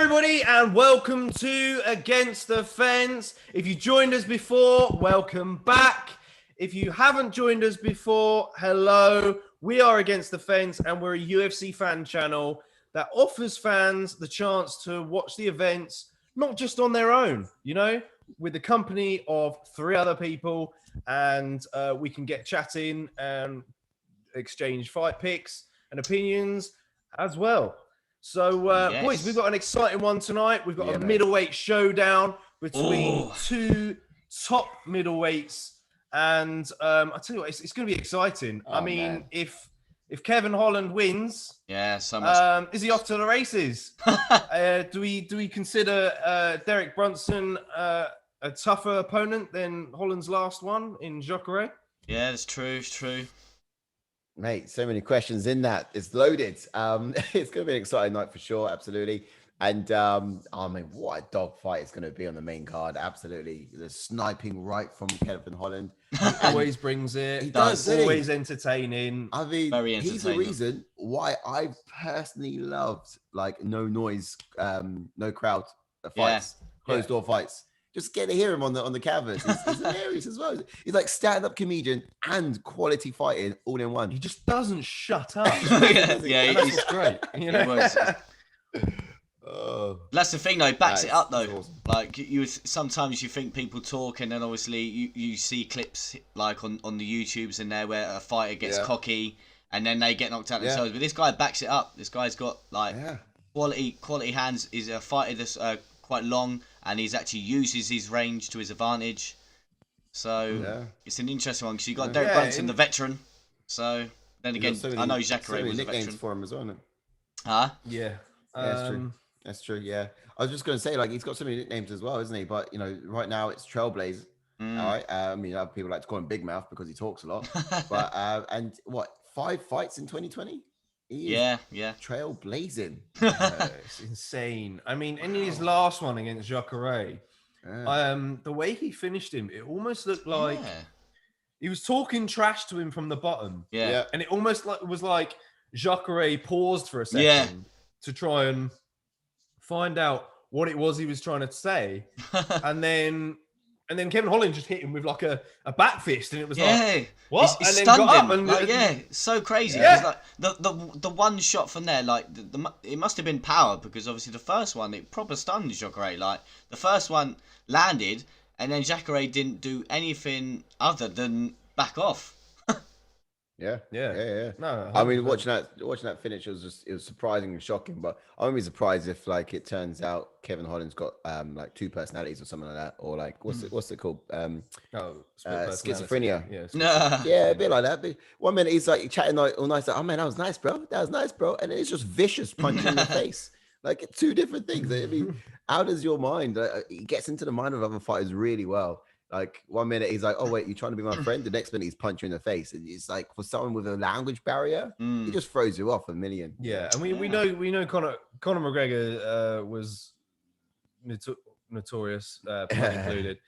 everybody, and welcome to Against the Fence. If you joined us before, welcome back. If you haven't joined us before, hello. We are Against the Fence, and we're a UFC fan channel that offers fans the chance to watch the events, not just on their own, you know, with the company of 3 other people, and we can get chatting and exchange fight picks and opinions as well. So, boys, we've got an exciting one tonight. We've got a middleweight showdown between 2 top middleweights. And I tell you what, it's going to be exciting. I mean, if Kevin Holland wins, so much. is he off to the races? Do we consider Derek Brunson a tougher opponent than Holland's last one in Jacare? Yeah, it's true. It's true. Mate, so many questions in that. It's loaded. It's going to be an exciting night for sure. Absolutely. And I mean, what a dog fight it's going to be on the main card. Absolutely. The sniping right from Kevin Holland. He always brings it. He does. Always entertaining. I mean, Very he's the reason why I personally loved like no noise, no crowd fights, closed door fights. Just get to hear him on the canvas. He's hilarious as well. He's like stand-up comedian and quality fighting all in one. He just doesn't shut up. He's great. You know? That's the thing, though. Backs it up, though. Awesome. Like sometimes you think people talk, and then obviously you see clips like on the YouTubes and there where a fighter gets cocky, and then they get knocked out themselves. But this guy backs it up. This guy's got like quality hands. He's a fighter that's quite long, and he's actually uses his range to his advantage. So it's an interesting one because you got Derek Brunson, the veteran. So then again, I know Jacare was a veteran for him as well, isn't it? Huh? Yeah. That's true. That's true. Yeah, I was just going to say, like, he's got so many nicknames as well, isn't he? But you know, right now it's Trailblaze. All right. I mean, other people like to call him Big Mouth because he talks a lot. But and what, 5 fights in 2020? Yeah. Trailblazing. It's insane. I mean, in his last one against Jacare, the way he finished him, it almost looked like he was talking trash to him from the bottom. Yeah. And it almost was like Jacare paused for a second to try and find out what it was he was trying to say. and then Kevin Holland just hit him with like a back fist, and it was like, what? It and then stunned got him. up and Like, so crazy. Like the one shot from there, like it must have been power, because obviously the first one it proper stunned Jacare. Like the first one landed, and then Jacare didn't do anything other than back off. Yeah. No, I mean, watching that finish, it was surprising and shocking. But I wouldn't be surprised if like it turns out Kevin Holland's got like 2 personalities or something like that, or like what's it called? Schizophrenia. Yeah, a bit like that. But 1 minute he's like chatting like all nice, like, oh man, that was nice, bro. And then it's just vicious punch in the face. Like 2 different things. I mean, how does your mind? He gets into the mind of other fighters really well. Like 1 minute he's like, oh wait, you're trying to be my friend. The next minute he's punching you in the face. And it's like, for someone with a language barrier, he just throws you off a million. Yeah, and we know Conor McGregor was notorious, pun included,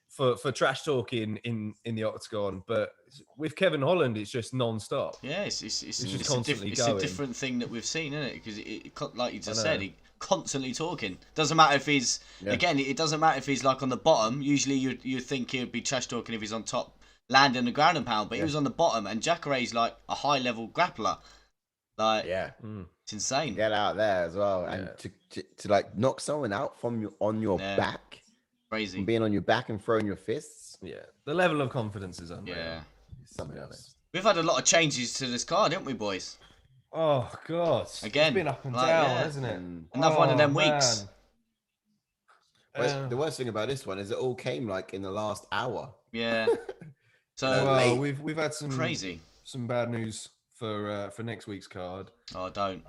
for trash talking in the octagon. But with Kevin Holland, it's just non-stop. Yeah, it's just constantly it's a different thing that we've seen, isn't it? Because it like you just said, he constantly talking. Doesn't matter if he's again. It doesn't matter if he's like on the bottom. Usually, you think he'd be trash talking if he's on top, landing the ground and pound. But he was on the bottom, and Jacare's like a high level grappler. Like it's insane. Get out there as well, and to like knock someone out from on your back, crazy. From being on your back and throwing your fists. Yeah, the level of confidence is unreal. Yeah, something else. We've had a lot of changes to this card, haven't we, boys? Oh God! Again, it's been up and down, hasn't it? Another one of them weeks. The worst thing about this one is it all came like in the last hour. Yeah. So we've had some bad news for next week's card. Oh, don't.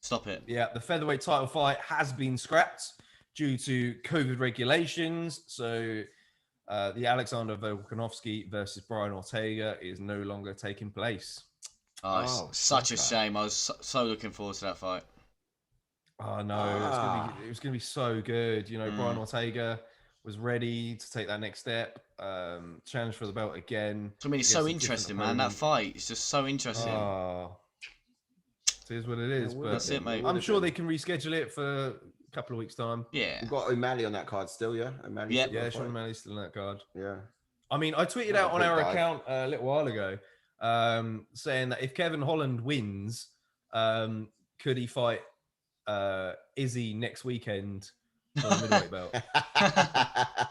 Stop it. Yeah, the featherweight title fight has been scrapped due to COVID regulations. So the Alexander Volkanovski versus Brian Ortega is no longer taking place. Oh, it's such a shame. I was so looking forward to that fight. Oh no, it was gonna be so good. You know, Brian Ortega was ready to take that next step, challenge for the belt again. I mean, it's so interesting, man. That fight is just so interesting. Oh, It is what it is. But that's it, mate. I'm sure they can reschedule it for a couple of weeks' time. Yeah. We've got O'Malley on that card still, yeah? O'Malley Sean O'Malley's still on that card. Yeah. I mean, I tweeted out on our account a little while ago saying that if Kevin Holland wins, could he fight Izzy next weekend for the middleweight belt?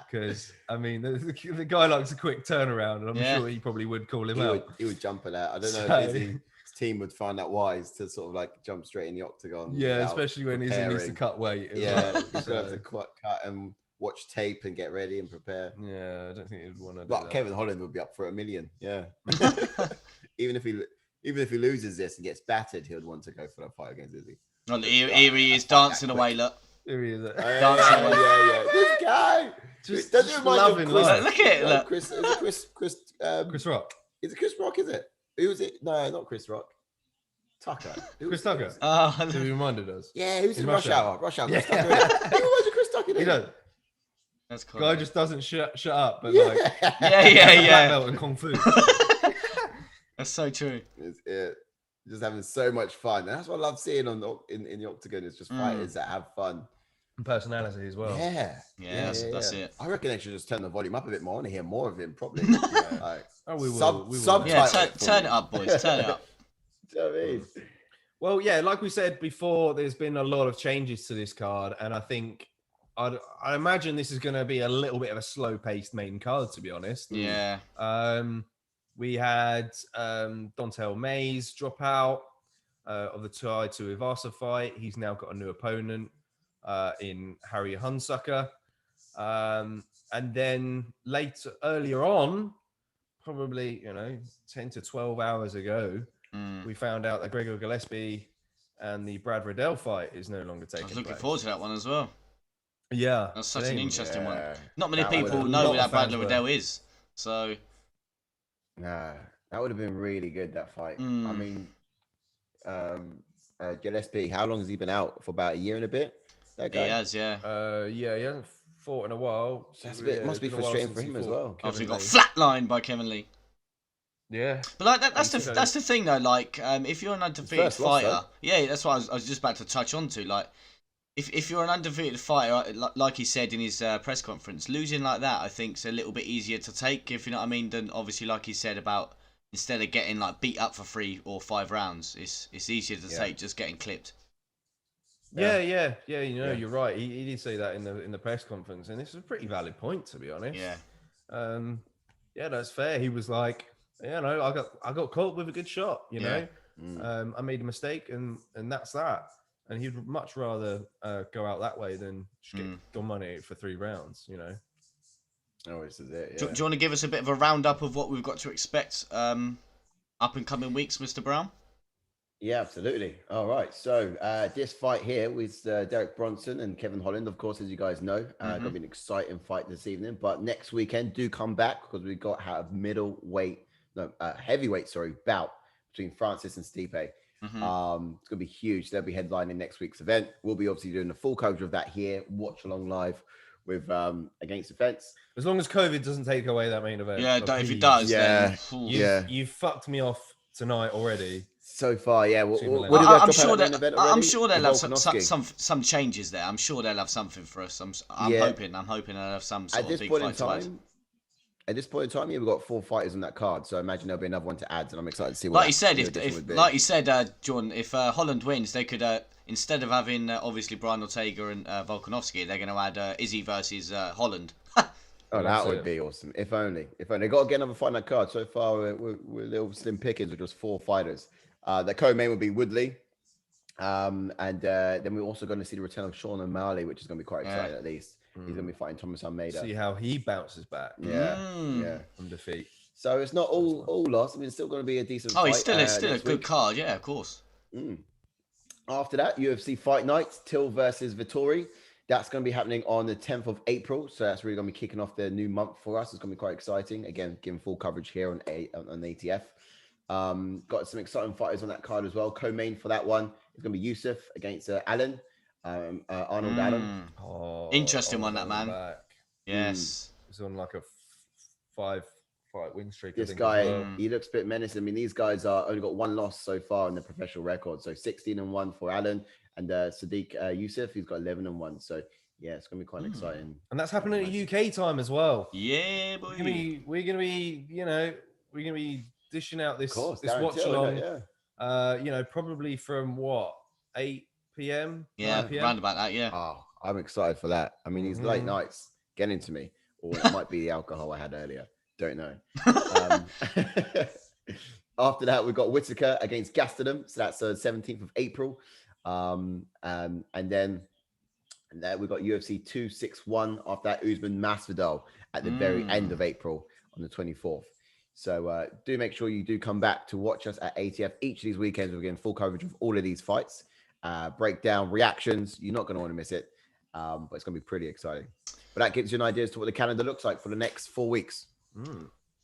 Because, I mean, the guy likes a quick turnaround, and I'm sure he probably would call him out. He would jump at that. I don't know if Izzy's team would find that wise to sort of like jump straight in the octagon. Yeah, especially when Izzy needs to cut weight. Yeah, he's going to have to cut and watch tape and get ready and prepare. Yeah, I don't think he'd want to do But that. Kevin Holland would be up for $1 million. Yeah. Even if he loses this and gets battered, he would want to go for that fight against Izzy. Well, here he is dancing away, look. Here he is. Dancing away. Yeah. This guy. Just loving life. Look at it, look. Chris Rock. Is it Chris Rock, is it? Who was it? No, not Chris Rock. Tucker. Chris Tucker. Oh, So he reminded us. Yeah, who's in Rush Hour? Rush Hour. Yeah. Chris Tucker. He reminds of Chris Tucker. He does. that's cool. Guy just doesn't shut up. But Yeah. like, Yeah. black belt and kung fu. That's so true. Just having so much fun. And that's what I love seeing in the octagon. It's just fighters that have fun. And personality as well. Yeah. That's it. I reckon they should just turn the volume up a bit more. I want to hear more of him, probably. Like, We will. Yeah, turn it up, boys. Turn it up. Do you know what I mean? Well, yeah, like we said before, there's been a lot of changes to this card, and I think I imagine this is going to be a little bit of a slow-paced main card, to be honest. Yeah. We had Dontel Mays drop out of the Tuivasa fight. He's now got a new opponent in Harry HUNSUCKER. And then earlier on, probably 10 to 12 hours ago, we found out that Gregor Gillespie and the Brad Riddell fight is no longer taking place. I was looking forward to that one as well. Yeah, That's such an interesting one. Yeah. Not many That people would've- know lot who that of fans Brad were. Riddell is. So Nah, that would have been really good, that fight. I mean, Gillespie, how long has he been out? For about a year and a bit? That guy? he has, yeah. Yeah, he hasn't fought in a while. That's must be it's been a while frustrating since for him he as fought well. Obviously Kevin got Lee. flatlined by Kevin Lee. Yeah. But like that's the thing though. Like if you're an undefeated first loss, fighter, though. yeah, that's what I was just about to touch on to. Like if you're an undefeated fighter, like he said in his press conference, losing like that, I think is a little bit easier to take. If you know what I mean, than obviously like he said about instead of getting like beat up for 3 or 5 rounds, it's easier to take just getting clipped. Yeah. You're right. He did say that in the press conference, and this is a pretty valid point, to be honest. Yeah. Yeah, that's fair. He was like, I got caught with a good shot. I made a mistake, and that's that. And he'd much rather go out that way than just get dominated for 3 rounds. Oh, this is it. Do you want to give us a bit of a roundup of what we've got to expect up in coming weeks, Mr. Brown? Yeah, absolutely. All right. So this fight here with Derek Brunson and Kevin Holland, of course, as you guys know, going to be an exciting fight this evening. But next weekend, do come back because we've got a heavyweight, bout between Francis and Stipe. It's going to be huge. They'll be headlining next week's event. We'll be obviously doing the full coverage of that here. Watch along live with Against the Fence. As long as COVID doesn't take away that main event. Yeah, But if it please. does, Yeah. then You fucked me off tonight already. So far, yeah. I'm sure they'll have some changes there. I'm sure they'll have something for us. I'm hoping they'll have some sort of big fight to add. At this point in time, we've got 4 fighters on that card, so I imagine there'll be another one to add, and I'm excited to see what. Like you said, John, if Holland wins, they could instead of having obviously Brian Ortega and Volkanovski, they're going to add Izzy versus Holland. Oh, that would be awesome. If only. They got to get another fight on that card. So far, we're little slim pickings with just 4 fighters. The co-main would be Woodley. And then we're also going to see the return of Sean O'Malley, which is going to be quite exciting at least. He's going to be fighting Thomas Almeida. See how he bounces back. Yeah. From defeat. So it's not all lost. I mean, it's still going to be a decent fight. Oh, it's still a good card. Yeah, of course. After that, UFC Fight Night, Till versus Vittori. That's going to be happening on the 10th of April. So that's really going to be kicking off the new month for us. It's going to be quite exciting. Again, giving full coverage here on ATF. Got some exciting fighters on that card as well. Co-main for that one is going to be Yusuf against Allen. Arnold Allen. Interesting one, that man. Back. Yes. It's on like a 5 fight win streak. This guy, he looks a bit menacing. I mean, these guys are only got one loss so far in the professional record. So 16-1 for Alan, and Sadiq Youssef, he's got 11-1. So yeah, it's gonna be quite exciting. And that's happening at UK time as well. Yeah, boy. We're gonna be, you know, we're gonna be dishing out this watch along. You know, probably from what, 8 p.m. Yeah, 9 p.m. round about that. Yeah. Oh, I'm excited for that. I mean, these late nights getting to me, or it might be the alcohol I had earlier. Don't know. After that, we've got Whitaker against Gastelum. So that's the 17th of April. And then we've got UFC 261 after that, Usman Masvidal at the very end of April on the 24th. So do make sure you do come back to watch us at ATF each of these weekends. We're getting full coverage of all of these fights, breakdown, reactions. You're not going to want to miss it, but it's going to be pretty exciting. But that gives you an idea as to what the calendar looks like for the next 4 weeks.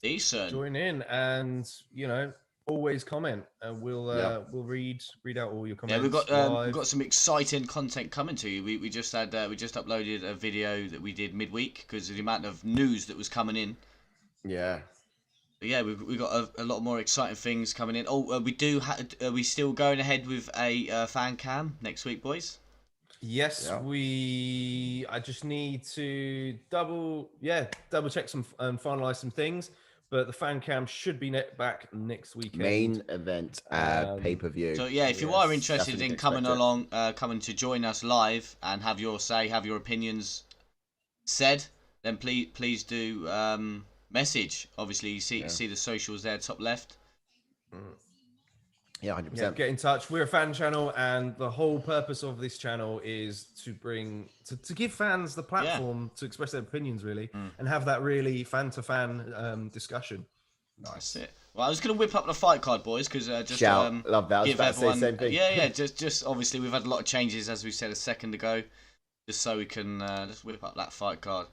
Decent. Join in and, you know, always comment, and we'll read out all your comments. Yeah, we've got some exciting content coming to you. We just uploaded a video that we did midweek because of the amount of news that was coming in. Yeah. But yeah, we've got a lot more exciting things coming in. Oh, are we still going ahead with a fan cam next week, boys? Yes, I just need to double check some and finalize some things. But the fan cam should be back next weekend. Main event, pay-per-view. So yeah, if you are interested in coming along, coming to join us live and have your say, have your opinions said, then please do message. Obviously, you see the socials there, top left. Yeah, 100%. Yeah, get in touch. We're a fan channel, and the whole purpose of this channel is to bring to give fans the platform to express their opinions, really, and have that really fan-to-fan discussion. Nice. That's it. Well, I was going to whip up the fight card, boys, because just love that. Give I was about to say the same thing. Yeah. Just obviously we've had a lot of changes, as we said a second ago, just so we can just whip up that fight card.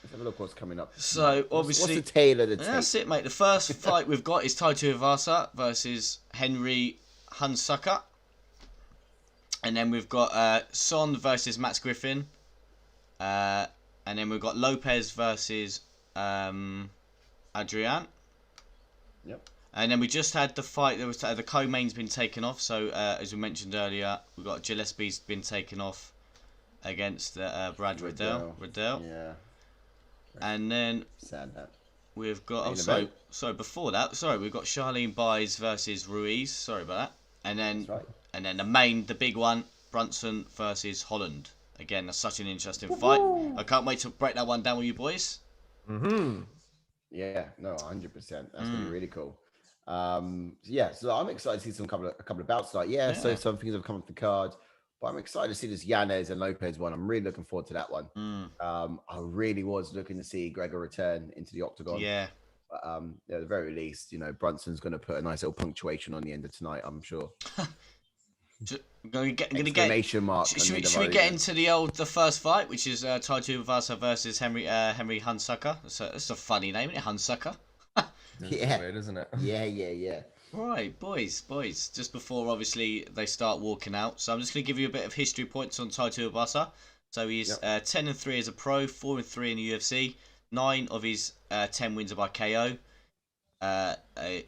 Let's have a look what's coming up. So obviously, what's the tail of the tape? That's it, mate. The first fight we've got is Tuivasa versus HUNSUCKER, and then we've got Son versus Max Griffin, and then we've got Lopez versus Adrian. Yep. And then we just had the fight. There was the co-main's been taken off. So as we mentioned earlier, we've got Gillespie's been taken off against Brad Riddell. Yeah. And then sad that we've got before that, we've got Charlene Baez versus Ruiz. Sorry about that. And then the big one, Brunson versus Holland. Again, that's such an interesting fight. I can't wait to break that one down with you boys. Yeah, no, 100%. That's gonna be really cool. So I'm excited to see a couple of bouts tonight. So some things have come off the card. But I'm excited to see this Yanez and Lopez one. I'm really looking forward to that one. I really was looking to see Gregor return into the octagon. Yeah. But at the very least, you know, Brunson's going to put a nice little punctuation on the end of tonight, I'm sure. Exclamation mark. Should we get into the first fight, which is Tuivasa versus Henry HUNSUCKER? That's a funny name, isn't it? HUNSUCKER. Yeah. Weird, isn't it? Yeah. Right, boys. Just before obviously they start walking out, so I'm just going to give you a bit of history points on Tuivasa. So he's 10-3 as a pro, 4-3 in the UFC. 9 of his 10 wins are by KO.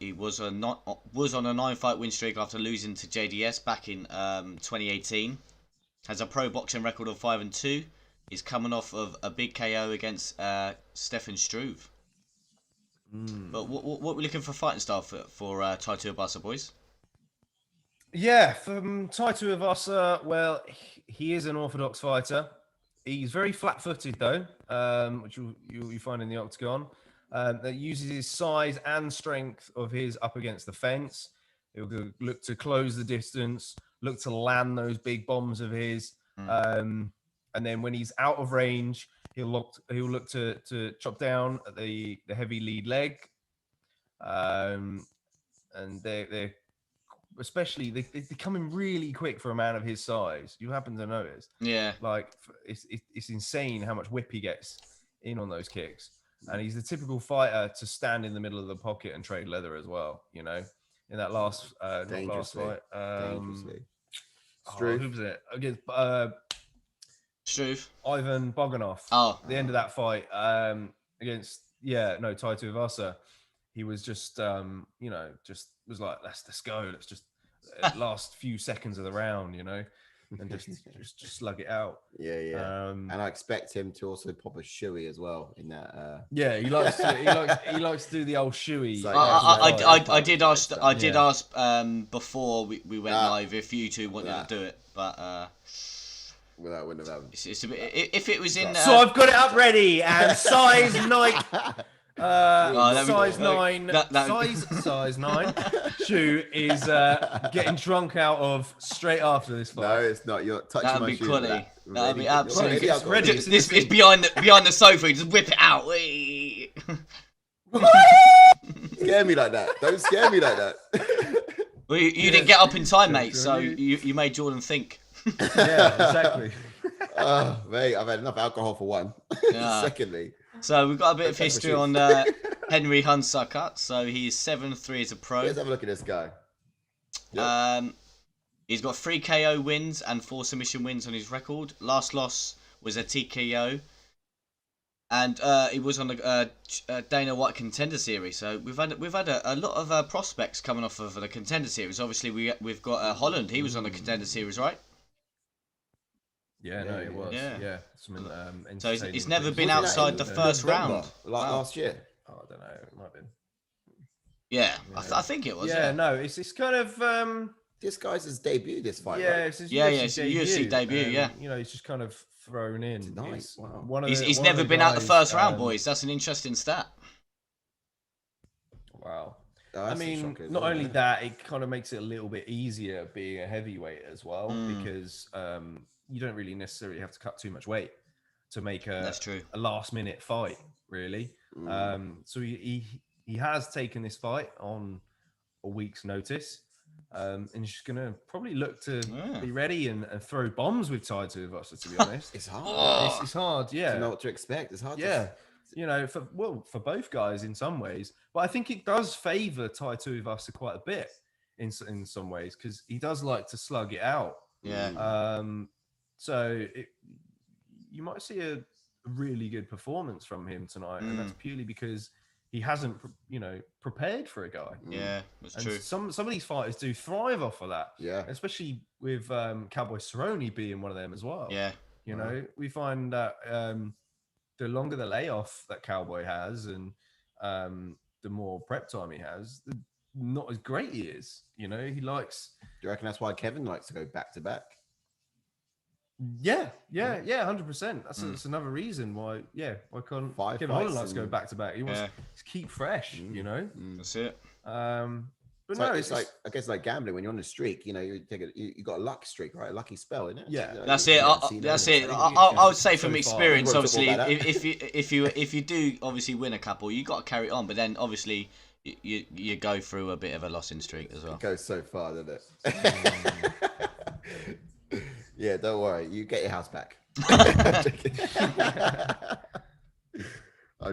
He was on a 9-fight win streak after losing to JDS back in 2018. Has a pro boxing record of 5-2. He's coming off of a big KO against Stefan Struve. But what we're looking for fighting style for Tuivasa, boys? Yeah, from Tuivasa, well, he is an orthodox fighter. He's very flat-footed though, which you find in the octagon. That uses his size and strength of his up against the fence. He'll look to close the distance, look to land those big bombs of his, and then when he's out of range, he'll look to chop down the heavy lead leg, and they're especially they come in really quick for a man of his size. You happen to notice, like it's insane how much whip he gets in on those kicks, and he's the typical fighter to stand in the middle of the pocket and trade leather as well. You know, in that last fight, dangerously. who was it against? Struve. Ivan Bogdanov. Oh. The end of that fight against Tai Tuivasa, he was just, just was like, let's go. Let's just last few seconds of the round, and just slug it out. Yeah. And I expect him to also pop a shoey as well in that. He likes to do the old shoey. I did ask before we went live if you two wanted to do it, but well, that wouldn't have happened. It's a bit, if it was in. So I've got it up ready and size 9. Size 9 shoe is getting drunk out of straight after this fight. No, it's not. You're touching That'd my be shoe. quality. That'd be absolutely. It's ready. This is behind the sofa. You just whip it out. Scare me like that. Don't scare me like that. Well, you didn't get up in time, mate. So you made Jordan think. Yeah, exactly. Mate, I've had enough alcohol for one. Secondly. So we've got a bit of history on Henry HUNSUCKER. So he's 7-3 as a pro. Let's have a look at this guy. Yep. He's got 3 KO wins and 4 submission wins on his record. Last loss was a TKO. And he was on the Dana White Contender Series. So we've had a lot of prospects coming off of the Contender Series. Obviously, we've got Holland. He was on the Contender Series, right? Yeah, no, it was. Yeah. Something, so he's never been outside the first round. Last year? Oh, I don't know. It might have been. Yeah, I think it was. Yeah, no, it's kind of... This guy's his debut, this fight, yeah, right? It's his UFC debut, yeah. He's just kind of thrown in. Nice. Wow. He's never been out the first round, boys. That's an interesting stat. Wow. I mean, not only that, it kind of makes it a little bit easier being a heavyweight as well, because you don't really necessarily have to cut too much weight to make a last-minute fight, really. So he has taken this fight on a week's notice. And he's just going to probably look to be ready and throw bombs with Tai Tuivasa, to be honest. It's hard. It's hard, yeah. To know what to expect. It's hard. For both guys in some ways. But I think it does favour Tai Tuivasa quite a bit in some ways, because he does like to slug it out. Yeah. So you might see a really good performance from him tonight, and that's purely because he hasn't, prepared for a guy. Yeah, that's true. Some of these fighters do thrive off of that. Yeah. Especially with Cowboy Cerrone being one of them as well. Yeah. We find that the longer the layoff that Cowboy has, and the more prep time he has, the not as great he is. He likes. Do you reckon that's why Kevin likes to go back to back? Yeah, 100%. That's another reason why. Yeah, why can't Kevin Holland likes to go back to back? He wants to keep fresh. That's it. But it's like, I guess, like gambling. When you're on a streak, you got a lucky streak, right? A lucky spell, isn't it? Yeah, that's it. That's it. I would say from experience, obviously, if you do obviously win a couple, you got to carry it on. But then obviously you go through a bit of a losing streak as well. It goes so far, doesn't it? Yeah, don't worry. You get your house back. I'm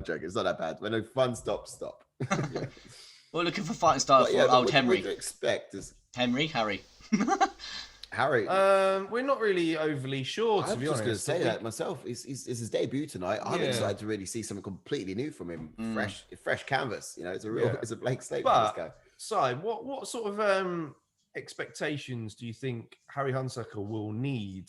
joking. It's not that bad. When the fun stops, stop. Yeah. We're looking for fighting styles for old Henry. What do you expect? Harry. Harry. We're not really overly sure, to be honest. I was just going to say that myself. It's his debut tonight. I'm excited to really see something completely new from him. Fresh canvas. It's a blank slate for this guy. Si, what sort of expectations do you think Harry HUNSUCKER will need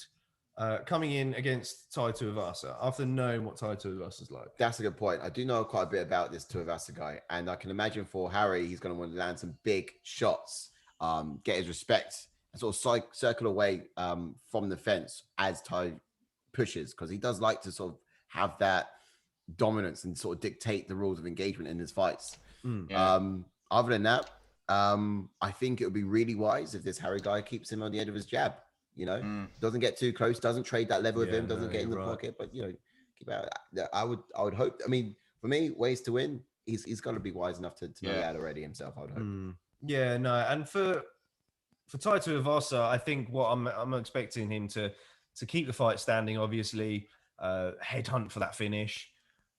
coming in against Tai Tuivasa after knowing what Tai Tuivasa is like? That's a good point. I do know quite a bit about this Tuivasa guy, and I can imagine for Harry, he's going to want to land some big shots, get his respect, and sort of circle away from the fence as Tai pushes, because he does like to sort of have that dominance and sort of dictate the rules of engagement in his fights. Other than that, I think it would be really wise if this Harry guy keeps him on the end of his jab. Doesn't get too close, doesn't trade that level with him, doesn't get in the pocket, but keep out. I would hope. I mean, for me, ways to win. He's got to be wise enough to know that already himself. I would hope. Yeah, no, and for Tai Tuivasa, I think what I'm expecting him to keep the fight standing. Obviously, headhunt for that finish.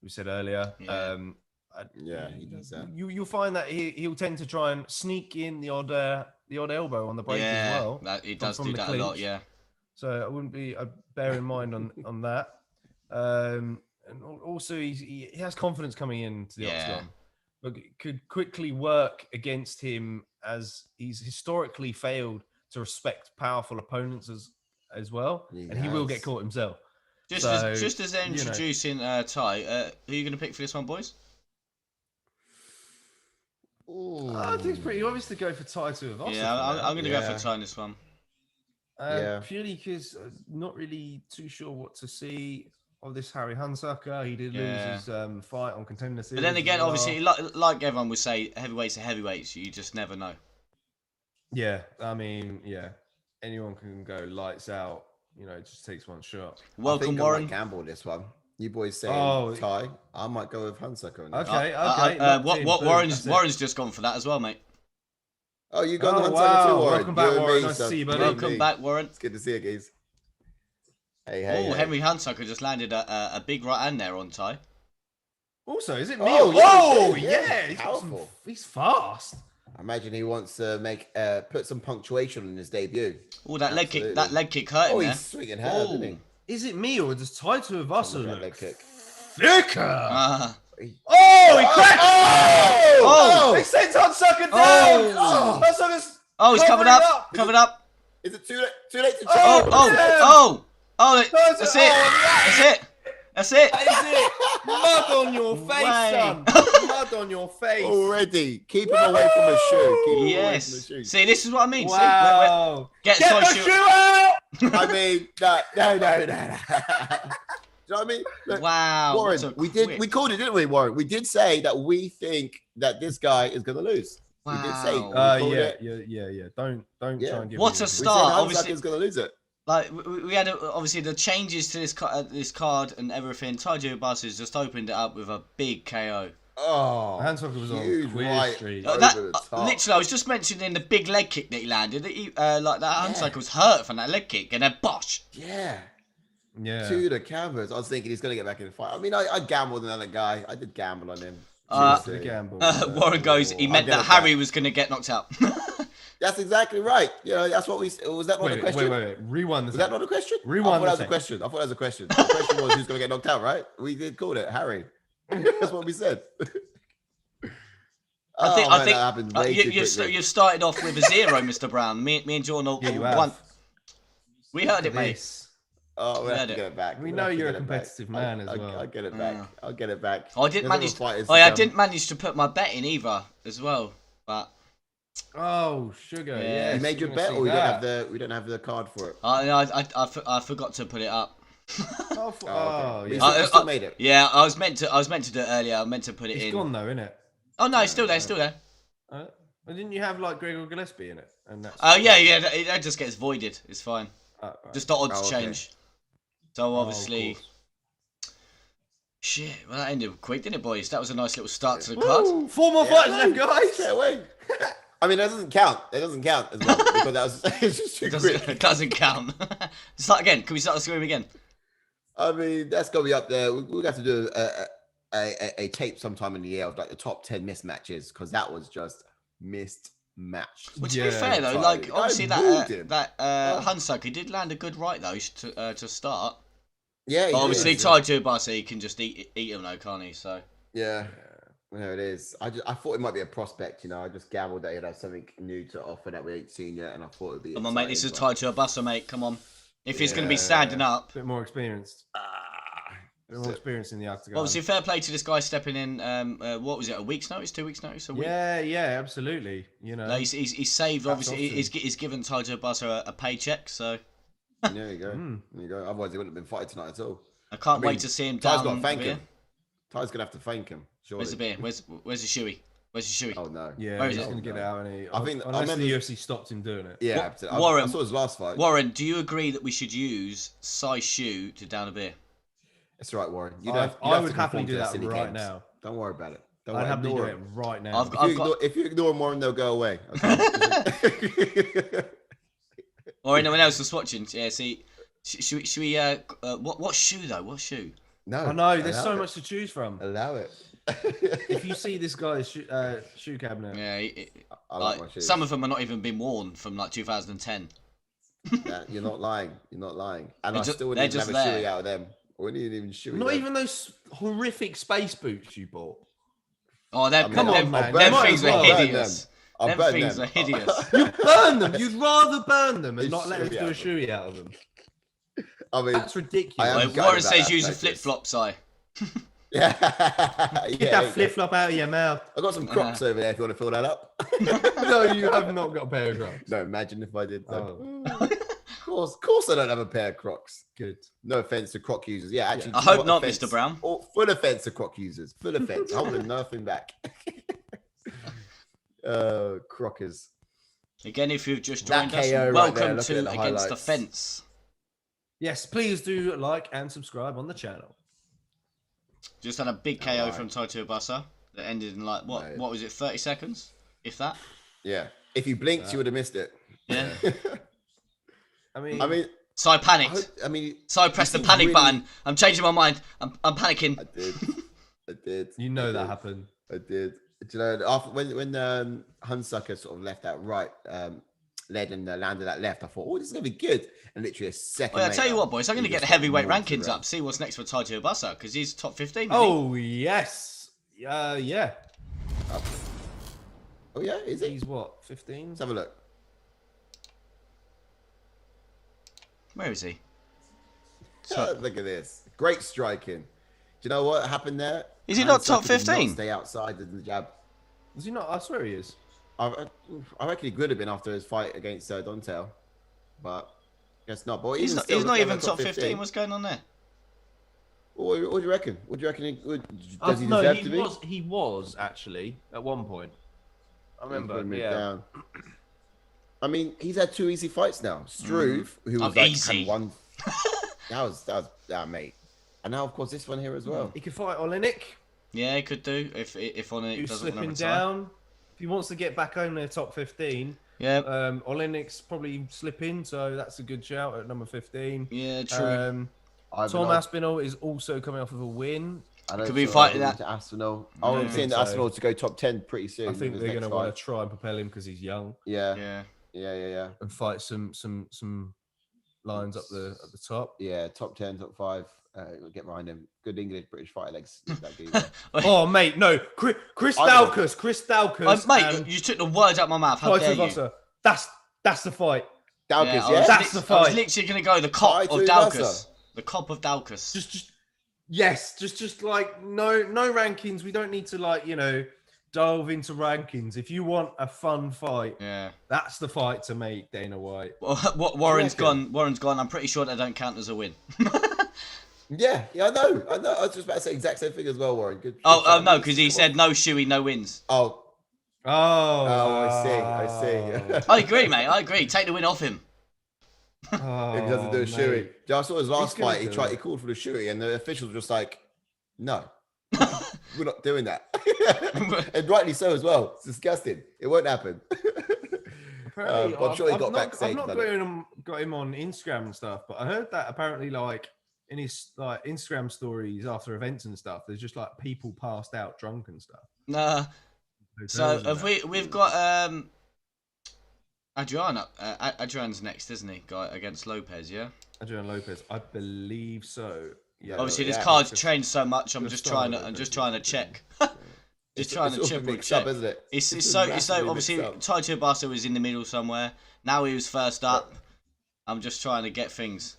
We said earlier. He does that. You'll find that he'll tend to try and sneak in the odd elbow on the break as well. He does do that a lot. Yeah. So I wouldn't be bear in mind on that. and also he has confidence coming into the octagon, but it could quickly work against him as he's historically failed to respect powerful opponents as well, and he will get caught himself. Just as they're introducing Ty, who are you going to pick for this one, boys? I think it's pretty obvious to go for Tai Tuivasa. Yeah, I'm going to go for Ty in this one. Purely because I'm not really too sure what to see of this Harry HUNSUCKER. He did lose his fight on Contender Series. But then again, obviously, like everyone would say, heavyweights are heavyweights. You just never know. Yeah, I mean, anyone can go lights out. It just takes one shot. Welcome, Warren. I might gamble this one. You boys saying Ty? I might go with HUNSUCKER. Okay. Warren's just gone for that as well, mate. Oh, you got the HUNSUCKER too, Warren. Welcome back, Warren. Nice to see you, buddy. Welcome back, Warren. It's good to see you, guys. Hey. Henry HUNSUCKER just landed a big right hand there on Ty. Also, is it me? He's fast. I imagine he wants to put some punctuation on his debut. Oh, that leg kick hurt him. He's swinging hard, isn't he? Is it me or does Tai Tuivasa look leg kick? Thicker? He cracked! Oh! They sent HUNSUCKER down! He's covered up! Covered up! Is it too late to check? That's it! That's it! Mud on your face, son! Mud on your face! Already! Keep him away from a shoe. Yes! See, this is what I mean. Wow! Get the shoe out! I mean, no. Do you know what I mean? Look, wow! Warren, we called it, didn't we, Warren? We did say that we think that this guy is going to lose. Wow. We did say. Yeah. Don't try and give What me We a start! said Obviously, is going to lose it. Like we had obviously the changes to this card and everything. Tai Tuivasa has just opened it up with a big KO. Oh, HUNSUCKER was on Queer Street. Literally, I was just mentioning the big leg kick that he landed. HUNSUCKER was hurt from that leg kick, and then bosh. Yeah. To the canvas. I was thinking he's going to get back in the fight. I mean, I gambled on that guy. I did gamble on him. Warren goes. He meant that Harry was going to get knocked out. That's exactly right. That's what we. Was that not a question? Wait. Rewind this. Was that not a question? Rewind. I thought that was a question. The question was who's going to get knocked out, right? We did call it Harry. That's what we said. I think you've started off with a 0, Mr. Brown. Me and John one. We heard it, mate. Oh, we have to get it back. We know you're a competitive man as well. I'll get it back. I'll get it back. I didn't manage to put my bet in either as well, but. Oh, sugar! Yeah, you made your bet, or we don't have the card for it. I forgot to put it up. Okay. You still made it. Yeah, I was meant to do it earlier. I meant to put it in. It's gone though, isn't it? Oh no, it's still there. Well, didn't you have like Gregor Gillespie in it? And that's that just gets voided. It's fine. Right. Just the odds change. So obviously. Shit, well that ended quick, didn't it, boys? That was a nice little start to the card. 4 more fighters left, guys. Get away. I mean, that doesn't count. It doesn't count as well because that was it's just too quick. It doesn't count. Start again. Can we start the scream again? I mean, that's gonna be up there. We'll have to do a tape sometime in the year of like the top 10 mismatches because that was just mismatched. Well, to be fair though, like obviously that HUNSUCKER did land a good right though to start. Yeah. Obviously, Tai Tuivasa he can just eat him though, can't he? So. Yeah. There it is. I thought it might be a prospect, I just gambled that he'd have something new to offer that we ain't seen yet, and I thought it'd be. Come on, mate. This is Tai Tuivasa, mate. Come on. If he's going to be standing up, a bit more experienced. A bit more experience in the octagon. Obviously, fair play to this guy stepping in. What was it? A week's notice? 2 weeks' notice? A week? Yeah, absolutely. No, he's saved. Obviously, he's given Tai Tuivasa a paycheck. So. There you go. There you go. Otherwise, he wouldn't have been fighting tonight at all. I can't wait to see him down. Ty's got to thank him. Ty's gonna have to thank him. Surely. Where's the beer? Where's the shoey? Where's the shoey? Oh no. Yeah, where he's is it? gonna get out, and I think unless the UFC stopped him doing it. Yeah, Warren. I saw his last fight. Warren, do you agree that we should use size shoe to down a beer? It's right, Warren. I would happily do that right now. Don't worry about it. I'd happily do it right now. If you ignore Warren, they'll go away. Okay? Or anyone else that's watching? Yeah. See, should we? What shoe though? What shoe? No. I know. There's so much to choose from. Allow it. If you see this guy's shoe cabinet, I like my shoes. Some of them are not even been worn from like 2010. You're not lying. You're not lying. And I still wouldn't even have a shoe out of them. We didn't even shoot. Not even those horrific space boots you bought. Oh, come on, man. Them Might things as well. are hideous. I'll Them things are hideous. You burn them. You'd rather burn them and It's not let us shoey do a out of them. shoey out of them. I mean, That's ridiculous. I am gutted Warren about says that use a practice. flip flop, Si. Yeah. Get that flip flop out of your mouth. I got some Crocs over there if you want to fill that up. No, you have not got a pair of Crocs. No, imagine if I did. Oh. Of course, I don't have a pair of Crocs. Good. No offense to Croc users. Yeah, actually. I hope not, Mr. Brown. Oh, full offense to Croc users. Full offense. Holding nothing back. Crockers. Again, if you've just That joined us, KO right welcome there, look to at the Against the highlights. Fence. Yes, please do like and subscribe on the channel. Just had a big KO from Tuivasa that ended in like what? Mate. What was it? 30 seconds, if that. Yeah. If you blinked, you would have missed it. Yeah. I mean, So I panicked. I mean, So I pressed the seemed panic really- button. I'm changing my mind. I'm panicking. I did. I did. you know that happened. I did. Do you know, after when HUNSUCKER sort of left that right led and landed that left, I thought, oh, this is gonna be good. And literally a second. Well, I tell you later, what, boys, I'm going to he get the just heavyweight walked rankings around. up. See what's next for Tuivasa because he's top 15. Oh yes, yeah. Oh yeah, is it? He's what 15? Let's have a look. Where is he? Look at this. Great striking. Do you know what happened there? Is he not top HUNSUCKER did not 15? Stay outside of the jab. Is he not? I swear he is. I reckon he could have been after his fight against Dontel, but guess not. But He's even not, still, he's not looking even at the top 15. What's going on there? What do you reckon? What do you reckon? Does he no, deserve to be? he was actually at one point. I remember. Putting me Yeah. down. I mean, he's had 2 easy fights now. Struve, who was like easy. had one. that was mate. And now, of course, this one here as well. He could fight Olenek. Yeah, he could do if on it Who's doesn't want slipping to retire. down. If he wants to get back home their top 15, Yeah, Olenek's probably slipping, so that's a good shout at number 15. yeah, true. Tom Aspinall is also coming off of a win. Could be fighting that. to Aspinall. I'm Yeah. seeing So- Aspinall to go top 10 pretty soon. I think with they're his going to next want to fight. try and propel him because he's young Yeah, Yeah. and and fight some lines up the top. yeah, top 10, top 5. Get behind him. Good English British fighter legs. That geezer. Oh mate, no, Chris Dalkus, Mate, you took the words out of my mouth. How dare you? Tuivasa. That's the fight. Dalkus, I yeah. was That's the I was fight. literally going to go the cop Fight of Tuivasa. Dalkus. The cop of Dalkus. Just like no rankings. We don't need to delve into rankings. If you want a fun fight, Yeah. that's the fight to make, Dana White. Well, what Warren's reckon? gone. Warren's gone. I'm pretty sure they don't count as a win. Yeah, I know. I was just about to say exact same thing as well, Warren. Good. Oh no, because he said no shoey, no wins. Oh, I see. I agree, mate. I agree. Take the win off him. If he doesn't do a mate. shoey. I saw his last gonna fight. do He it. called for the shoey, and the officials were just like, "No, we're not doing that." And rightly so as well. It's disgusting. It won't happen. Apparently, but I'm sure he got I've backstage not and got him on Instagram and stuff, but I heard that apparently, in his Instagram stories after events and stuff, there's just people passed out drunk and stuff. Nah. So Hotels and have that. we've got Adrian up. Adrian's next, isn't he? Guy against Lopez, yeah. Adrian Lopez, I believe so. Yeah. Obviously, this yeah, card's just- changed so much. I'm just just trying to. started I'm with just it. trying to check. It's trying to all triple mixed check. up, isn't it? It's It's so massively obviously mixed up. Tuivasa was in the middle somewhere. Now he was first up. I'm just trying to get things.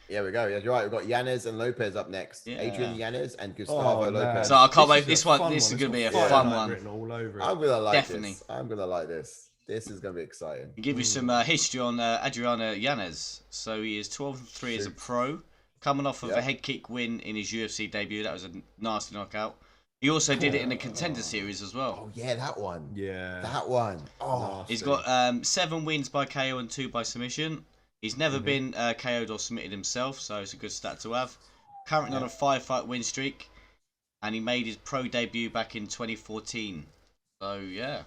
Yeah, we go. Yeah, you're right. We've got Yanez and Lopez up next. Yeah. Adrian Yanez and Gustavo man. Lopez. So I can't wait. is This a one. fun This is It's going to be a got fun Fight Night one. written all over it. I'm gonna like Definitely. this. I'm gonna like this. This is gonna be exciting. Give you some history on Adrian Yanez. So he is 12-3 as a pro, coming off of a head kick win in his UFC debut. That was a nasty knockout. He also did it in the Contender Series as well. Oh yeah, that one. Yeah. That one. Oh, He's got 7 wins by KO and 2 by submission. He's never been KO'd or submitted himself, so it's a good stat to have. Currently on a 5-fight win streak, and he made his pro debut back in 2014. So yeah,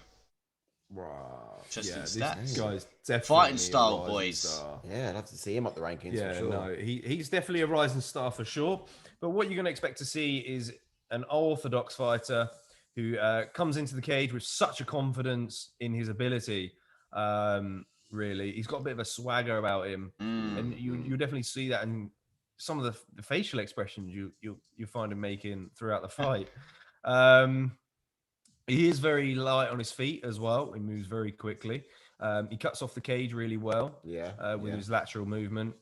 Wow. Interesting This stats. guy's definitely Fighting a style, rising boys. star. yeah. I'd have to see him up the rankings Yeah, for sure. no, he's definitely a rising star for sure. But what you're going to expect to see is an orthodox fighter who comes into the cage with such a confidence in his ability. Really, he's got a bit of a swagger about him, and you definitely see that. And some of the facial expressions you find him making throughout the fight. He is very light on his feet as well. He moves very quickly. He cuts off the cage really well. With his lateral movement.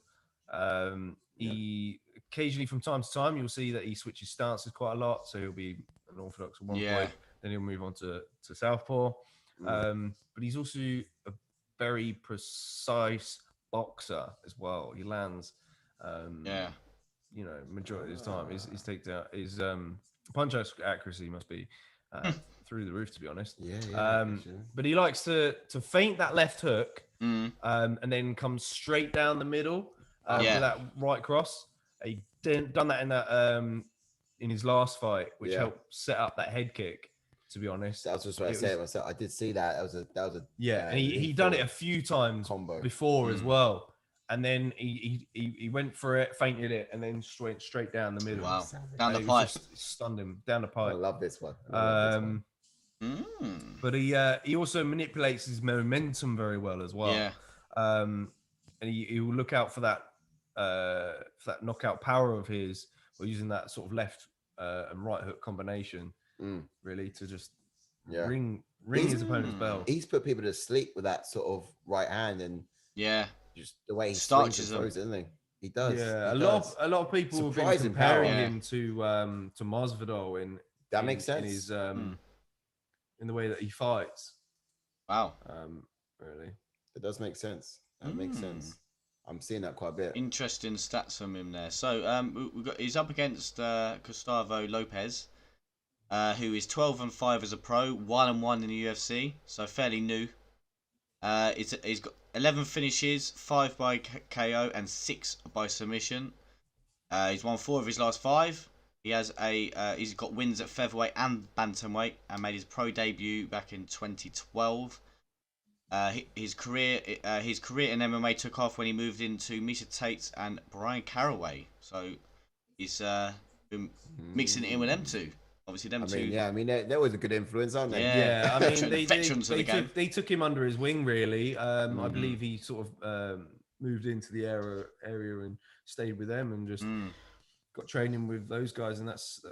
He occasionally, from time to time, you'll see that he switches stances quite a lot. So he'll be an orthodox at one point, then he'll move on to southpaw. But he's also a very precise boxer as well. He lands, majority of his time. His takedown, his punch accuracy must be through the roof, to be honest. But he likes to feint that left hook and then come straight down the middle with that right cross. He done that in that in his last fight, which helped set up that head kick. To be honest, that's just what I said myself. I did see that. That was a and he done it a few times before as well. And then he went for it, feinted it, and then went straight down the middle. Wow, down the pipe, stunned him down the pipe. I love this one. But he also manipulates his momentum very well as well. And he will look out for that knockout power of his, or using that sort of left and right hook combination, really to just ring his opponent's bell. He's put people to sleep with that sort of right hand, and just the way he starches them, isn't he? He does. Yeah, a lot of people have been comparing him to Masvidal in that makes sense in his in the way that he fights. Wow. Really, it does make sense. That makes sense. I'm seeing that quite a bit. Interesting stats from him there. So he's up against Gustavo Lopez, who is 12-5 as a pro, 1-1 in the UFC, so fairly new. He's got 11 finishes, 5 by KO and 6 by submission. He's won 4 of his last 5. He has he's got wins at featherweight and bantamweight, and made his pro debut back in 2012. His career in MMA took off when he moved into Miesha Tate and Brian Caraway. So he's been mixing it in with them two. Obviously, them two. Yeah, I mean, they're always a good influence, aren't they? Yeah, I mean, they took him under his wing, really. I believe he sort of moved into the area and stayed with them and just got training with those guys, and that's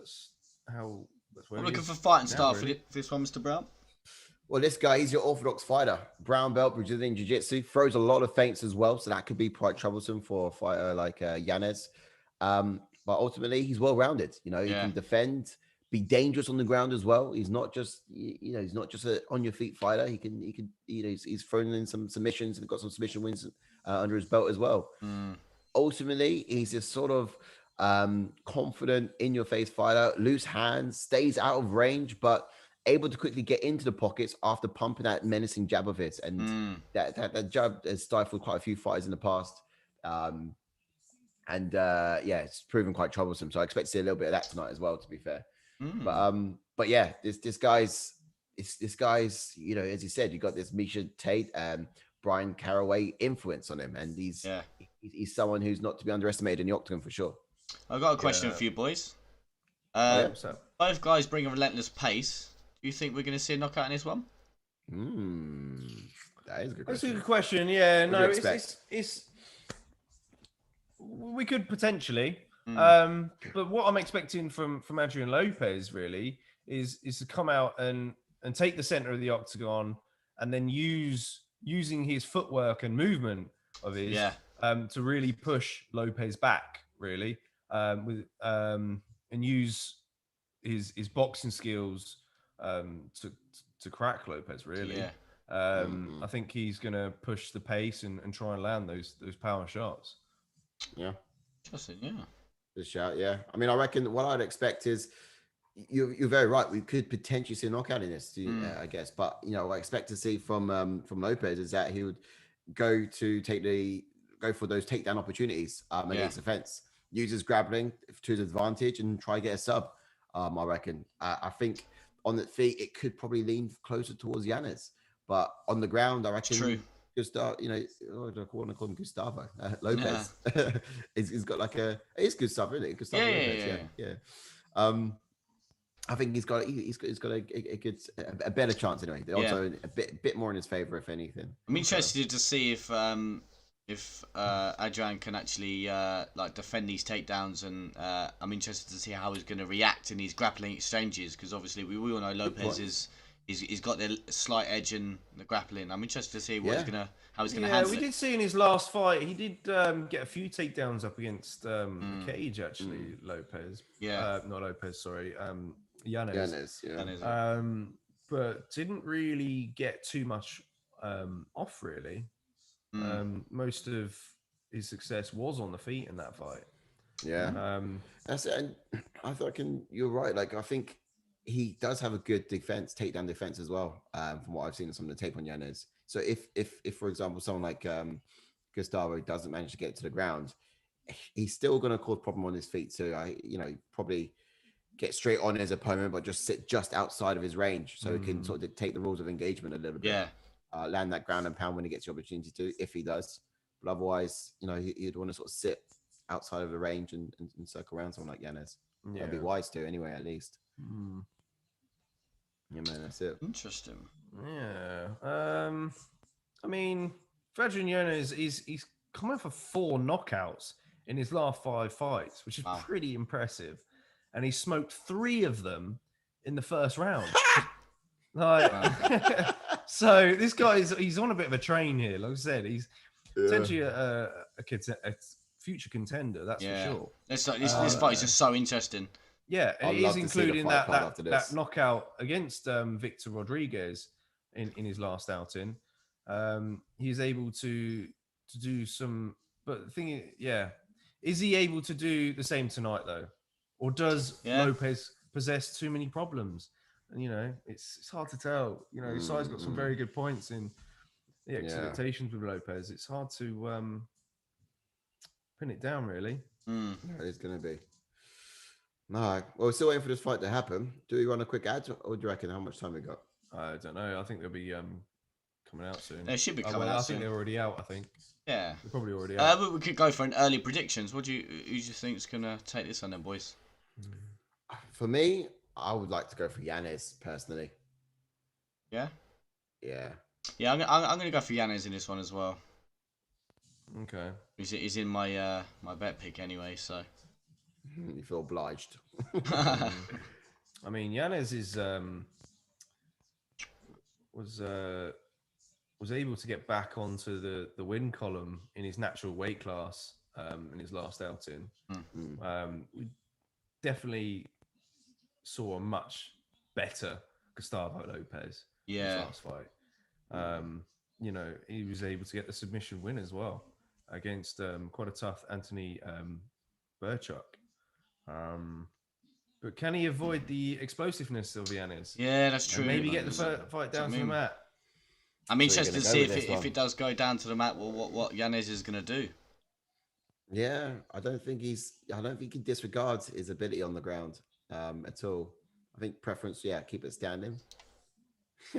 how. I'm looking for fighting style for this one, Mr. Brown. Well, this guy, he's your orthodox fighter. Brown belt, Brazilian Jiu-Jitsu. Throws a lot of feints as well, so that could be quite troublesome for a fighter like Yanez. But ultimately, he's well-rounded. You know, he can defend, be dangerous on the ground as well. He's not just, he's not just an on-your-feet fighter. He can, he's thrown in some submissions and got some submission wins under his belt as well. Ultimately, he's this sort of confident, in-your-face fighter, loose hands, stays out of range, but able to quickly get into the pockets after pumping that menacing jab of his. And that jab has stifled quite a few fighters in the past. It's proven quite troublesome. So I expect to see a little bit of that tonight as well, to be fair. But yeah, this guy's, as you said, you got this Miesha Tate and Brian Caraway influence on him. And he's someone who's not to be underestimated in the octagon for sure. I've got a question for you boys. Both guys bring a relentless pace. Do you think we're going to see a knockout in this one? That is a good question. That's a good question. Yeah, no, it's we could potentially. But what I'm expecting from Adrian Lopez really is to come out and take the center of the octagon and then using his footwork and movement of his to really push Lopez back really and use his boxing skills to crack Lopez really. I think he's gonna push the pace and try and land those power shots. Interesting. Good shout. I mean, I reckon what I'd expect is you're very right. We could potentially see a knockout in this, I guess. But what I expect to see from Lopez is that he would go for those takedown opportunities against the fence, use his grappling to his advantage, and try to get a sub. I reckon. I think on the feet it could probably lean closer towards Yanez, but on the ground, I reckon. True. Gustavo, I want to call him Gustavo Lopez. He's got it's Gustavo, isn't it? Gustavo Lopez, yeah. I think he's got a better chance anyway. Also, a bit more in his favor, if anything. I'm interested to see if if Adrian can actually like defend these takedowns, and I'm interested to see how he's going to react in these grappling exchanges, because obviously we all know Lopez he's got the slight edge in the grappling. I'm interested to see how he's gonna handle it. We did see in his last fight he did get a few takedowns up against the cage actually. Lopez, not Lopez, sorry, Yanez. But didn't really get too much off really. Most of his success was on the feet in that fight. That's it. And I thought you're right. Like, I think he does have a good takedown defense as well. From what I've seen in some of the tape on Yanez. So if for example someone like Gustavo doesn't manage to get to the ground, he's still going to cause problem on his feet. So probably get straight on his opponent, but just sit just outside of his range, so he can sort of dictate the rules of engagement a little bit. Land that ground and pound when he gets the opportunity to, if he does. But otherwise, he'd want to sort of sit outside of the range and circle around someone like Yanez. That'd be wise to, anyway, at least. Yeah, man, that's it. Interesting. Yeah. I mean, Adrian Yanez, he's coming for 4 knockouts in his last 5 fights, which is pretty impressive. And he smoked 3 of them in the first round. So this guy he's on a bit of a train here. Like I said, he's potentially a future contender. That's for sure. This fight is just so interesting. Yeah, and he's including that knockout against Victor Rodriguez in his last outing. He's able to do some, but the thing is, is he able to do the same tonight though, or does Lopez possess too many problems? And it's hard to tell. Sai's got some very good points in the expectations with Lopez. It's hard to pin it down, really. It's going to be. No, well, we're still waiting for this fight to happen. Do we run a quick ad, or do you reckon how much time we got? I don't know. I think they'll be coming out soon. They should be coming out soon. I think they're already out. I think. Yeah, they're probably already out. But we could go for an early predictions. Who do you think is going to take this on, then, boys? For me, I would like to go for Yanez personally. Yeah. Yeah. Yeah, I'm going to go for Yanez in this one as well. Okay. He's in my my bet pick anyway, so. You feel obliged. I mean, Yanez is was able to get back onto the win column in his natural weight class in his last outing. We definitely saw a much better Gustavo Lopez in his last fight. He was able to get the submission win as well against quite a tough Anthony Burchuk. But can he avoid the explosiveness of Yanez? Yeah, that's true. And maybe get the fight down to the mat. I'm interested to see if it does go down to the mat, what Yanez is going to do. Yeah, I don't think he disregards his ability on the ground at all. I think preference, keep it standing.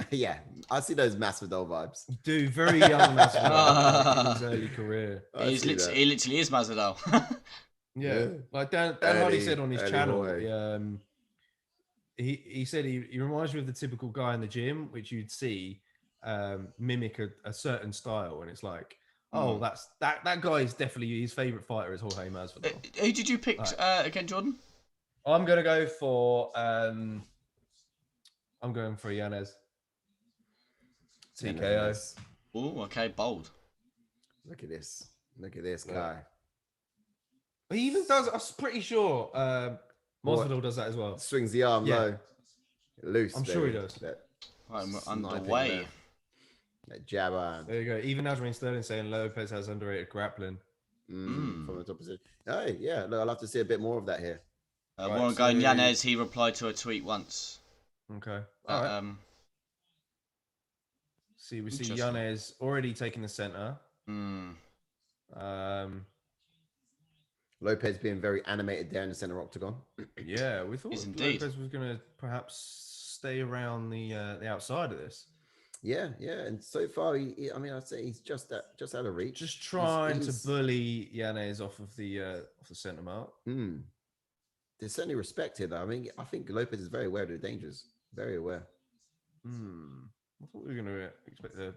Yeah, I see those Masvidal vibes. Dude, very young Masvidal in his early career. He literally is Masvidal. Yeah, like Dan Hardy said on his channel, he said he reminds me of the typical guy in the gym, which you'd see mimic a certain style, and it's like, that guy is definitely his favorite fighter is Jorge Masvidal. Who did you pick again, Jordan? I'm gonna go for Yanez. TKO. Oh, okay, bold. Look at this guy. He even does. I'm pretty sure Masvidal does that as well. Swings the arm low, loose. I'm sure he does. I'm underway. That jabber. There you go. Even Adrian Sterling saying Lopez has underrated grappling from the top position. Oh yeah, look, I'll have to see a bit more of that here. Warren going Yanez. He replied to a tweet once. Okay. All right. We see Yanez already taking the center. Lopez being very animated there in the center octagon. Yeah, we thought Lopez was going to perhaps stay around the outside of this. Yeah, and so far, I'd say he's just out of reach. Just trying to bully Yanez off of the center mark. There's certainly respect here, though. I mean, I think Lopez is very aware of the dangers. Very aware. I thought we were going to expect a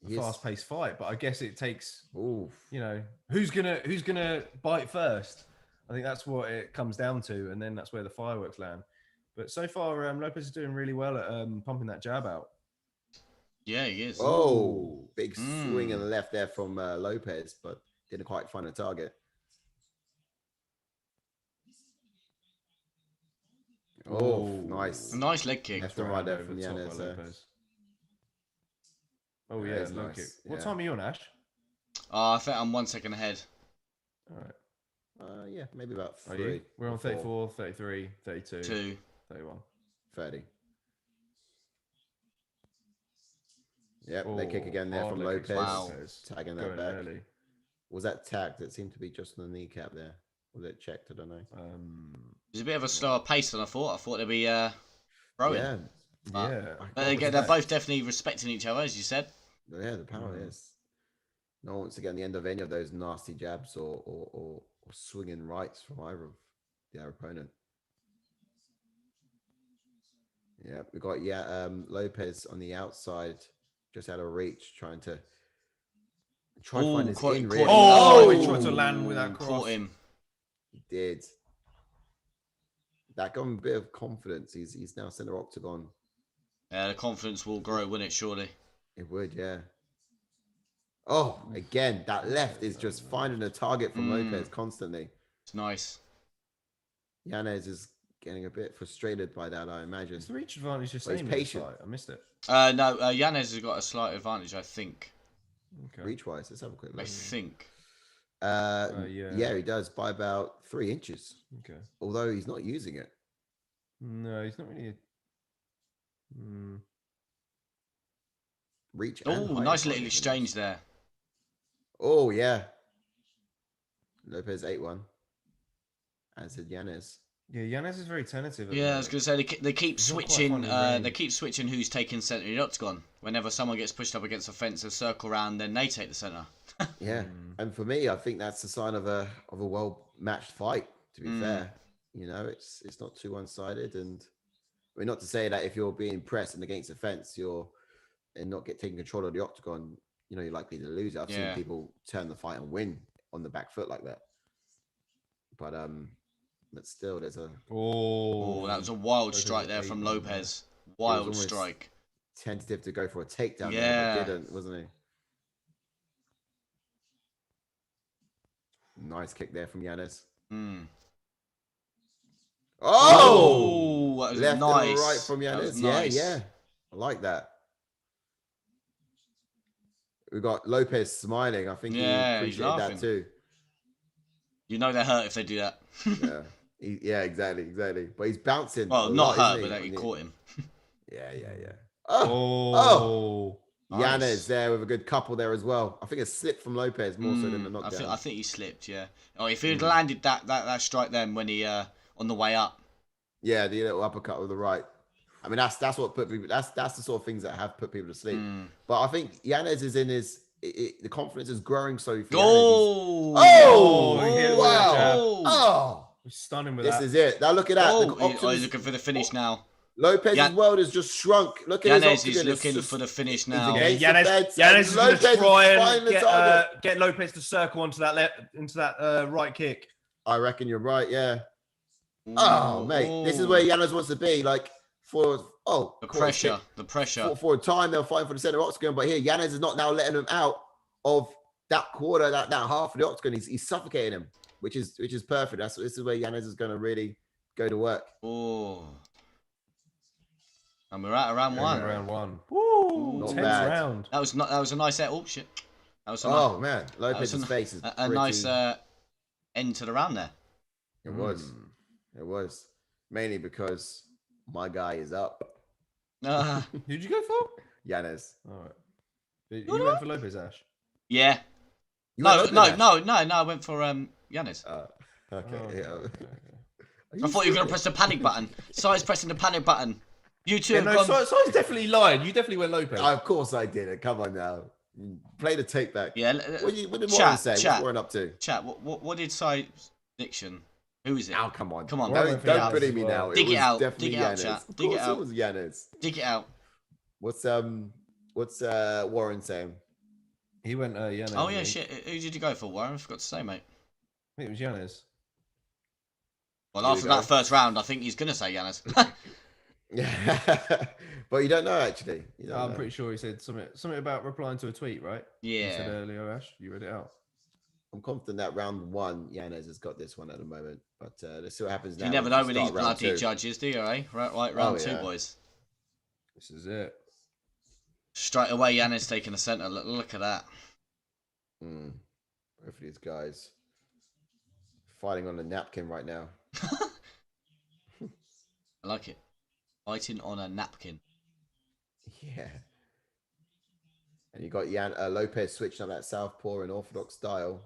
a fast-paced fight, but I guess it takes, Oof. you know, who's gonna bite first. I think that's what it comes down to, and then that's where the fireworks land. But so far, Lopez is doing really well at pumping that jab out. Yeah, he is. Oh, big swing and left there from Lopez, but didn't quite find a target. Oh, nice. A nice leg kick. Left and right there from Yanez. Oh, yeah, low kick. What time are you on, Ash? I think I'm 1 second ahead. All right. Yeah, maybe about 3. Are you? We're on 34, 33, 32, 2, 31. 30. Yep, they kick again there from Lopez. Wow. Tagging that back. Early. Was that tagged? It seemed to be just on the kneecap there. Was it checked? I don't know. It was a bit of a slower pace than I thought. I thought they'd be throwing. Yeah. They're both definitely respecting each other, as you said. Yeah, the power is. No one wants to get on the end of any of those nasty jabs or swinging rights from either of their opponent. Yeah, we got Lopez on the outside, just out of reach, trying to find his in. Really. He tried to land with that cross. Caught him. He did. That got him a bit of confidence. He's now center octagon. Yeah, the confidence will grow, wouldn't it? Surely. It would, yeah. Oh, again, that left is just finding a target from Lopez constantly. It's nice. Yanez is getting a bit frustrated by that, I imagine. Is the reach advantage just patient? I missed it. No, Yanez has got a slight advantage, I think. Okay. Reach-wise, let's have a quick look. I think. Yeah, he does by about 3 inches. Okay. Although he's not using it. No, he's not really. Reach. Oh, nice little exchange there. Oh, yeah. Lopez 8-1. As did Yanez. Yeah, Yanez is very tentative. Yeah, I was going to say they keep switching. They keep switching who's taking centre in the octagon. Whenever someone gets pushed up against a fence, a circle round, then they take the centre. Yeah, and for me, I think that's a sign of a well matched fight. To be fair, you know, it's not too one-sided, and I mean, not to say that if you're being pressed and against the fence, and not taking control of the octagon, you know, you're likely to lose it. I've seen people turn the fight and win on the back foot like that. But still, there's a that was a wild strike there from Lopez. Wild strike. Tentative to go for a takedown. Yeah, there, but didn't, wasn't he? Nice kick there from Yanez. Oh, that was left nice. and right from Yanez. Nice. Yeah. I like that. We got Lopez smiling. I think he appreciated that too. You know they're hurt if they do that. Yeah, exactly. But he's bouncing. Well, not hurt, but he caught him. Yeah. Nice. Yanez there with a good couple there as well. I think a slip from Lopez more so than a knockdown. I think he slipped. Yeah. Oh, if he had landed that strike then when he on the way up. Yeah, the little uppercut with the right. I mean, that's what put people. That's the sort of things that have put people to sleep. But I think Yanez is in his. The confidence is growing. So wow! Stunning with this is it. Now look at that. He's looking for the finish now. Lopez's world has just shrunk. Look at Yanez is looking for the finish now. Yanez is going to try and get Lopez to circle onto that right kick. I reckon you're right. Yeah. Oh, mate, this is where Yanez wants to be. Like the pressure. For a time, they were fighting for the center octagon, but here Yanez is not now letting him out of that quarter, that half of the octagon. He's suffocating him, which is perfect. This is where Yanez is going to really go to work. Oh. And we're at round one. Round one. Woo! Not tense bad. round. That was a nice shit. Man, Lopez's face is a nice end to the round there. It was mainly because my guy is up. Who'd you go for? Yanez. All right. You went for Lopez, Ash? Yeah. No. I went for Yanez. Okay. I thought you were going to press the panic button. Si's pressing the panic button. You two have gone... Si's definitely lying. You definitely went Lopez. Of course I did it. Come on now. Play the tape back. Yeah. What did Warren say? What's Warren up to? Chat, what did Si prediction? Who is it? Oh, come on. Don't pity me now. Dig it out. Definitely Dig it out, Yanez. chat. It was Yanez. Dig it out. What's Warren saying? He went Yanez. Oh yeah, shit. Who did you go for, Warren? I forgot to say, mate. I think it was Yanez. Well, after that first round, I think he's gonna say Yanez. Yeah, but you don't know actually. I'm pretty sure he said something about replying to a tweet, right? Yeah. You said earlier, Ash. You read it out. I'm confident that round 1, Yanez has got this one at the moment. But let's see what happens now. You never know with these bloody judges, do you? Eh? Right, round 2, boys. This is it. Straight away, Yanez taking the centre. Look at that. Both of these guys fighting on a napkin right now. I like it. Fighting on a napkin. Yeah. And you got Lopez switching up that southpaw and orthodox style.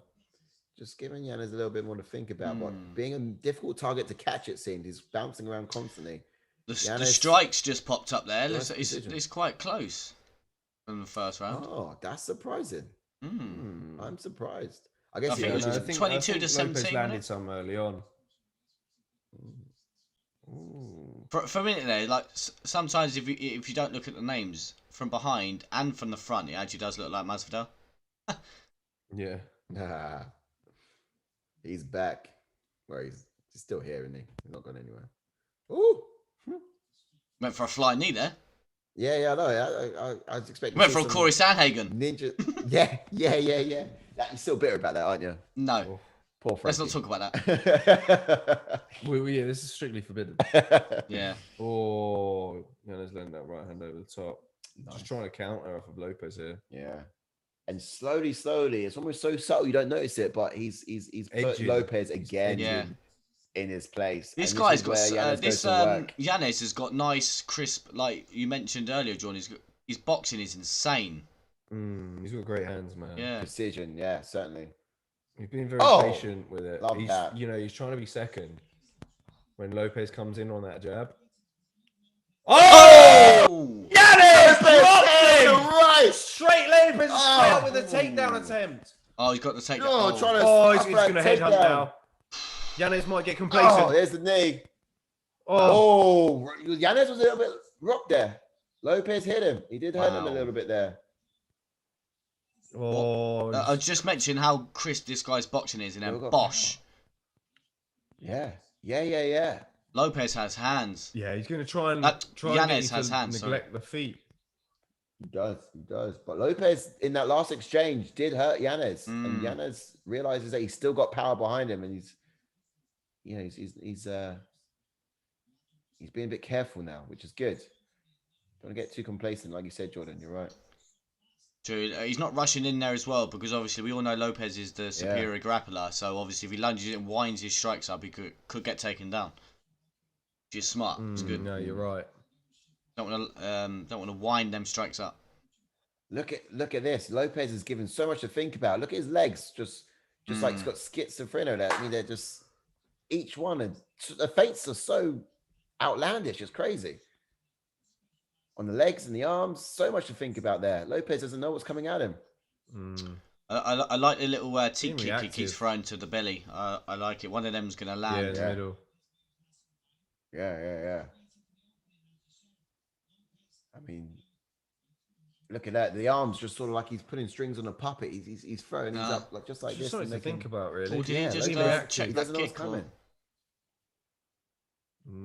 Just giving Yanez a little bit more to think about. But being a difficult target to catch, it seemed. He's bouncing around constantly. The strikes just popped up there. It's quite close from the first round. Oh, that's surprising. I'm surprised. I guess I think it was 22 to 17. Lopez landed some early on. For a minute there, like sometimes if you don't look at the names from behind and from the front, it actually does look like Masvidal. Yeah. Nah. He's back. Well, he's still here, isn't he? He's not gone anywhere. Ooh. Went for a flying knee there. Yeah, I know. I was expecting. Went for a Corey Sandhagen. Ninja. Yeah. You're still bitter about that, aren't you? No. Oh, poor Frankie. Let's not talk about that. Yeah, this is strictly forbidden. Yeah. Oh, Yanez landing that right hand over the top. Nice. Just trying to counter off of Lopez here. Yeah. And slowly, it's almost so subtle you don't notice it, but he's put Lopez again in his place. This guy's got Yanez has got nice, crisp, like you mentioned earlier, John. His boxing is insane. He's got great hands, man. Yeah, precision. Yeah, certainly. He's been very patient with it. He's trying to be second when Lopez comes in on that jab. Oh! Yanez! Right! Straight Lopez straight up with a takedown attempt. Oh, he's got the takedown. He's going to headhunt now. Yanez might get complacent. Oh, there's the knee. Oh, Yanez was a little bit rocked there. Lopez hit him. He did hurt him a little bit there. Oh, I just mentioned how crisp this guy's boxing is, and then bosh. Yeah. Lopez has hands. Yeah, he's going to try and Yanez has hands. Neglect the feet. He does. But Lopez in that last exchange did hurt Yanez, and Yanez realizes that he's still got power behind him, and he's being a bit careful now, which is good. Don't get too complacent, like you said, Jordan. You're right. True. He's not rushing in there as well, because obviously we all know Lopez is the superior grappler. So obviously if he lunges and winds his strikes up, he could get taken down. Which is smart. It's good. No, you're right. Don't want to wind them strikes up. Look at this. Lopez is given so much to think about. Look at his legs, just like he's got schizophrenia there. I mean, they're just each one, and the feints are so outlandish. It's crazy. On the legs and the arms, so much to think about there. Lopez doesn't know what's coming at him. I like the little teak kick he keeps throwing to the belly. I like it. One of them's going to land. Yeah, in the middle. Yeah. I mean, look at that. The arms just sort of like he's putting strings on a puppet. He's throwing these up like just like this. Something to think about, really. Or did he just check he that doesn't know what's kick? coming.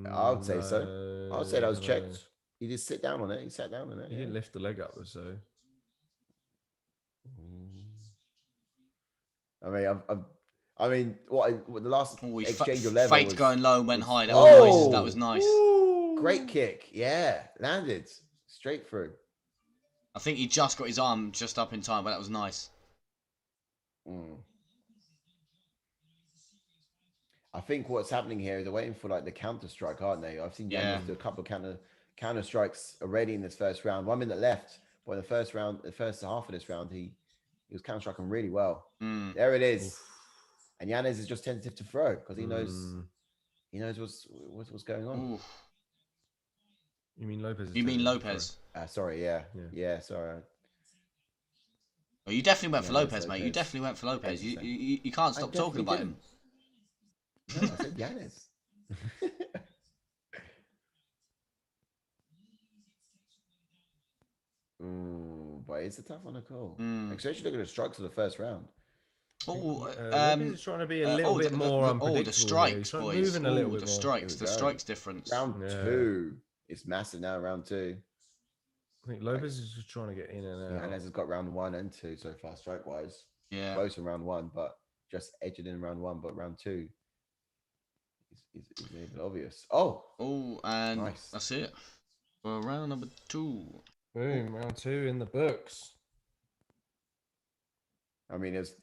I would say so. I would say that was checked. He just sit down on it. He sat down on it. He didn't lift the leg up, so. I mean, what the last exchange of level Fate was, going low and went high. That was nice. Great kick. Yeah, landed straight through. I think he just got his arm just up in time, but that was nice. I think what's happening here is they're waiting for like the counter strike, aren't they? I've seen Yanez do a couple of counter strikes already in this first round. 1 minute left. But in the first half of this round, he was counter striking really well. There it is. Oof. And Yanez is just tentative to throw because he knows what's going on. Oof. You mean Lopez? Lopez? Sorry, yeah. Sorry. Well, you definitely went for Lopez, mate. You definitely went for Lopez. You can't stop talking about him. No, I said Yanez. but it's a tough one to call. Especially look at the strikes of the first round. Oh, Lopez is trying to be a little bit more unpredictable. the strikes, boys. Moving a little bit the more. strikes. The strikes difference. Round 2. It's massive now, round 2. I think Lopez is just trying to get in and out. Yanez has got round 1 and 2 so far, strike-wise. Yeah. Close in round 1, but just edging in round 1. But round 2 is even obvious. Oh, and nice. That's it. For round number 2. Boom, round 2 in the books. I mean, it's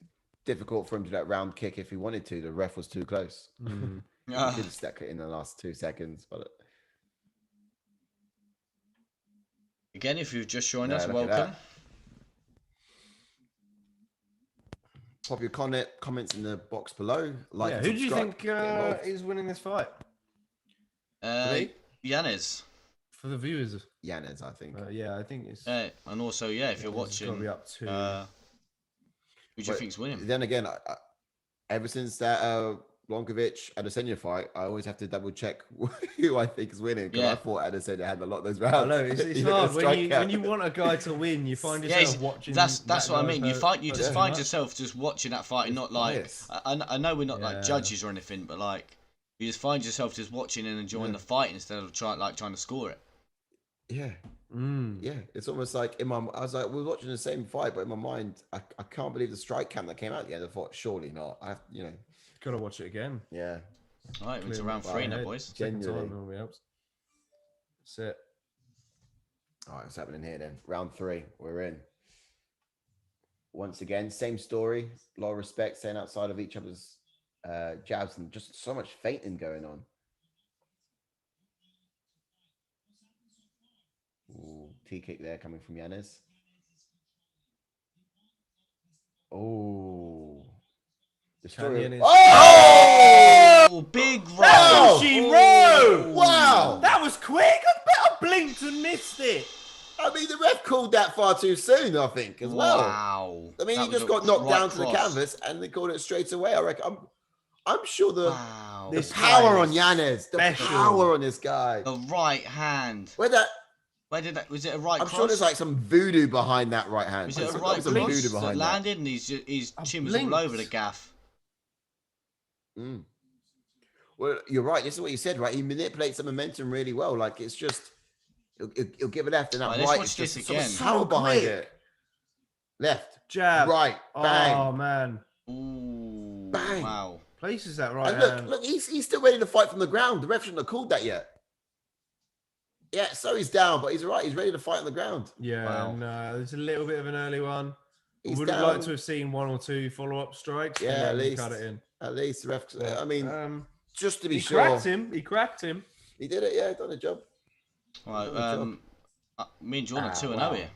difficult for him to do that round kick if he wanted to. The ref was too close. He did stack it in the last 2 seconds, but again, if you've just joined us, welcome. Pop your comments in the box below. Like, who do you think is winning this fight? Yanez. For the viewers, Yanez, I think. Yeah, I think it's. And also, if you're watching, be up to. Who do you think's winning? Then again, ever since that Blachowicz Adesanya fight, I always have to double check who I think is winning. Because I thought Adesanya had a lot of those rounds. I know it's hard when you want a guy to win. You find yourself watching. That's what I mean. You just find yourself just watching that fight, and not like I know we're not like judges or anything, but like you just find yourself just watching and enjoying the fight instead of trying to score it. Yeah. Yeah, it's almost like I was like, we're watching the same fight, but in my mind, I can't believe the strike count that came out at the end. I thought, surely not. Gotta watch it again. Yeah. All right, into round 3 now, boys. Genuinely. That's it. All right, what's happening here then? Round 3, we're in. Once again, same story. A lot of respect, staying outside of each other's jabs, and just so much feinting going on. Ooh, T kick there coming from Yanez. Oh, the story. Oh, big round! Wow, that was quick. I blinked and missed it. I mean, the ref called that far too soon, I think, as well. Wow. I mean, he just got knocked down to the canvas, and they called it straight away. I reckon. I'm sure the power on Yanez, the power on this guy, the right hand. Where did that? Was it a right? I'm sure there's like some voodoo behind that right hand. Was it a right cross that landed, and his chin was all over the gaff? Well, you're right. This is what you said, right? He manipulates the momentum really well. Like it's just, he'll give it left and that right. It's just some power behind it. Left, jab, right, bang. Oh man, ooh, bang. Wow. Places that right and hand. Look, he's still ready to fight from the ground. The ref shouldn't have called that yet. Yeah, so he's down, but he's all right. He's ready to fight on the ground. Yeah, no, there's a little bit of an early one. I would have liked to have seen 1 or 2 follow-up strikes. Yeah, at least. Cut it in. At least the ref. I mean, just to be sure. He cracked him. He did it, yeah, done a job. Right, me and Jordan 2-0 here.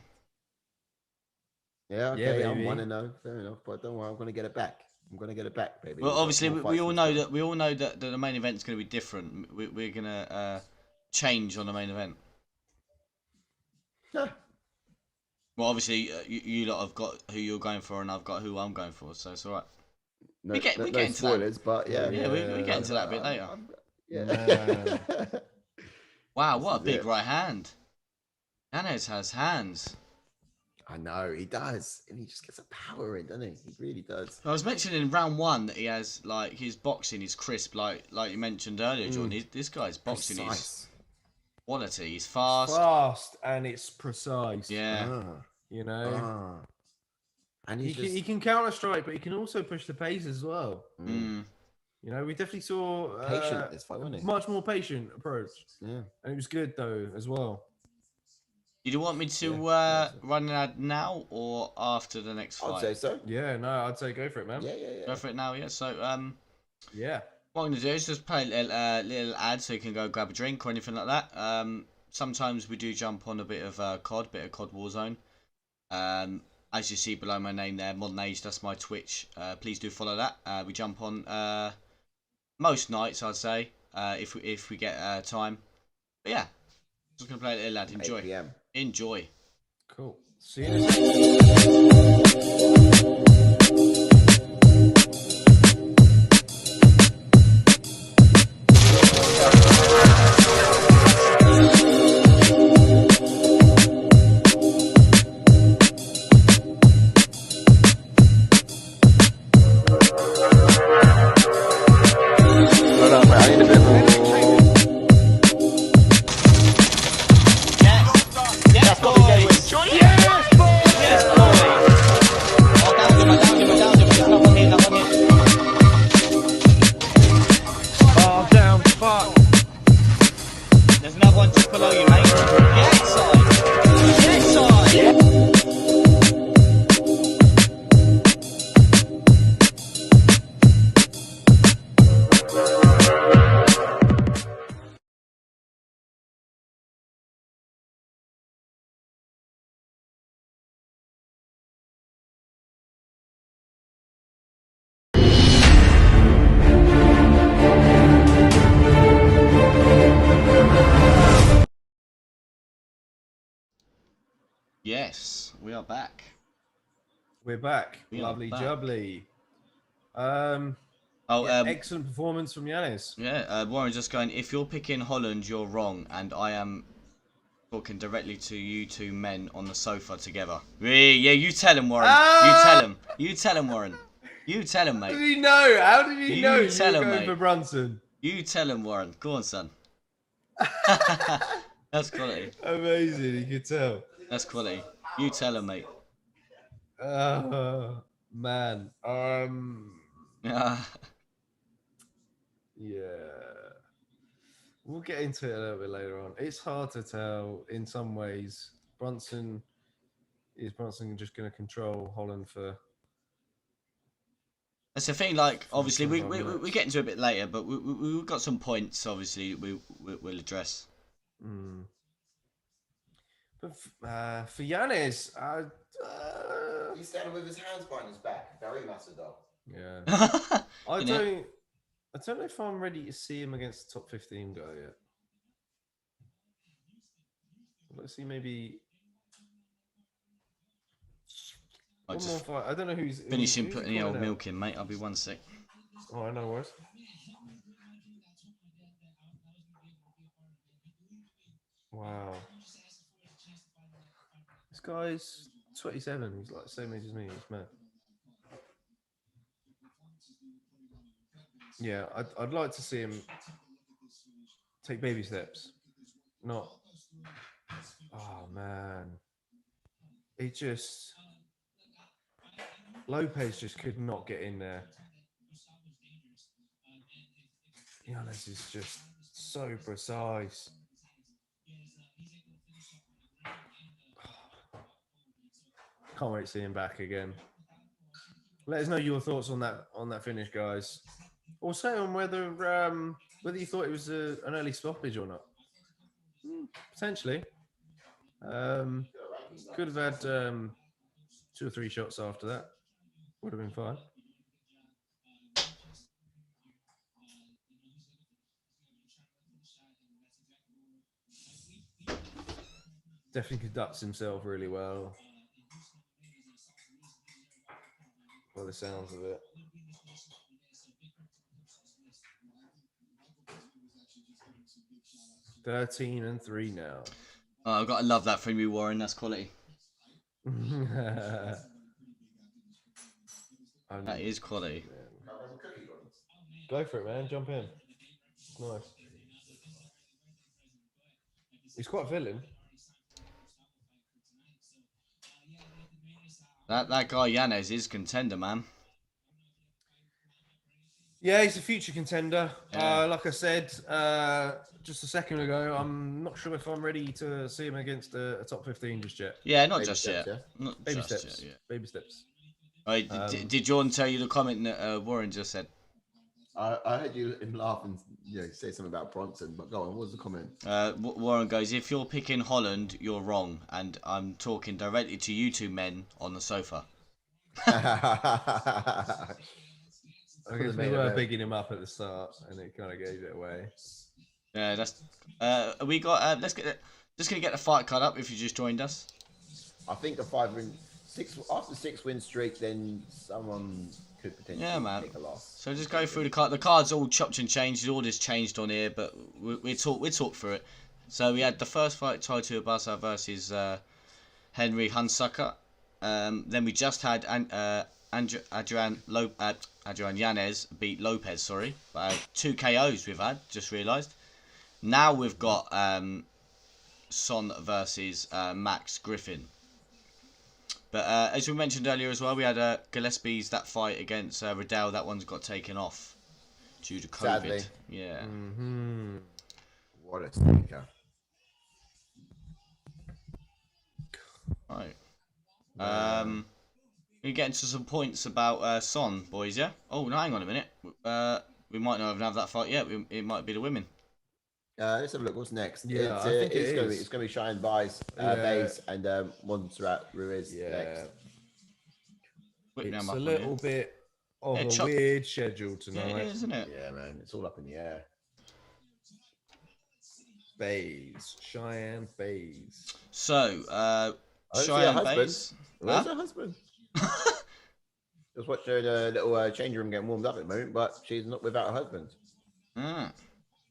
Yeah, okay, I'm 1-0. Fair enough, but don't worry, I'm going to get it back. Baby. Well, obviously, we all know that the main event's going to be different. We're going to change on the main event. Huh. Well, obviously, you lot have got who you're going for, and I've got who I'm going for, so it's all right. We get into spoilers, but yeah. We get into that a bit later. Yeah. Wow, what a big right hand. Yanez has hands. I know, he does. And he just gets a power in, doesn't he? He really does. I was mentioning in round 1 that he has, like, his boxing is crisp, like you mentioned earlier, John. This guy's boxing is quality. He's fast. And it's precise. Yeah. You know? And he can counter strike, but he can also push the pace as well. You know, we definitely saw patient this fight, wasn't he? Much more patient approach. Yeah. And it was good, though, as well. Did you want me to run an ad now or after the next fight? I'd say so. Yeah, no, I'd say go for it, man. Yeah. Go for it now, yeah. So, yeah. What I'm going to do is just play a little ad so you can go grab a drink or anything like that. Sometimes we do jump on a bit of COD Warzone. As you see below my name there, Modern Age, that's my Twitch. Please do follow that. We jump on most nights, I'd say, if we get time. But yeah, just going to play a little ad. Enjoy. 8 PM. Enjoy. Cool. See you next Yes, we are back. We're back. We are Lovely back. jubbly. Excellent performance from Yanez. Yeah, Warren just going, if you're picking Holland, you're wrong, and I am talking directly to you two men on the sofa together. Yeah, you tell him, Warren. You tell him. You tell him, Warren. You tell him, mate. How did he know? How did he know you tell were him, going mate. for Brunson? You tell him, Warren. Go on, son. That's quality. Amazing, you could tell. That's quality. You tell him, mate. Oh, man. Yeah. We'll get into it a little bit later on. It's hard to tell in some ways. Is Brunson just going to control Holland for... That's the thing, like, obviously, we get into it a bit later, but we've got some points, obviously, we'll address. But for Yanez, he's standing with his hands behind his back. Very massive, though. Yeah. I don't know if I'm ready to see him against the top 15 guy yet. Let's see, maybe... One more fight. I don't know who's... Finishing putting the old milk in, mate. I'll be 1 sec. Oh, I know worse. Wow. This guy's 27. He's like the same age as me. He's mad. Yeah, I'd like to see him take baby steps. Not... Oh, man. He just... Lopez just could not get in there. Yanez is just so precise. Can't wait to see him back again. Let us know your thoughts on that finish, guys. Also on whether you thought it was an early stoppage or not. Potentially. Could have had 2 or 3 shots after that. Would have been fine. Definitely conducts himself really well. By the sounds of it. (13-3) now. Oh, I've got to love that from you, Warren. That's quality. That is quality. Go for it, man. Jump in. Nice. He's quite villain. That guy Yanez is contender, man. Yeah, he's a future contender. Yeah. Like I said just a second ago, I'm not sure if I'm ready to see him against a top 15 just yet. Yeah, not Baby just steps, yet. yeah? Not Baby just steps. yet, yeah. Baby steps. Did Jordan tell you the comment that Warren just said? I heard him laugh and say something about Brunson, but go on, what was the comment? Warren goes, if you're picking Holland, you're wrong, and I'm talking directly to you two men on the sofa. I guess we were bigging him up at the start, and it kind of gave it away. Yeah, that's. We got. Just gonna get the fight card up if you just joined us. I think after 6 win streak, then someone could potentially take a loss. So just go through the card. The card's all chopped and changed. The order's changed on here, but we talk through it. So we had the first fight, Tuivasa versus Henry HUNSUCKER. Then we just had Adrian Yanez beat Lopez. Sorry, 2 KOs we've had. Just realised. Now we've got Son versus Max Griffin. But as we mentioned earlier as well, we had Gillespie's that fight against Riddell. That one's got taken off due to COVID. Sadly. Yeah. Mm-hmm. What a stinker. Right. We get into some points about Son, boys, yeah? Oh, no, hang on a minute. We might not even have that fight yet. It might be the women. Let's have a look. What's next? Yeah, it's going to be Cheyenne Bays and MONTSERRAT RUIZ next. It's a little bit of a weird schedule tonight. Yeah, it is, isn't it? Yeah, man. It's all up in the air. Cheyenne Bays. So, Cheyenne Base. Where's her husband? Just watched her in a little changing room getting warmed up at the moment, but she's not without her husband. Mm.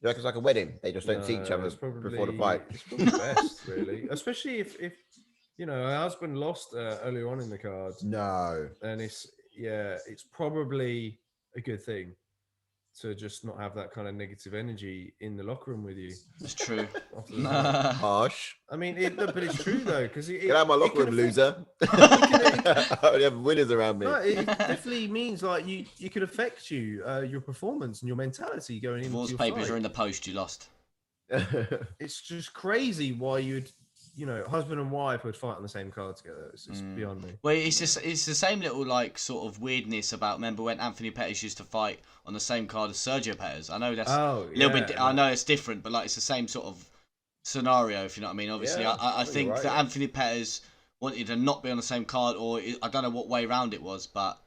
You reckon it's like a wedding? They just don't see each other before the fight. It's probably best, really. Especially if her husband lost earlier on in the card. No. And it's probably a good thing to just not have that kind of negative energy in the locker room with you. It's true. Harsh. I mean, but it's true though, because get out of my locker room, loser. I only have winners around me. No, it definitely means like you could affect your performance and your mentality going into Divorce your papers fight. are in the post. You lost. It's just crazy why you'd. Husband and wife would fight on the same card together. It's just beyond me. Well, it's the same little like sort of weirdness about. Remember when Anthony Pettis used to fight on the same card as Sergio Pettis? I know that's a little bit. I know it's different, but like it's the same sort of scenario. If you know what I mean. Obviously, I think that Anthony Pettis wanted to not be on the same card, or I don't know what way round it was, but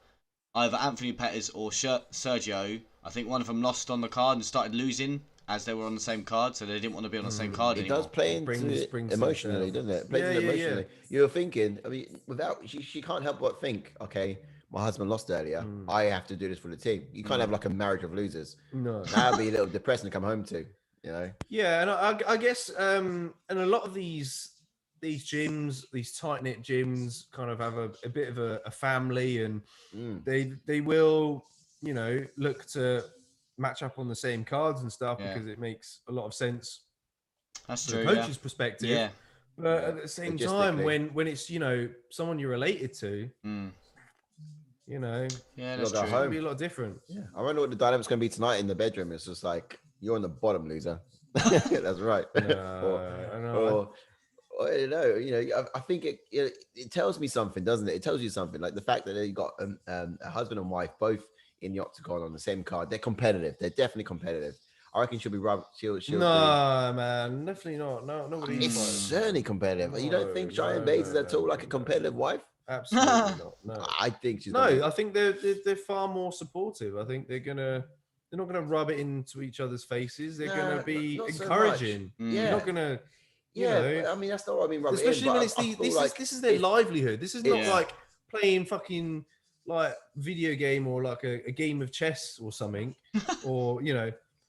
either Anthony Pettis or Sergio. I think one of them lost on the card and started losing as they were on the same card, so they didn't want to be on the same card anymore. It does play into it emotionally, doesn't it? It plays into it emotionally. You're thinking, I mean, she can't help but think, okay, my husband lost earlier. I have to do this for the team. You can't have like a marriage of losers. No. That'd be a little depressing to come home to, Yeah, and I guess, and a lot of these gyms, these tight-knit gyms kind of have a bit of a family, and they will, look to match up on the same cards and stuff because it makes a lot of sense. That's from true. The coach's perspective. Yeah. But at the same time, when it's someone you're related to, that's true. It'll be a lot different. Yeah, I wonder what the dynamic's going to be tonight in the bedroom. It's just like you're on the bottom, loser. That's right. I know. I don't know. I think it tells me something, doesn't it? It tells you something, like the fact that you got a husband and wife both in the octagon on the same card. They're competitive. They're definitely competitive. I reckon she'll be rubbed. Man, definitely not. No, nobody. It's certainly competitive. You don't think Cheyenne Bates is at all like a competitive wife? Absolutely not. No, I think she's. I think they're far more supportive. I think they're not gonna rub it into each other's faces. They're gonna be encouraging. So they're not gonna. I mean, that's not what I mean. Especially when this is their livelihood. This is not like playing fucking like video game or like a game of chess or something, or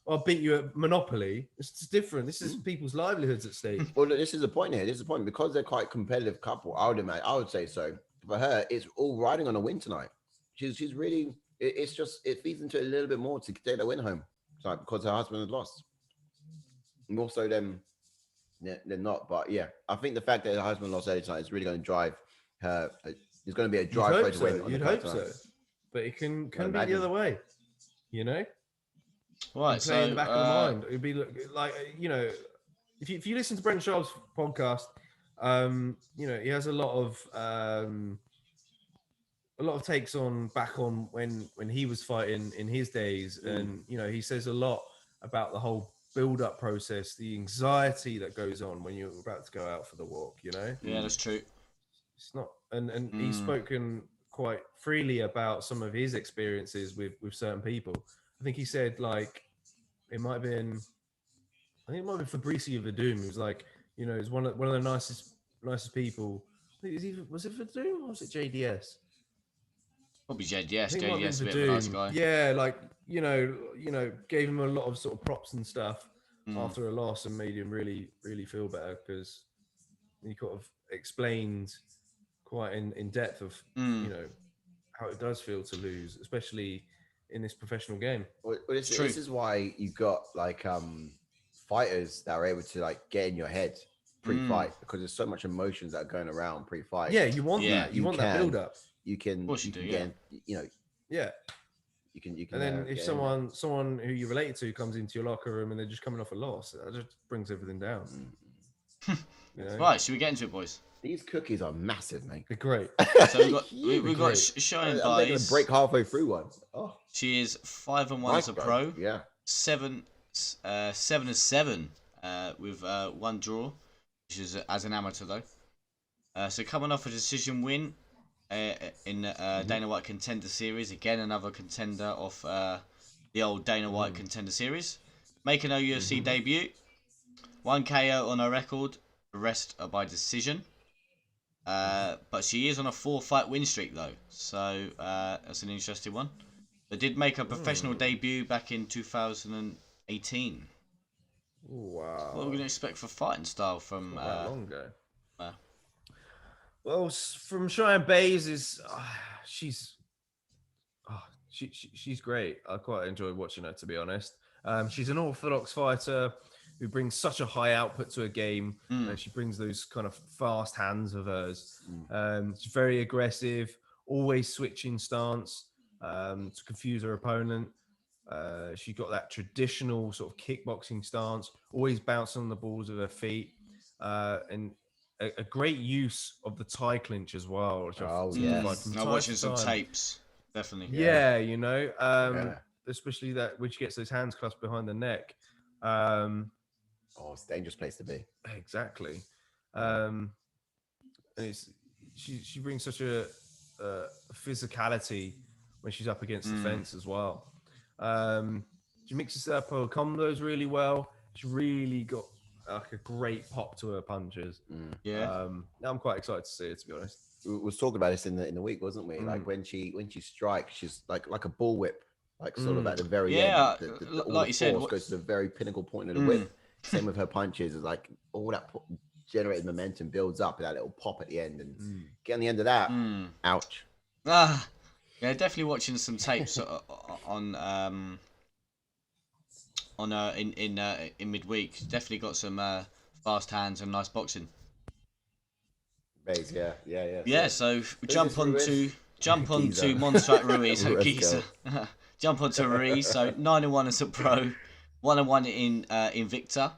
I'll beat you at Monopoly. It's just different. This is people's livelihoods at stake. Well, look, this is the point here. This is the point because they're quite a competitive couple. I would say so. For her, it's all riding on a win tonight. She's really. It's just it feeds into a little bit more to take the win home tonight because her husband had lost. More so than not, but yeah, I think the fact that her husband lost early tonight is really going to drive her. There's going to be a drive for her to win. You'd hope so, but it can be the other way, Right, so in the back of the mind, it'd be like if you listen to Brendan Sharp's podcast, he has a lot of takes back on when he was fighting in his days, and he says a lot about the whole build-up process, the anxiety that goes on when you're about to go out for the walk. Yeah, that's true. It's not, and he's spoken quite freely about some of his experiences with certain people. I think he said like it might have been Fabricio Verdum. He was like, he's one of the nicest people. Was it Verdum or was it JDS? Probably JDS. JDS is a bit of a nice guy. Yeah, like gave him a lot of sort of props and stuff after a loss and made him really, really feel better because he kind of explained quite in depth of how it does feel to lose, especially in this professional game. Well, this is why you got like fighters that are able to like get in your head pre-fight because there's so much emotions that are going around pre-fight. Yeah, you want that. You want that build-up. You can. Of course you do. Yeah. You can. And then if someone who you're related to comes into your locker room and they're just coming off a loss, that just brings everything down. Right, should we get into it, boys? These cookies are massive, mate. They're great. So we've got Cheyenne Bates. I'm going to break halfway through one. Oh. She is 5-1 as a pro. Yeah. 7-7 with one draw, which is as an amateur though. So coming off a decision win in Dana White Contender Series, again another contender of the old Dana White Contender Series, making her UFC debut. 1 KO on her record, the rest are by decision. but she is on a 4-fight win streak though, so that's an interesting one. They did make a professional debut back in 2018. Wow. What are we going to expect for fighting style from? Not that long ago. Well, from Cheyenne Bays is she's great. I quite enjoy watching her, to be honest. She's an orthodox fighter who brings such a high output to a game. And she brings those kind of fast hands of hers. She's very aggressive, always switching stance to confuse her opponent. She got that traditional sort of kickboxing stance, always bouncing on the balls of her feet, and a great use of the tie clinch as well. Which I'm watching some tapes, definitely. Yeah, you know, especially that when she gets those hands clasped behind the neck. It's a dangerous place to be. Exactly. And she brings such a physicality when she's up against the fence as well. She mixes up her combos really well. She's really got like a great pop to her punches. I'm quite excited to see it, to be honest. We was talking about this in the week, wasn't we? Like when she strikes, she's like a bullwhip, like sort of at the very end. Like you said, goes to the very pinnacle point of the whip. Same with her punches. Is like all that generated momentum builds up, and that little pop at the end, and get on the end of that. Ouch. Yeah, definitely watching some tapes in midweek. Definitely got some fast hands and nice boxing. Base, yeah. Yeah, so jump onto Montserrat RUIZ. Jump onto RUIZ. So 9-1 as a pro, 1-1 in Invicta.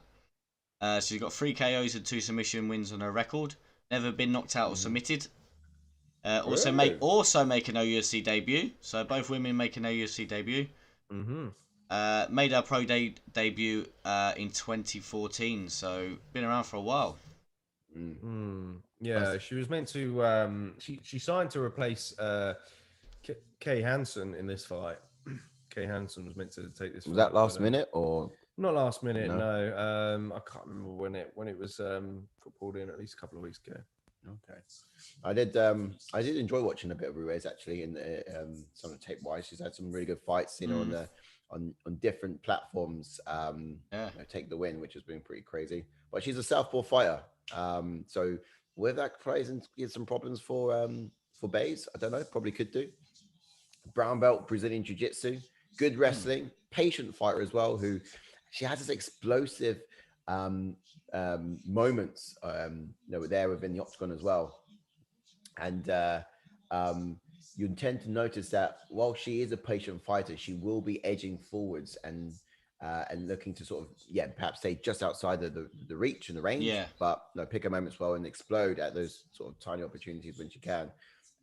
She's got 3 KOs and 2 submission wins on her record. Never been knocked out or submitted. Also making a UFC debut. So both women making a UFC debut. Made her pro debut in 2014. So been around for a while. Yeah, she was meant to. She signed to replace KENAN in this fight. KENAN was meant to take this. Was that last minute or not last minute? No. I can't remember when it was pulled in. At least a couple of weeks ago. Okay, I did enjoy watching a bit of RUIZ actually in some of the tape wise. She's had some really good fights, you know, on different platforms. Take the win, which has been pretty crazy. But she's a southpaw fighter, so whether that plays and gives some problems for Bays, I don't know. Probably could do. Brown belt Brazilian jiu-jitsu, good wrestling, patient fighter as well. Who she has this explosive moments, there within the octagon as well. And you tend to notice that while she is a patient fighter, she will be edging forwards and looking to sort of, perhaps stay just outside the reach and the range, but pick her moments well and explode at those sort of tiny opportunities when she can.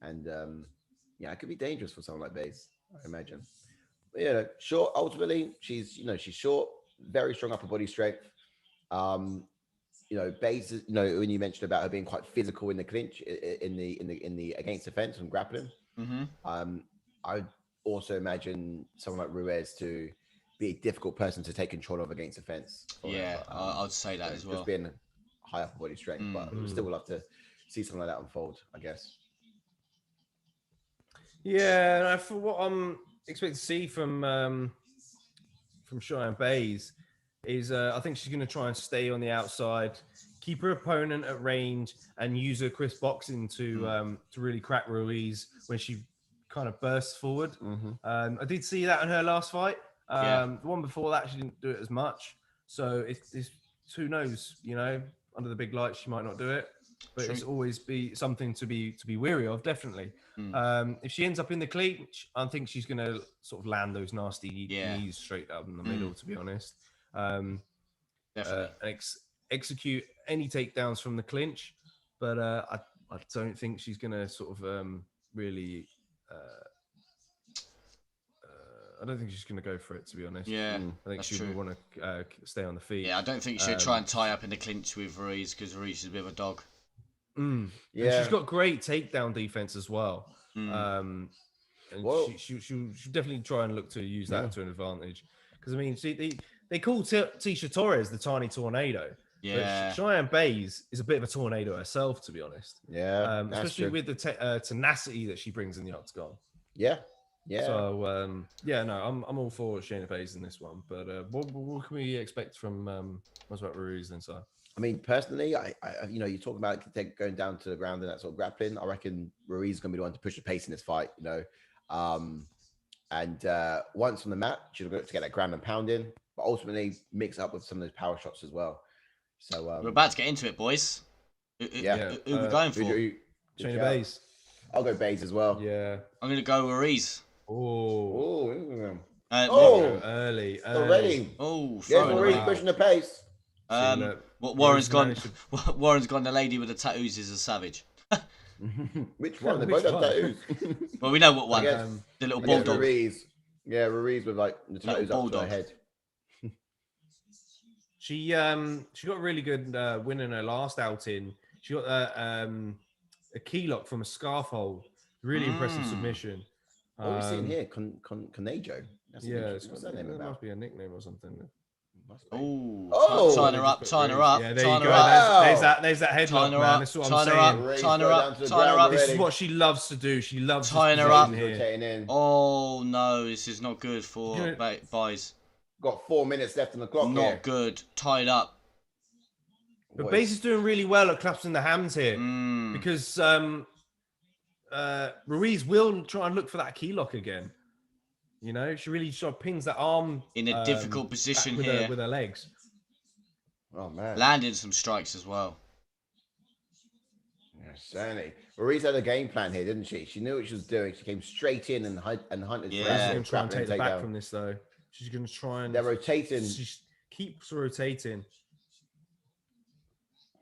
And it could be dangerous for someone like Bays, I imagine. But, short, ultimately, she's short, very strong upper body strength. Bays, when you mentioned about her being quite physical in the clinch, in the against the fence and grappling, I'd also imagine someone like RUIZ to be a difficult person to take control of against the fence. I'd say that as well. Just being high upper body strength, but we still would love to see something like that unfold, I guess. Yeah, for what I'm expecting to see from Cheyenne Bays is I think she's going to try and stay on the outside, keep her opponent at range, and use her crisp boxing to really crack RUIZ when she kind of bursts forward. I did see that in her last fight. The one before that, she didn't do it as much. So it's who knows? Under the big lights, she might not do it. But it's always be something to be wary of, definitely. If she ends up in the clinch, I think she's going to sort of land those nasty knees straight up in the middle, to be honest. Execute any takedowns from the clinch, but I don't think she's going to sort of really. I don't think she's going to go for it, to be honest. I think she would want to stay on the feet. I don't think she'll try and tie up in the clinch with RUIZ because RUIZ is a bit of a dog. And she's got great takedown defense as well. And she'll definitely try and look to use that to an advantage. Because, I mean, they call Tisha Torres the tiny tornado. Yeah. But Cheyenne Bays is a bit of a tornado herself, to be honest. Yeah, Especially with the tenacity that she brings in the octagon. Yeah. So no, I'm all for Shayna Bays in this one. But what can we expect from MosBat Ruiz then, sir? I mean, personally, I you talk about going down to the ground and that sort of grappling. I reckon Ruiz is going to be the one to push the pace in this fight. And once on the mat, she's going to get that ground and pound in, but ultimately mix up with some of those power shots as well. So we're about to get into it, boys. Who are we going for? Shayna Bays. I'll go Bays as well. Yeah. I'm going to go Ruiz. Early. Already. Oh, Ruiz pushing the pace. Warren's gone. Warren's gone. The lady with the tattoos is a savage. Which one? They both have tattoos. Well, we know what one. The little bulldog. Ruiz. Yeah, Ruiz with like the tattoos up to her head. She got a really good win in her last outing. She got a key lock from a scarf hold. Really impressive submission. What are we seeing here? Conejo. That must be a nickname or something. Tying her up. Yeah, there you go. There's that headlock, man. That's what I'm saying. Tying her up. This is what she loves to do. She loves tying her up. Here. Oh no, this is not good for Bays. Got 4 minutes left on the clock. Not good. Tied up. But Bays is doing really well at collapsing the hands here because Ruiz will try and look for that key lock again. She really sort of pins that arm in a difficult position here with her legs. Oh man, landing some strikes as well. Yeah, certainly. Ruiz had a game plan here, didn't she? She knew what she was doing. She came straight in and hunted. She's going to try and take the back from this though. She's going to try and. They're rotating. She keeps rotating.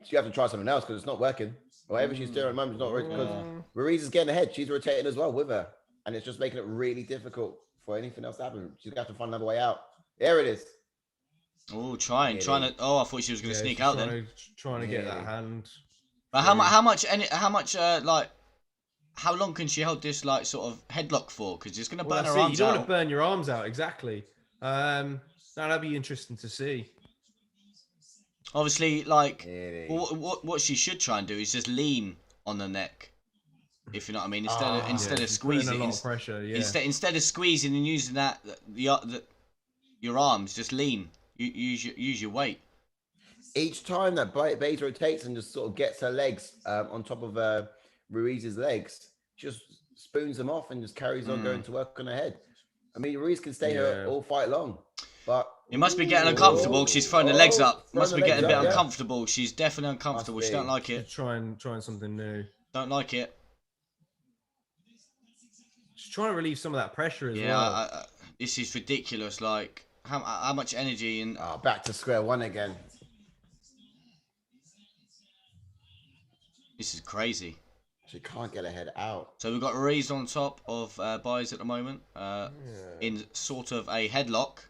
She have to try something else because it's not working. Whatever she's doing at the moment is not working because Ruiz is getting ahead. She's rotating as well with her, and it's just making it really difficult for anything else to happen. She's gonna have to find another way out. There it is. Oh, trying to. Oh, I thought she was going to sneak out then. Trying to get that hand. But how much? How long can she hold this sort of headlock for? Because it's going to burn her arms out. You don't want to burn your arms out, exactly. That'd be interesting to see. Obviously, what she should try and do is just lean on the neck. If you know what I mean, instead of squeezing, a lot of pressure, instead of squeezing and using your arms, just lean. Use your weight. Each time that Bays rotates and just sort of gets her legs on top of Ruiz's legs, just spoons them off and just carries on going to work on her head. I mean, Ruiz can stay here all fight long, but it must be getting uncomfortable. She's throwing the legs up. Must be getting a bit uncomfortable. She's definitely uncomfortable. She don't like it. Trying something new. Don't like it. She's trying to relieve some of that pressure as well. Yeah, this is ridiculous. Like, how much energy and... back to square one again. This is crazy. She can't get her head out. So we've got Ruiz on top of Bays at the moment, in sort of a headlock.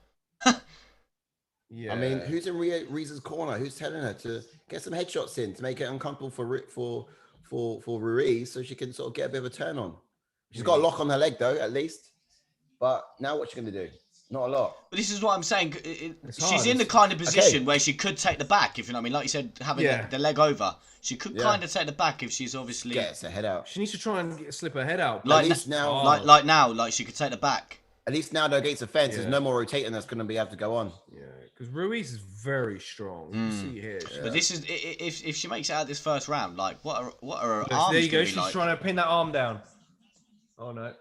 Yeah. I mean, who's in Ruiz's corner? Who's telling her to get some headshots in to make it uncomfortable for Ruiz, so she can sort of get a bit of a turn on? She's got a lock on her leg though, at least. But now what's she going to do? Not a lot. But this is what I'm saying. She's in the kind of position where she could take the back, if you know what I mean. Like you said, having the leg over. She could kind of take the back if she's obviously... Gets her head out. She needs to try and slip her head out. Like she could take the back. At least now they're against the fence. There's no more rotating that's going to have to go on. Yeah, because Ruiz is very strong. You see here. But this is... If she makes it out this first round, like, what are her arms there you go. She's trying to pin that arm down. Oh, no.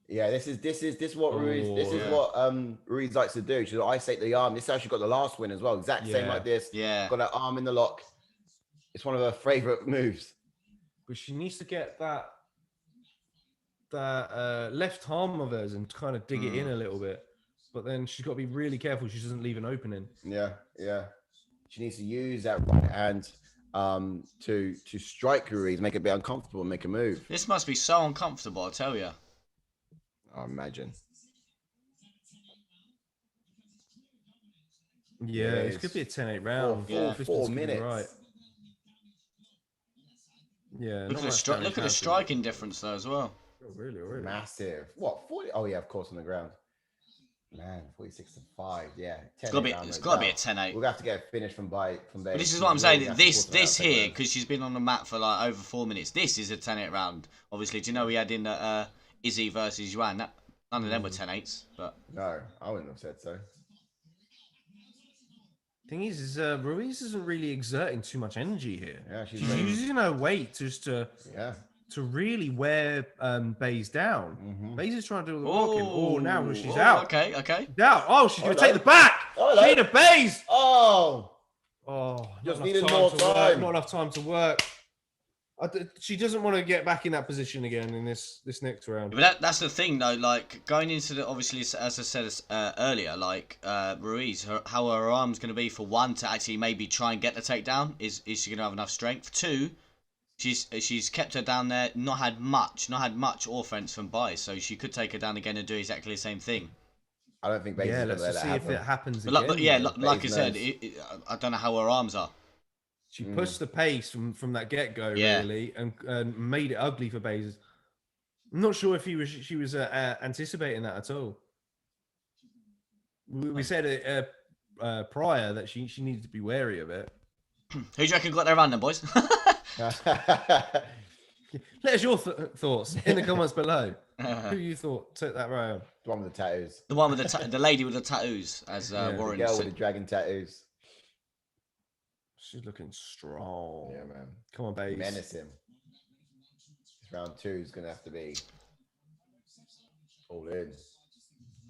Yeah, this is what Ruiz likes to do. She'll isolate the arm. This is how she got the last win as well. Exact same like this. Yeah. Got her arm in the lock. It's one of her favorite moves. But she needs to get that left arm of hers and kind of dig it in a little bit. But then she's got to be really careful she doesn't leave an opening. Yeah. She needs to use that right hand to strike Ruiz, make it a bit uncomfortable and make a move. This must be so uncomfortable, I tell you. I imagine. Yeah, it could be a 10-8 round. 4 minutes. Right. Yeah. Look at the striking difference though as well. Oh, really, really massive. What 40? Oh yeah, of course on the ground. Man, 46-5. Yeah, 10 It's got to be a 10-8. We'll have to get a finish from Baze. But this is what I'm saying. This here, because she's been on the mat for like over 4 minutes. This is a 10-8 round. Obviously, do you know we had in Izzy versus Yuan? None of them were 10-8s. But no, I wouldn't have said so. thing is Ruiz isn't really exerting too much energy here. Yeah, she's using her weight just to really wear Baze down. Baze is trying to do the walking. Oh, now she's out. Okay. Out. Oh, she's going to take the back. Shayna Baze. Oh, just needed more time. Not enough time to work. She doesn't want to get back in that position again in this next round. But that's the thing, though. Like going into the obviously, as I said earlier, like Ruiz, how her arm's going to be for one to actually maybe try and get the takedown. Is she going to have enough strength? Two, she's kept her down there, not had much offense from Baze, so she could take her down again and do exactly the same thing. I don't think Baze is going to let that happen. If it happens again. Like I said, I don't know how her arms are. She pushed the pace from that get-go, really, and made it ugly for Baze. I'm not sure if she was anticipating that at all. We said it prior that she needed to be wary of it. Who do you reckon got their run then, boys? Let us your thoughts in the comments below. Who you thought took that round? The one with the tattoos. The one with the lady with the tattoos, as Warren the girl said. with the dragon tattoos. She's looking strong. Yeah, man. Come on, Baze. Menace him. Round 2 is going to have to be all in.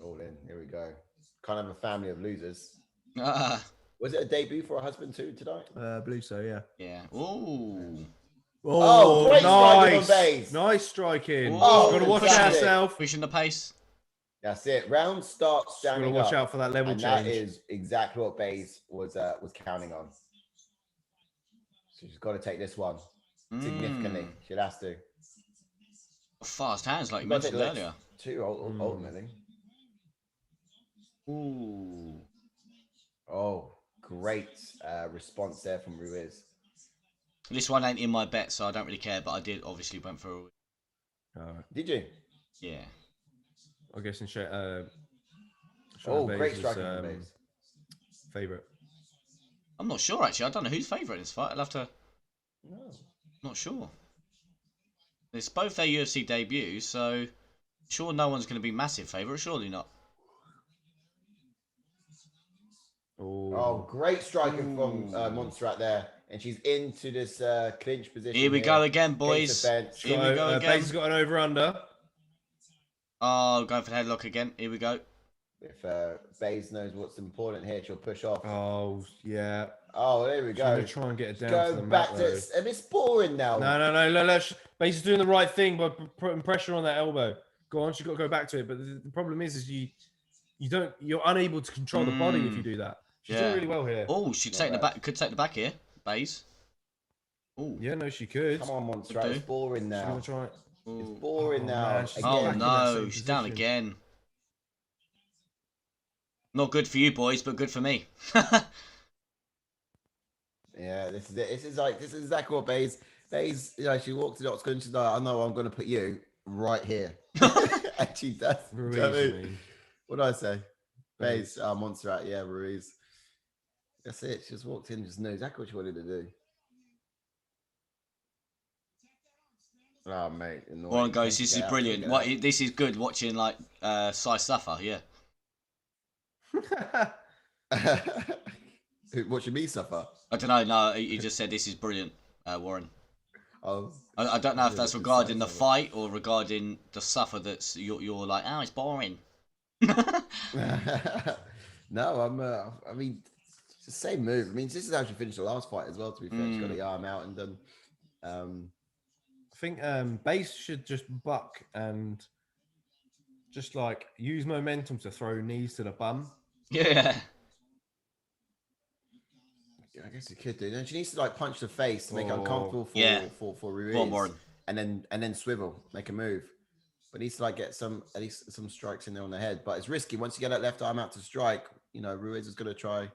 All in. Here we go. Can't have a family of losers. Was it a debut for a husband too tonight? I believe so, yeah. Yeah. Ooh. Oh, great striking on Baze. Nice striking. Oh, got to watch herself. Pushing the pace. That's it. Round starts standing up. Got to watch out for that level and change. That is exactly what Baze was counting on. So she's got to take this one significantly. She has to. Fast hands, like you mentioned earlier. 2 ultimately. Ooh. Oh, great response there from Ruiz. This one ain't in my bet, so I don't really care. But I did obviously went for a. Did you? Yeah. I guess in great striking from Baze. Favorite. I'm not sure actually. I don't know who's favourite in this fight. I'll have to. No. Not sure. It's both their UFC debuts, so sure no one's going to be massive favourite. Surely not. Oh, great striking from MONTSERRAT there. And she's into this clinch position. Here we go again, boys. Here we go again. Baze has got an over-under. Oh, going for the headlock again. Here we go. If Baze knows what's important here, she'll push off. Oh, yeah. Oh, there we go. She's going to try and get it down go to the back mat, to and it's boring now. No. Baze is doing the right thing by putting pressure on that elbow. Go on, she's got to go back to it. But the problem is you're unable to control the body if you do that. She's doing really well here. Oh, she'd take the back. Could take the back here, Baze. Oh. Yeah, no, she could. Come on, MONTSERRAT. It's boring now. She's gonna try. It's boring now. Man, oh no, she's down again. Not good for you boys, but good for me. Yeah, this is it. This is exactly what Baze, she walks to the octagon and she's like, I know I'm going to put you right here. And she does. Ruiz, what did I say? Baze, MONTSERRAT, yeah, Ruiz. That's it. She just walked in and just knew exactly what she wanted to do. Oh, mate. Warren goes, this is brilliant. This is good watching, like, Sai Suffer, yeah. Watching me suffer? I don't know. No, he just said this is brilliant, Warren. Oh, I don't know if that's regarding the fight or regarding the suffer that's you're like, oh, it's boring. No, I mean, it's the same move. I mean, this is how she finished the last fight as well, to be fair. She got the arm out and done. I think Baze should just buck and just like use momentum to throw knees to the bum. Yeah. I guess he could do. Then she needs to like punch the face to make it uncomfortable for Ruiz. And then swivel, make a move. But needs to like get at least some strikes in there on the head. But it's risky. Once you get that left arm out to strike, Ruiz is gonna try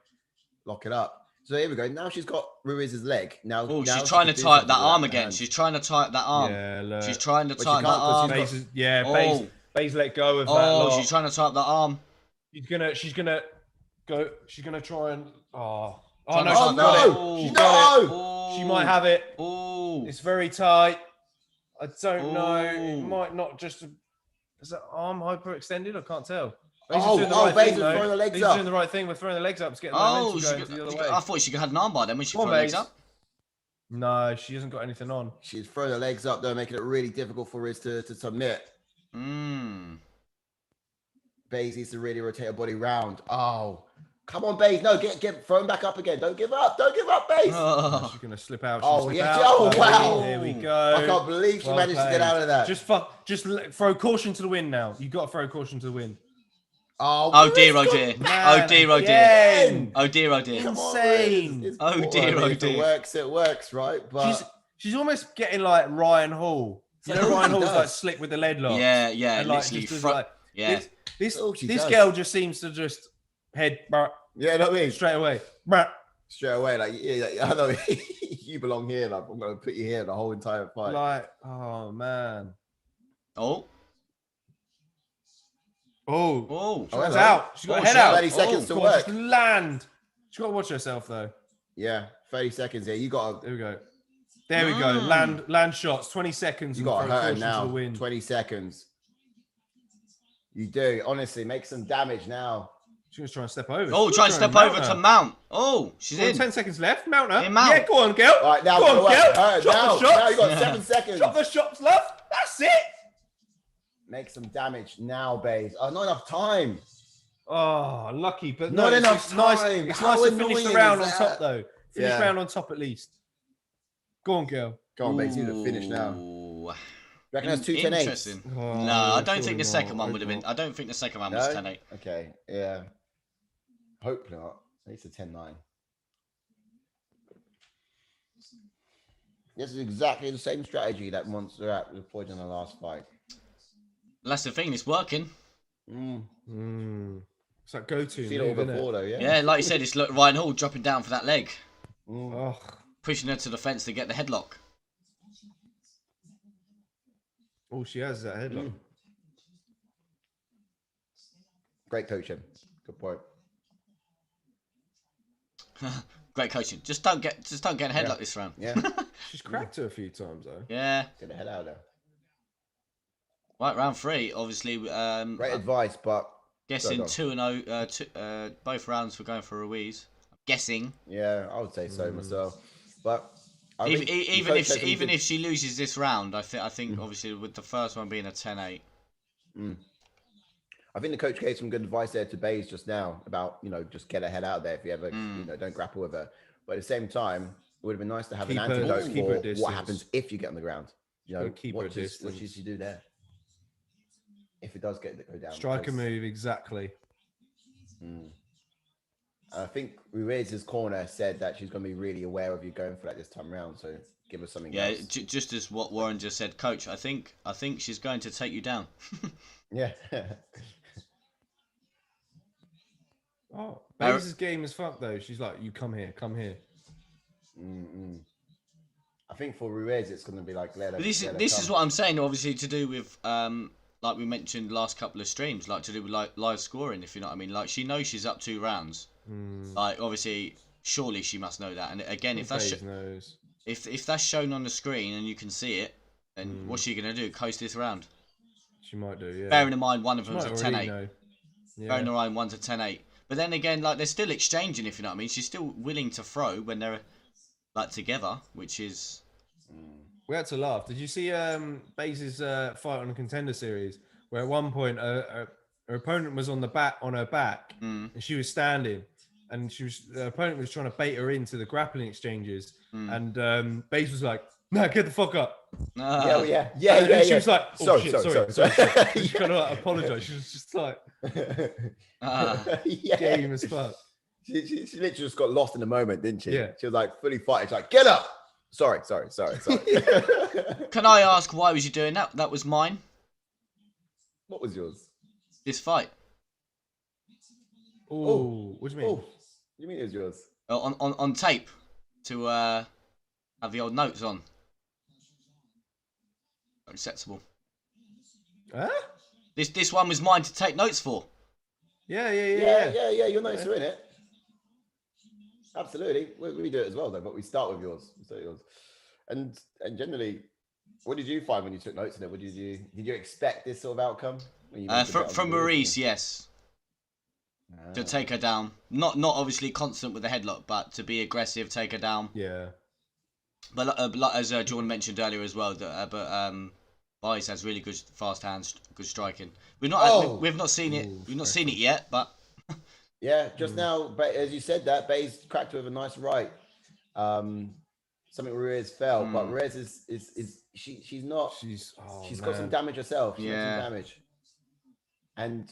lock it up. So here we go. Now she's got Ruiz's leg. Now, she's trying to tie up that arm again. She's trying to tie up that arm. Yeah, look. She's trying to tie up that arm. Baze let go of that. Oh, she's trying to tie up that arm. She's gonna go. She's gonna try and. Oh no! No! She might have it. Oh, it's very tight. I don't know. It might not just. Is that arm hyperextended? I can't tell. Baze is throwing the legs up. He's doing the right thing. We're throwing the legs up. It's getting the momentum going to the other way. I thought she had an arm bar then when she threw the legs up. No, she hasn't got anything on. She's throwing the legs up though, making it really difficult for Riz to submit. Baze needs to really rotate her body round. Oh, come on, Baze. No, get thrown back up again. Don't give up. Don't give up, Baze. Oh. She's going to slip out. Oh, wow. There we go. I can't believe she managed to get out of that. Just throw caution to the wind now. You got to throw caution to the wind. Oh dear, oh dear. Oh dear, oh dear. Oh dear, oh dear. Insane. Oh dear, oh dear. It works, right? But she's almost getting like Ryan Hall. You know, Ryan Hall's like slick with the lead lock. Yeah, and like, literally. This girl just seems to just head. Yeah, you know what I mean? Straight away. Straight away, like, I know you belong here. Like, I'm going to put you here the whole entire fight. Like, oh man. She's out. She's got her head out. 30 seconds to work. Just land. She's got to watch herself though. Yeah, 30 seconds here. You got to. There we go. There we go. Land shots. 20 seconds. You got to hurt her now. 20 seconds. You do. Honestly, make some damage now. She's going to try and step over. Oh, try and step over to mount. Oh, she's in. 10 seconds left. Mount her. Mount. Yeah, go on, girl. All right, now go on, girl. Drop the shots. Now you got 7 seconds. Drop the shots, love. That's it. Make some damage now, Baze. Oh, not enough time. Oh, lucky, but not enough time. It's nice to finish the round on top, though. Finish the round on top at least. Go on, girl. Go on, Baze. You need to finish now. Reckon that's 2 10-8s. Interesting. No, I don't think the second one would have been. I don't think the second one was 10-8. Okay, yeah. Hope not. At least a 10-9. This is exactly the same strategy that MONTSERRAT deployed in the last fight. That's the thing. It's working. It's like go-to. Seen it all before, though, yeah. Yeah, like you said, it's Ryan Hall dropping down for that leg, Oh. pushing her to the fence to get the headlock. Oh, she has that headlock. Great coaching. Good point. Great coaching. Just don't get a headlock this round. Yeah. She's cracked her a few times though. Yeah. Get the hell out of there. Right, round 3. Obviously, great advice, but guessing 2-0. Both rounds we're going for Ruiz. I'm guessing. Yeah, I would say so myself. But even if she loses this round, I think obviously with the first one being a 10-8. I think the coach gave some good advice there to Baze just now about, just get her head out there if you ever, don't grapple with her. But at the same time, it would have been nice to have an antidote for what happens if you get on the ground. What does she do there? If it does go down. Strike a move, exactly. I think Ruiz's corner said that she's going to be really aware of you going for that this time around. So give us something else. Yeah, just as what Warren just said, Coach. I think she's going to take you down. Yeah. Oh, Baze's game is fucked though. She's like, you come here. I think for Ruiz, it's going to be like, this is what I'm saying. Obviously, to do with like we mentioned last couple of streams, like to do with like live scoring. If you know what I mean, like she knows she's up 2 rounds. Like obviously, surely she must know that. And again, if that's if that's shown on the screen and you can see it, then what's she gonna do? Coast this round? She might do, yeah. Bearing in mind one of them's a 10-8. Bearing in mind one's a 10-8. But then again, like they're still exchanging. If you know what I mean, she's still willing to throw when they're like together, which is. We had to laugh. Did you see Baze's fight on the Contender Series, where at one point her opponent was on her back, and she was standing, and the opponent was trying to bait her into the grappling exchanges, and Baze was like, "No, get the fuck up." Yeah. She was like, sorry. She kind of like apologized. She was just like, game as fuck. She literally just got lost in the moment, didn't she? Yeah. She was like fully fighting. She's like, get up. Sorry. Can I ask why was you doing that? That was mine. What was yours? This fight. Oh, what do you mean? You mean it was yours? on tape to have the old notes on. Acceptable. Huh? This one was mine to take notes for. Yeah. Your notes are in it. Absolutely. We do it as well, though, but we start with yours. And generally, what did you find when you took notes in it? Did you expect this sort of outcome? From RUIZ, yes. To take her down. Not obviously constant with the headlock, but to be aggressive, take her down. Yeah. But as Jordan mentioned earlier as well, Vice has really good fast hands, good striking. We've not seen it. We've not seen it yet, but yeah, just now, as you said that, Bayes cracked her with a nice right. Something Ruiz felt, but Ruiz is she's got some damage herself. She's got some damage, and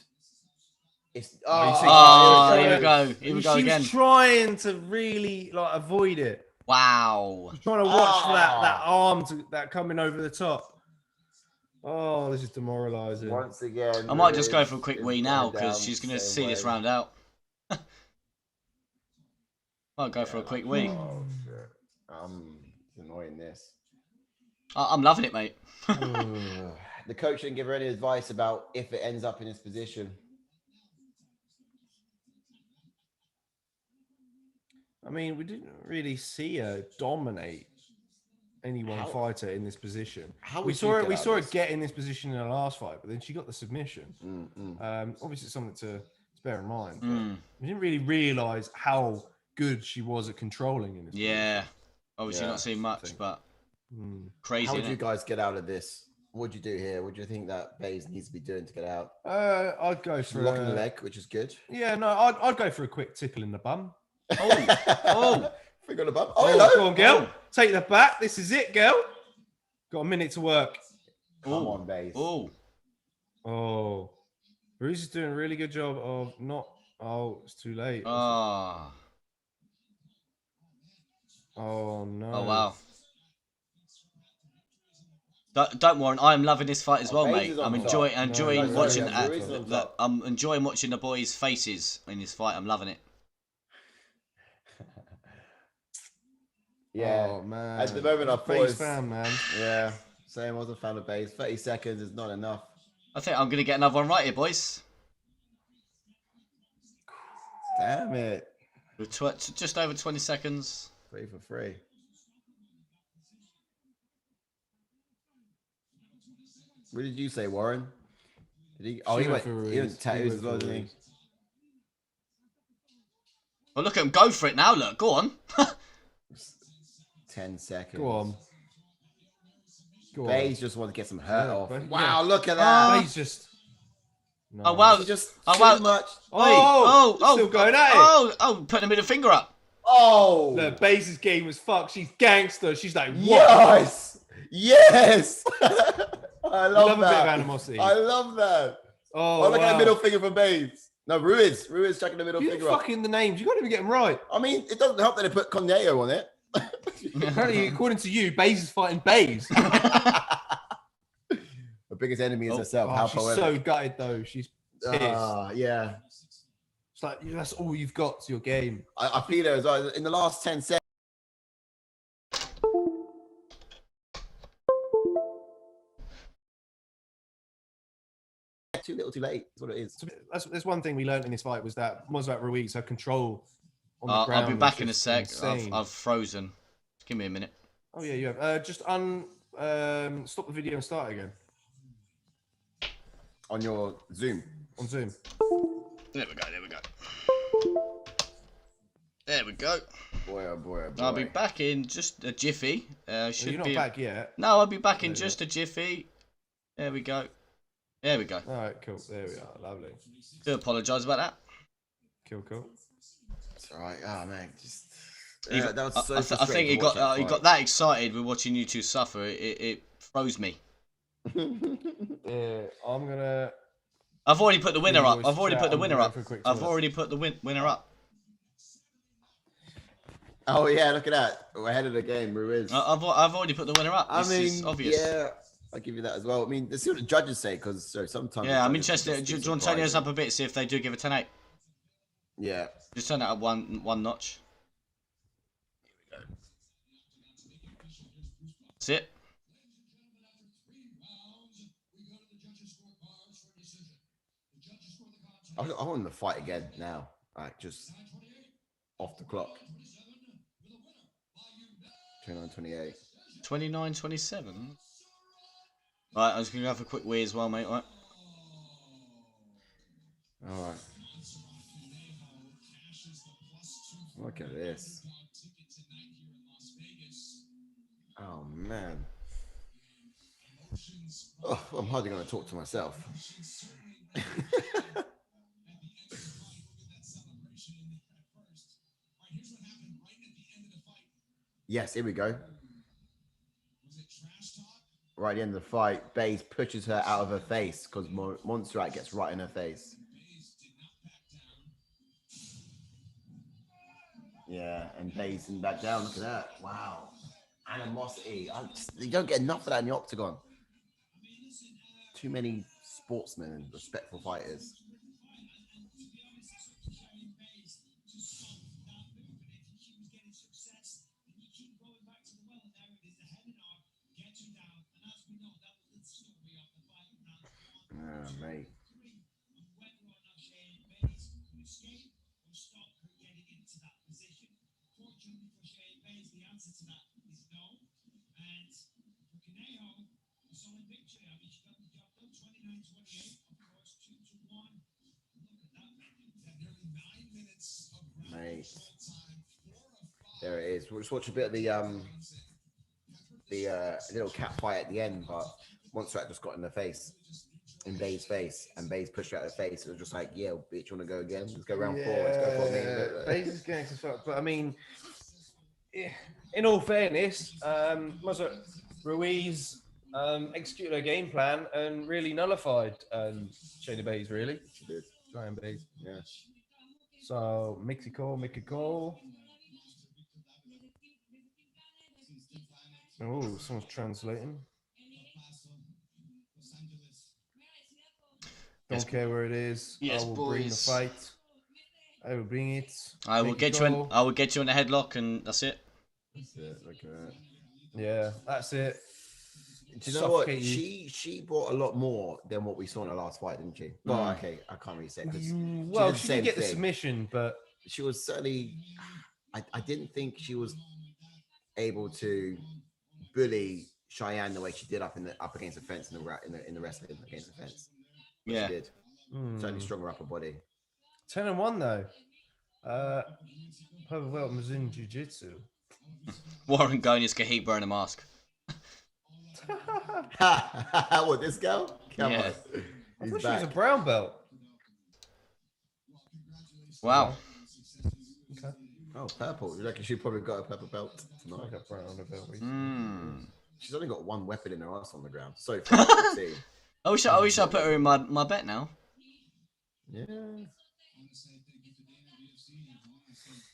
it's here we go again. She was trying to really avoid it. Wow. She's trying to watch that arm that coming over the top. Oh, this is demoralising. Once again, I might just go for a quick wee now because she's going to see this round out. I'll go for a quick wee. Oh, shit. It's annoying this. I'm loving it, mate. The coach didn't give her any advice about if it ends up in this position. I mean, we didn't really see her dominate any one fighter in this position. We saw her get in this position in her last fight, but then she got the submission. Obviously, it's something to bear in mind. We didn't really realise how good she was at controlling in this. Yeah, obviously not seeing much, but crazy. How would you guys get out of this? What do you do here? What do you think that Bayes needs to be doing to get out? I'd go for locking the leg, which is good. Yeah, no, I'd go for a quick tickle in the bum. Forgot about. Oh, hello. Go on, girl. Take the back. This is it, girl. Got a minute to work. Come on, Bayes. Oh. RUIZ is doing a really good job of not. Oh, it's too late. Oh no. Oh wow. Don't worry, I'm loving this fight as well, mate. I'm enjoying watching. I'm enjoying watching the boys' faces in this fight. I'm loving it. Yeah. Oh man. At the moment, I Bayes fan, man. Yeah. Same. I was a fan of Bayes. 30 seconds is not enough. I think I'm gonna get another one right here, boys. Damn it. With just over 20 seconds. 3 for 3. What did you say, Warren? Did he? Oh, he went tattoos as well, didn't he? Well, look at him go for it now. Look, go on. 10 seconds. Go on. Bayes just wants to get some hurt off. Wow, look at that. Bayes just. No. Oh wow! Just too much. Still going at it. Putting a middle finger up. Oh, look, Bayes' game was fucked. She's gangster. She's like, what? Yes. I love that. A bit of animosity. I love that. Oh, look at the middle finger from Bayes. No, Ruiz chucking the middle finger up. Fucking the names. You got to get them right. I mean, it doesn't help that they put Corneo on it. Apparently, according to you, Bayes is fighting Bayes. The biggest enemy is herself. How she's so gutted though. She's pissed. Yeah. It's like that's all you've got to your game. I feel it as well. In the last 10 seconds. Too little, too late. That's what it is. That's one thing we learned in this fight was that MONTSERRAT RUIZ her control on the ground. I'll be back in a sec. I've frozen. Just give me a minute. Oh yeah, you have. Just stop the video and start again. On your Zoom. On Zoom. There we go. There we go. Boy, oh boy, oh boy. I'll be back in just a jiffy. You're not back yet. No, I'll be back in just a jiffy. There we go. There we go. All right, cool. There we are. Lovely. Do apologise about that. Cool. It's all right. Oh man, just that was so I think he got that excited with watching you two suffer. It froze me. Yeah, I've already put the winner up. I've already put the winner up. Oh yeah, look at that. We're ahead of the game, RUIZ. I've already put the winner up. This is obvious. Yeah, I'll give you that as well. I mean, let's see what the judges say, because sometimes. Yeah, I'm interested. Do you want to turn yours up a bit, see if they do give a 10-8? Yeah. Just turn it up one notch. That's it. I want them to fight again now. Like, just off the clock. 29-28. 29-27. Right, I was going to go for a quick wee as well, mate. Right. All right. Look at this. Oh, man. Oh, I'm hardly going to talk to myself. Yes, here we go. Right at the end of the fight, Baze pushes her out of her face because Montserrat gets right in her face. Yeah, and Baze didn't back down. Look at that. Wow. Animosity. You don't get enough of that in the octagon. Too many sportsmen and respectful fighters. Oh, mate. Mate. There it is. We'll just watch a bit of the little cat fight at the end, but Montserrat just got in the face. In Baze's face, and Baze pushed her out of the face. It was just like, yeah, bitch, you want to go again? Let's go round 4. Let's go for me. Baze is going to fuck, but I mean, in all fairness, Ruiz executed her game plan and really nullified Shayna Baze, really. She did. Giant Baze. Yeah. So, Mexico. Oh, someone's translating. Don't care where it is. Yes, I will boys. bring the fight. I will bring it. I will get you in. I will get you in a headlock, and that's it. That's it. Look at that. Yeah, that's it. Do you know what? She brought a lot more than what we saw in the last fight, didn't she? Well, okay, I can't really say. Well, she did get the submission, but she was certainly. I didn't think she was able to bully Cheyenne the way she did up against the fence in the wrestling against the fence. Yeah, she did. Certainly stronger upper body. 10-1 though. Purple belt Mizzin Jiu-Jitsu. Warren Gonius Kahib wearing a mask. What, this girl? Come on. I thought she was a brown belt. Wow. Okay. Oh, purple. You reckon she probably got a purple belt tonight? Like a brown belt. She's only got one weapon in her ass on the ground. So far to see. I wish I put her in my bet now. Yeah.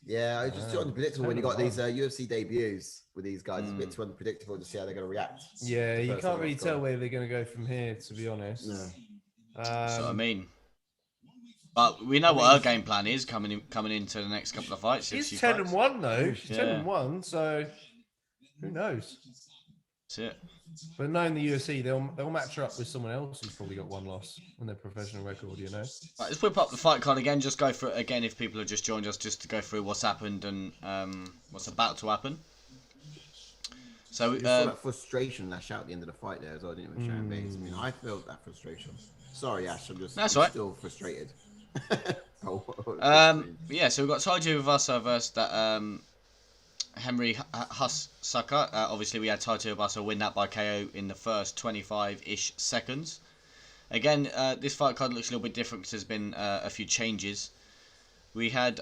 Yeah, it's just too unpredictable when you got these UFC debuts with these guys. It's a bit too unpredictable to see how they're going to react. Yeah, you can't really tell where they're going to go from here, to be honest. No. That's what I mean. But we know what her game plan is coming into the next couple of fights. She's 10-1 though. She's Yeah. 10-1, so who knows? That's it. But knowing the UFC, they'll match her up with someone else who's probably got one loss on their professional record, you know. Right, let's whip up the fight card again. Just go through it again if people have just joined us, just to go through what's happened and what's about to happen. So you saw that frustration lash out at the end of the fight there as well, didn't you, with Sharon Bates? I mean, I felt that frustration. Sorry, Ash, I'm still frustrated. Yeah, so we've got Tuivasa versus that Henry HUNSUCKER. Obviously, we had Tuivasa win that by KO in the first 25-ish seconds. Again, this fight card looks a little bit different because there's been a few changes. We had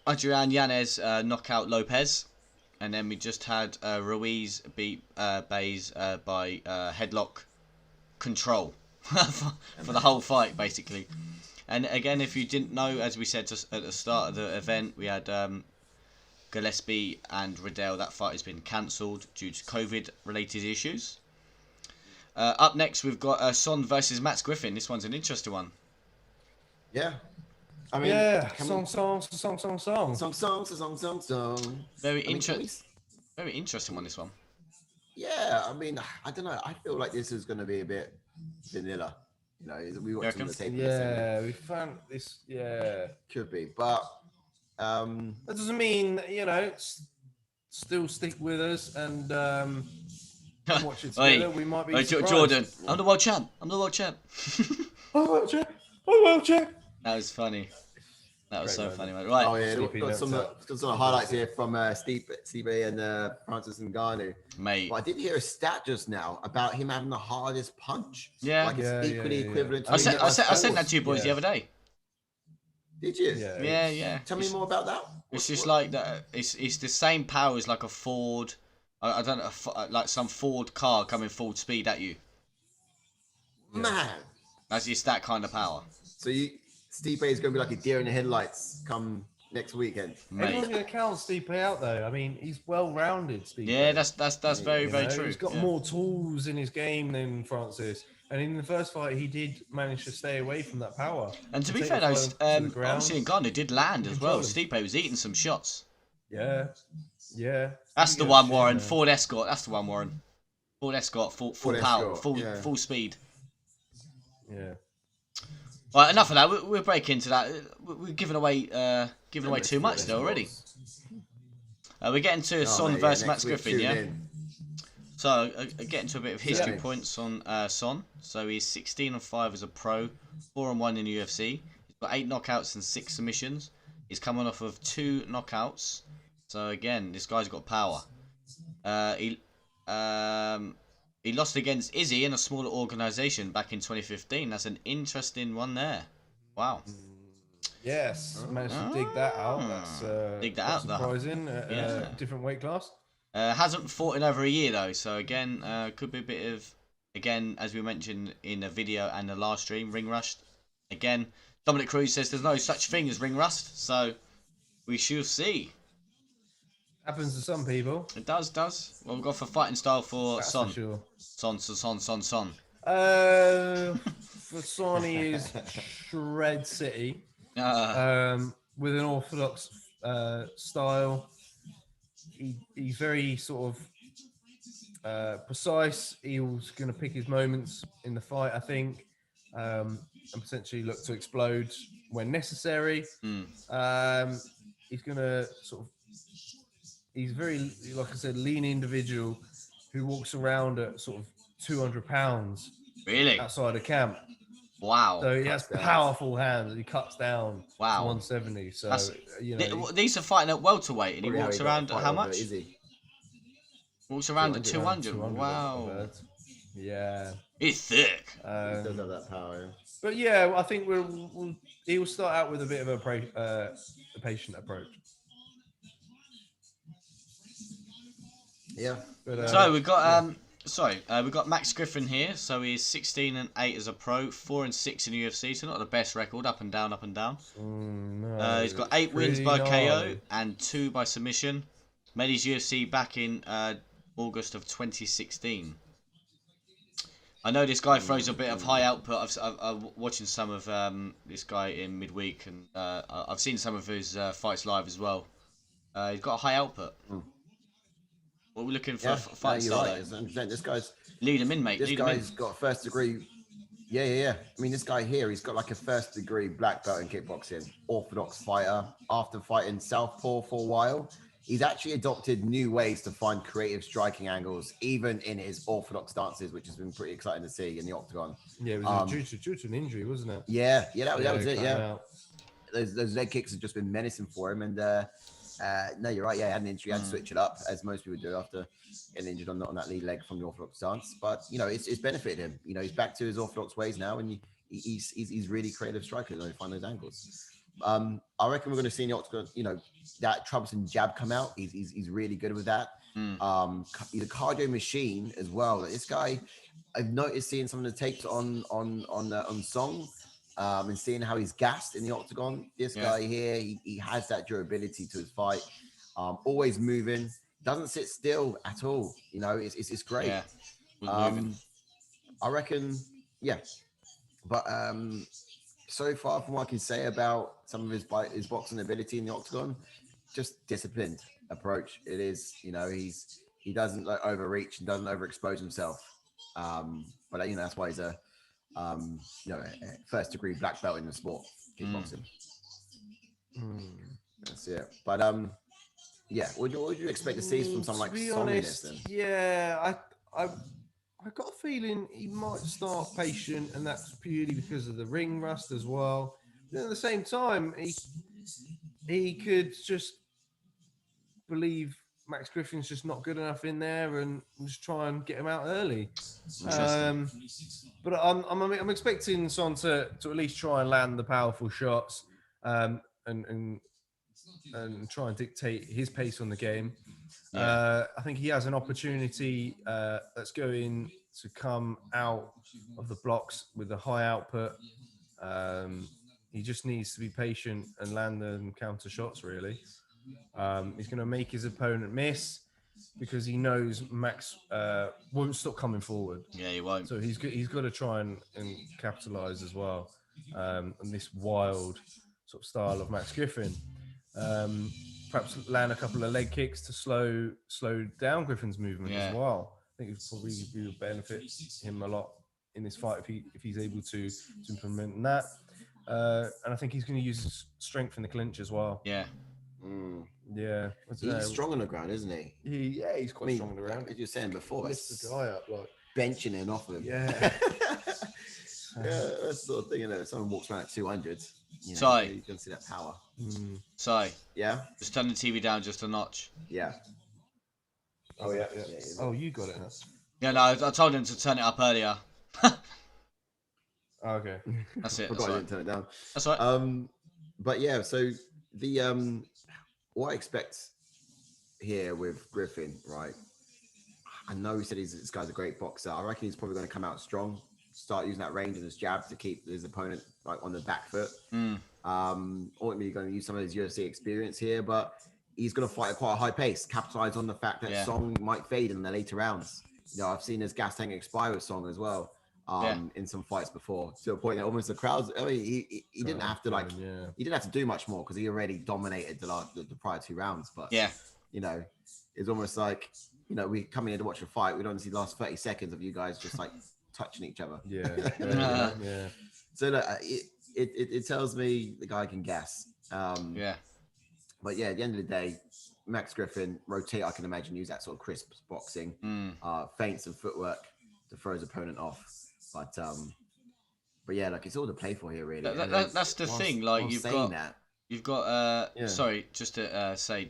Adrian Yanez knock out Lopez. And then we just had Ruiz beat Baze by headlock control for the whole fight, basically. And again, if you didn't know, as we said at the start of the event, we had Gillespie and Riddell. That fight has been cancelled due to COVID-related issues. Up next, we've got Son versus Matt Griffin. This one's an interesting one. Yeah. I mean, yeah, song. Very interesting. Very interesting one, this one. Yeah, I mean, I don't know. I feel like this is going to be a bit vanilla. You know, we watched some of the tape. Yeah, we found this. Yeah, could be, but that doesn't mean still stick with us and watch it together. We might be surprised. Jordan, I'm the world champ. I'm the world champ. Oh, world champ. Oh, world champ. That was funny. That was so funny, man. Right. Oh yeah, got some highlights here from Stipe and Francis Ngannou. Mate, but I did hear a stat just now about him having the hardest punch. Yeah, like it's equally equivalent. To I sent that to you boys the other day. Did you? Yeah. Tell me more about that. It's just like that. It's the same power as like a Ford. I don't know, like some Ford car coming full speed at you. Man, that's just that kind of power. So Stipe is going to be like a deer in the headlights come next weekend. Everyone's going to count Stipe out though. I mean, he's well-rounded. Stipe. Yeah, that's very true. He's got more tools in his game than Francis. And in the first fight, he did manage to stay away from that power. And to be fair, though, obviously Ngannou did land as well. Stipe was eating some shots. Yeah. That's the one, Warren. Ford Escort. That's the one, Warren. Ford Escort, full power, full speed. Yeah. Right, enough of that. We'll break into that. We're giving away too much though already. We're getting to Son versus Max Griffin, yeah. So getting to a bit of history points on Son. So he's 16-5 as a pro, 4-1 in the UFC. He's got 8 knockouts and 6 submissions. He's coming off of 2 knockouts. So again, this guy's got power. He lost against Izzy in a smaller organisation back in 2015. That's an interesting one there. Wow. Yes, managed to dig that out. That's dig that out. Surprising. Different weight class. Hasn't fought in over a year though, so again, could be a bit of, again, as we mentioned in the video and the last stream, ring rust. Again, Dominic Cruz says there's no such thing as ring rust, so we shall see. Happens to some people. It does. Well, we've got for fighting style for Son. For sure. Son. For Son, he is Shred City. With an orthodox style. He's very sort of precise. He was going to pick his moments in the fight, I think, and potentially look to explode when necessary. He's going to sort of. He's very, like I said, lean individual who walks around at sort of 200 pounds. Really? Outside of camp. Wow. So he has powerful hands and he cuts down to 170. So, these are fighting at welterweight and he walks around at how much? Walks around at 200. Wow. Yeah. He's thick. He does have that power. But yeah, I think he will start out with a bit of a patient approach. Yeah. But, so we've got we've got Max Griffin here. So he's 16-8 as a pro, 4-6 in the UFC. So not the best record, up and down. No, he's got 8 wins by KO and 2 by submission. Made his UFC back in August of 2016. I know this guy throws a bit of high output. I'm watching some of this guy in midweek, and I've seen some of his fights live as well. He's got a high output. What we're looking for a fight style. Right. This guy's lead him in, mate. This guy's got first degree. Yeah. I mean, this guy here, he's got like a first degree black belt in kickboxing, orthodox fighter. After fighting southpaw for a while, he's actually adopted new ways to find creative striking angles, even in his orthodox stances, which has been pretty exciting to see in the octagon. Yeah, it was due to an injury, wasn't it? Yeah, that was it. Yeah, those leg kicks have just been menacing for him, and no, you're right. Yeah, he had an injury, had to switch it up, as most people do after getting injured on that lead leg from the orthodox stance. But it's benefited him. He's back to his orthodox ways now, and he's really creative striker to find those angles. I reckon we're going to see in the octagon, that troublesome jab come out. He's really good with that. He's a cardio machine as well. This guy, I've noticed seeing some of the tapes on Song. And seeing how he's gassed in the octagon, this guy here, he has that durability to his fight. Always moving, doesn't sit still at all. It's great. Yeah, I reckon, yeah. But so far, from what I can say about some of his boxing ability in the octagon, just disciplined approach. It is, you know, he doesn't like overreach and doesn't overexpose himself. But you know, that's why he's a you know, a first degree black belt in the sport, kickboxing. That's it. But yeah, what would you expect to see from someone like Song in this then? Yeah, I got a feeling he might start patient, and that's purely because of the ring rust as well. Then at the same time, he could just believe Max Griffin's just not good enough in there and just try and get him out early. But I'm expecting Son to at least try and land the powerful shots and try and dictate his pace on the game. I think he has an opportunity that's going to come out of the blocks with a high output. He just needs to be patient and land the counter shots, really. He's going to make his opponent miss because he knows Max won't stop coming forward. Yeah, he won't. So he's got to try and capitalize as well on this wild sort of style of Max Griffin. Perhaps land a couple of leg kicks to slow down Griffin's movement as well. I think it probably would benefit him a lot in this fight if he's able to implement that. And I think he's going to use his strength in the clinch as well. Yeah. Yeah. He's strong on the ground, isn't he? He's quite strong on the ground. As you were saying before, Lifts the guy up like benching it off of him. Yeah. Yeah, that's the sort of thing, you know. If someone walks around at 200, you know, Sorry. you can see that power. Sorry. Yeah. Just turn the TV down just a notch. Yeah. Oh yeah. Oh, you got it. Huh? Yeah, no, I told him to turn it up earlier. Okay. That's it. Forgot I didn't turn it down. That's right. But yeah, so the what I expect here with Griffin, right? I know he said this guy's a great boxer. I reckon he's probably going to come out strong, start using that range and his jab to keep his opponent like on the back foot. Ultimately, going to use some of his UFC experience here, but he's going to fight at quite a high pace, capitalize on the fact that Song might fade in the later rounds. You know, I've seen his gas tank expire with Song as well. In some fights before, to a point that almost the crowds. I mean, he didn't have to he didn't have to do much more because he already dominated the prior 2 rounds. But you know, it's almost like, you know, we come in here to watch a fight. We don't see the last 30 seconds of you guys just like touching each other. Yeah. So look, it tells me the guy can gas. But yeah, at the end of the day, Max Griffin rotate. I can imagine use that sort of crisp boxing, feints and footwork to throw his opponent off. But yeah, like it's all to play for here, really. That's the thing. Like you've got. Sorry, just to say,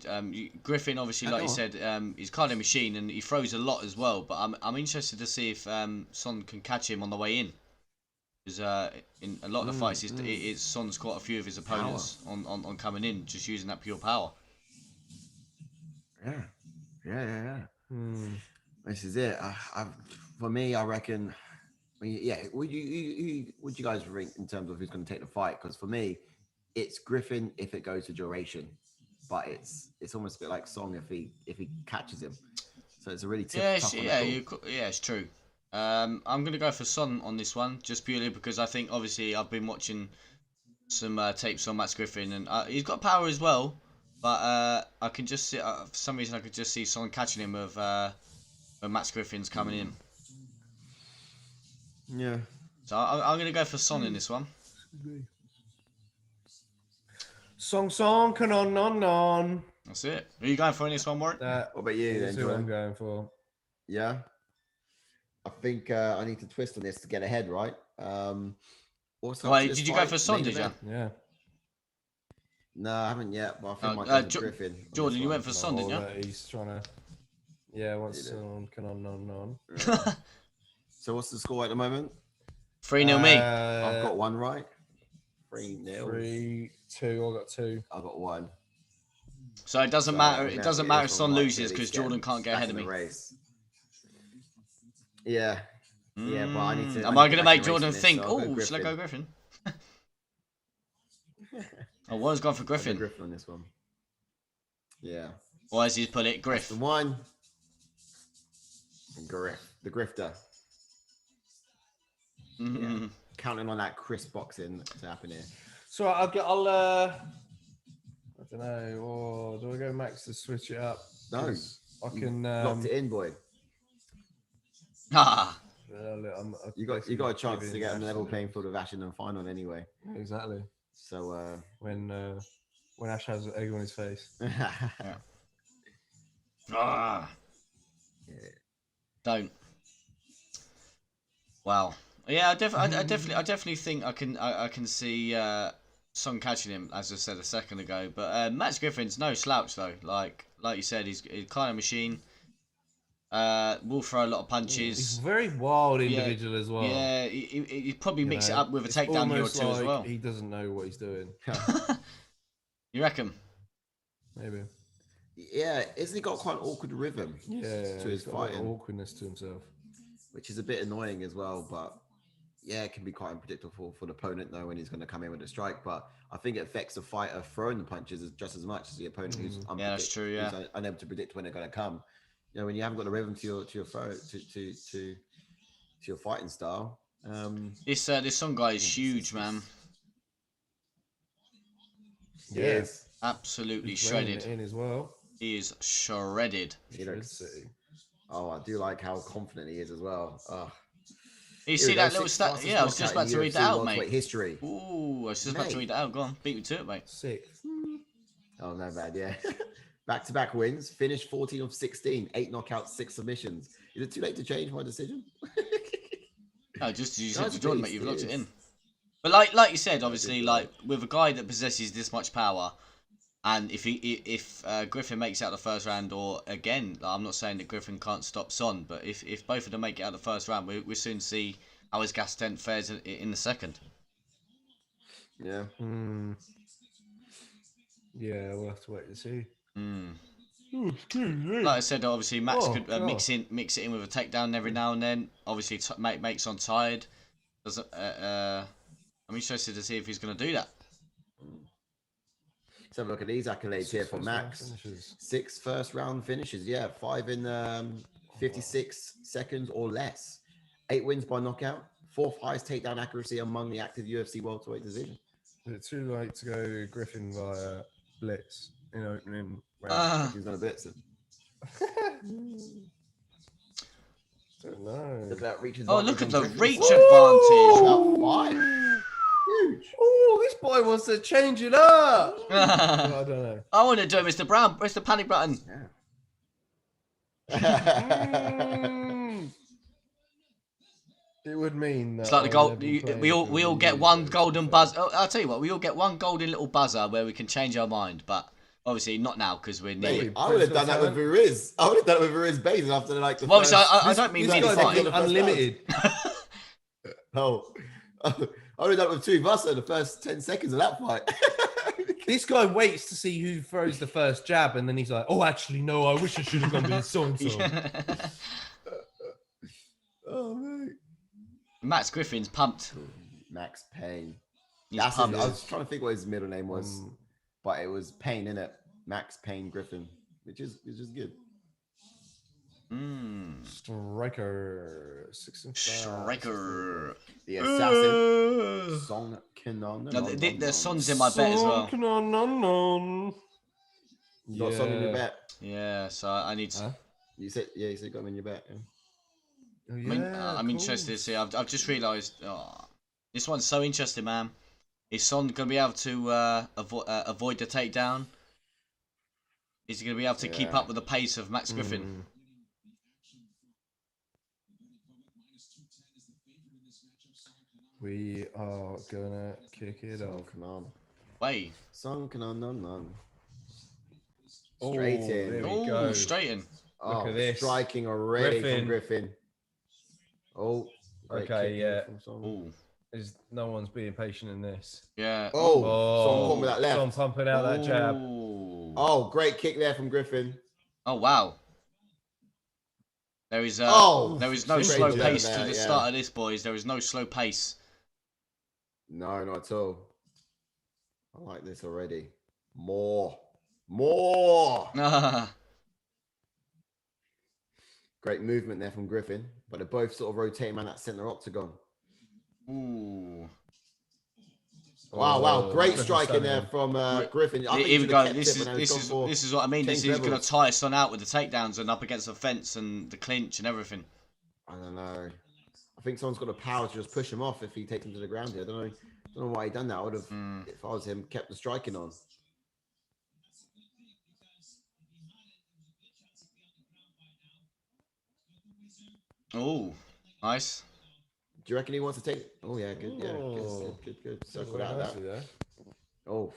Griffin obviously, like you said, he's kind of a machine and he throws a lot as well. But I'm interested to see if Son can catch him on the way in, because in a lot of the fights, Son's caught a few of his opponents on coming in, just using that pure power. Yeah. This is it. For me, I reckon. Would you guys rank in terms of who's going to take the fight? Because for me, it's Griffin if it goes to duration, but it's almost a bit like Song if he catches him. So it's a really tough one. It's true. I'm going to go for Son on this one, just purely because I think obviously I've been watching some tapes on Max Griffin and he's got power as well, but I can just see for some reason I could just see Son catching him when Max Griffin's coming in. Yeah. So I'm going to go for Son in this one. Song, KENAN. That's it. Who are you going for in this one, Warren? What about you then, Who I'm going for. Yeah. I think I need to twist on this to get ahead, right? Did you go for Son, did you? Yeah. No, I haven't yet, but I think my Griffin. Jordan, you went for Son, didn't you? He's trying to... Yeah, what's Son, KENAN. So what's the score at the moment? 3-0 me. I've got 1 right. 3-0. 3-2. I got 2. I got 1. So it doesn't matter. It doesn't matter if Son loses because Jordan can't get ahead of me. Race. Yeah. Yeah, but I need to. Am I going to make Jordan think? Oh, should I go Griffin? Warren's gone for Griffin. Griffin on this one. Yeah. Or as he's put it, Griff. The one. Griff. The grifter. Yeah. Counting on that crisp boxing to happen here. So I'll don't know. Or do I go Max to switch it up? No. I can. Locked it in, boy. Ah. You got a chance to get on a level playing field with Ash in the final anyway. Exactly. So when Ash has egg on his face. Yeah. Ah. Yeah. Don't. Wow. Yeah, I definitely think I can see Son catching him, as I said a second ago. But Max Griffin's no slouch though. Like you said, he's kind of machine. Will throw a lot of punches. He's a very wild individual as well. Yeah, he probably mix it up with a takedown here or two as well. He doesn't know what he's doing. You reckon? Maybe. Yeah, isn't he got quite an awkward rhythm? Yeah, to his fighting, awkwardness to himself, which is a bit annoying as well. But yeah, it can be quite unpredictable for the opponent though when he's going to come in with a strike. But I think it affects the fighter throwing the punches just as much as the opponent who's that's true. Yeah, who's unable to predict when they're going to come. You know, when you haven't got the rhythm to your throw to your fighting style. This Son guy is huge, man. Yes, he's absolutely shredded. In as well. He is shredded. Oh, I do like how confident he is as well. You see that little stat? Yeah, I was just about to read that out, mate. History. Ooh, I was just about to read that out. Go on, beat me to it, mate. 6. Oh, no bad, yeah. Back-to-back wins, finished 14 of 16, 8 knockouts, 6 submissions. Is it too late to change my decision? No, just as you said to Jordan, mate, you've locked it in. But like you said, obviously, like with a guy that possesses this much power, and if Griffin makes out the first round, or again, I'm not saying that Griffin can't stop Son, but if both of them make it out the first round, we soon see how his gas tent fares in the second. Yeah. Yeah, we'll have to wait and see. Like I said, obviously Max could mix it in with a takedown every now and then. Obviously, make Son tired. I'm interested to see if he's going to do that. Let's have a look at these accolades here for Max. 6 first-round finishes. Yeah, 5 in 56 seconds or less. 8 wins by knockout. 4th highest takedown accuracy among the active UFC welterweight division. Is it too late to go Griffin via blitz in opening round? He's on a blitz. Don't know. Look at that reach advantage. Oh, look at the reach advantage. About 5. Huge. Oh, this boy wants to change it up. I don't know. I want to do it, Mr. Brown. Press the panic button. Yeah. It would mean that it's like the gold. We all get one golden buzzer. Oh, I'll tell you what, we all get one golden little buzzer where we can change our mind, but obviously not now because we're near. I would have done that with RUIZ. I would have done it with RUIZ Bays after like the. Well, obviously, I don't mean really fight. Unlimited. Oh, I would have done it with Tuivasa the first 10 seconds of that fight. This guy waits to see who throws the first jab, and then he's like, "Oh, actually, no. I wish I should have gone with so and so." Oh man. Max Griffin's pumped. Max Payne. Pumped. I was trying to think what his middle name was, but it was Payne, innit? Max Payne Griffin, which is good. Striker. 6 and 5. Striker. The assassin. Son KENAN. The Son's in my bet as well. You got Son in your bet? Yeah, so I need to. Huh? You said got him in your bet. Yeah. Oh, yeah, I'm interested to see. I've just realised this one's so interesting, man. Is Son going to be able to avoid the takedown? Is he going to be able to keep up with the pace of Max Griffin? We are gonna kick it off. KENAN. Wait. Son KENAN. Straight in. There we go. Straight in. Look at this. Striking already from Griffin. Oh. Okay, yeah. Ooh. No one's being patient in this. Yeah. Oh. Son with that left. Son pumping out that jab. Oh, great kick there from Griffin. Oh wow. There is no slow pace to the start of this, boys. There is no slow pace. No, not at all. I like this already. More. Great movement there from Griffin, but they're both sort of rotating around that center octagon. Ooh. Wow. Great strike in there from Griffin. I think Here we go. this is what I mean. This is going to tire Son out with the takedowns and up against the fence and the clinch and everything. I don't know. I think someone's got the power to just push him off if he takes him to the ground here. I don't know why he done that. I would have, if I was him, kept the striking on. Oh, nice. Do you reckon he wants to take? Oh yeah, good. Yeah, good. Circle out that. Oh.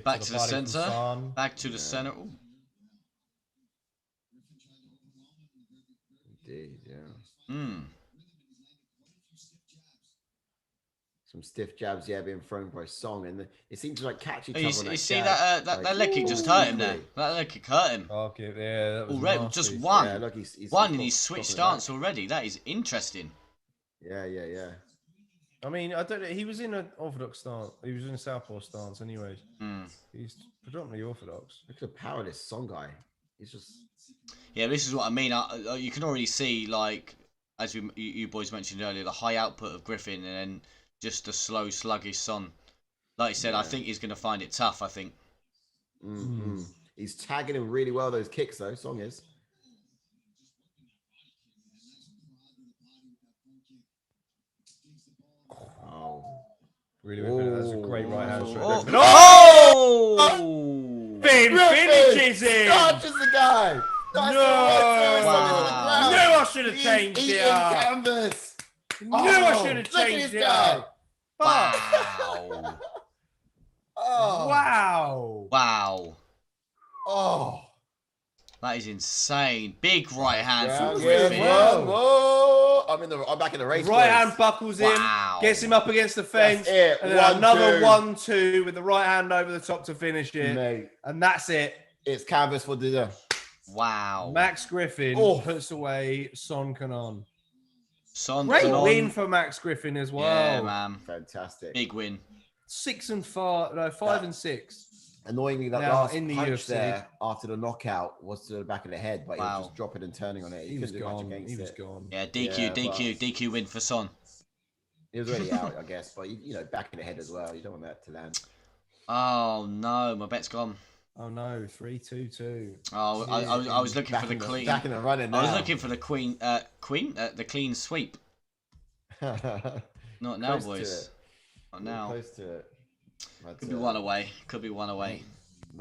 Back to the center. Back to the center. Ooh. Indeed, yeah. Some stiff jabs, being thrown by Song, and it seems to like catch each other. You see that leg kick just hurt him there. That leg kick hurt him. Okay, yeah, that was already nasty. just one. Yeah, look, he's and he's switched stance already. That is interesting. Yeah. I mean, I don't know. He was in an orthodox stance. He was in a southpaw stance, anyways. He's predominantly orthodox. Look at the power of this Song guy. He's just. Yeah, this is what I mean. You can already see, like, as you boys mentioned earlier, the high output of Griffin, and then just the slow, sluggish Son. Like I said, I think he's going to find it tough. I think. He's tagging him really well. Those kicks, though. Song is. Really, that's a great right hand straight. Finn finishes him! Touches the guy! No! I should have changed it up. Canvas! I should have changed it up. Wow. Wow. Oh. That is insane. Big right hand from Yeah, Griffin. whoa. I'm back in the race. Right hand buckles in, gets him up against the fence, and then another 1-2 with the right hand over the top to finish it. Mate. And that's it. It's canvas for dinner. Wow. Max Griffin puts away Son KENAN. Great win for Max Griffin as well. Yeah, man. Fantastic. Big win. 5 and 6. Annoyingly, that now, last in the punch UFC, there after the knockout was to the back of the head, but he was just dropping and turning on it. He was gone. Gone. Yeah, DQ win for Son. He was already out, I guess, but you know, back in the head as well. You don't want that to land. Oh no, my bet's gone. Oh no, 3-2-2. Oh, I was looking for the clean. Back in the running now. I was looking for the the clean sweep. Not now, boys. Not now. Close to it. Could be one away.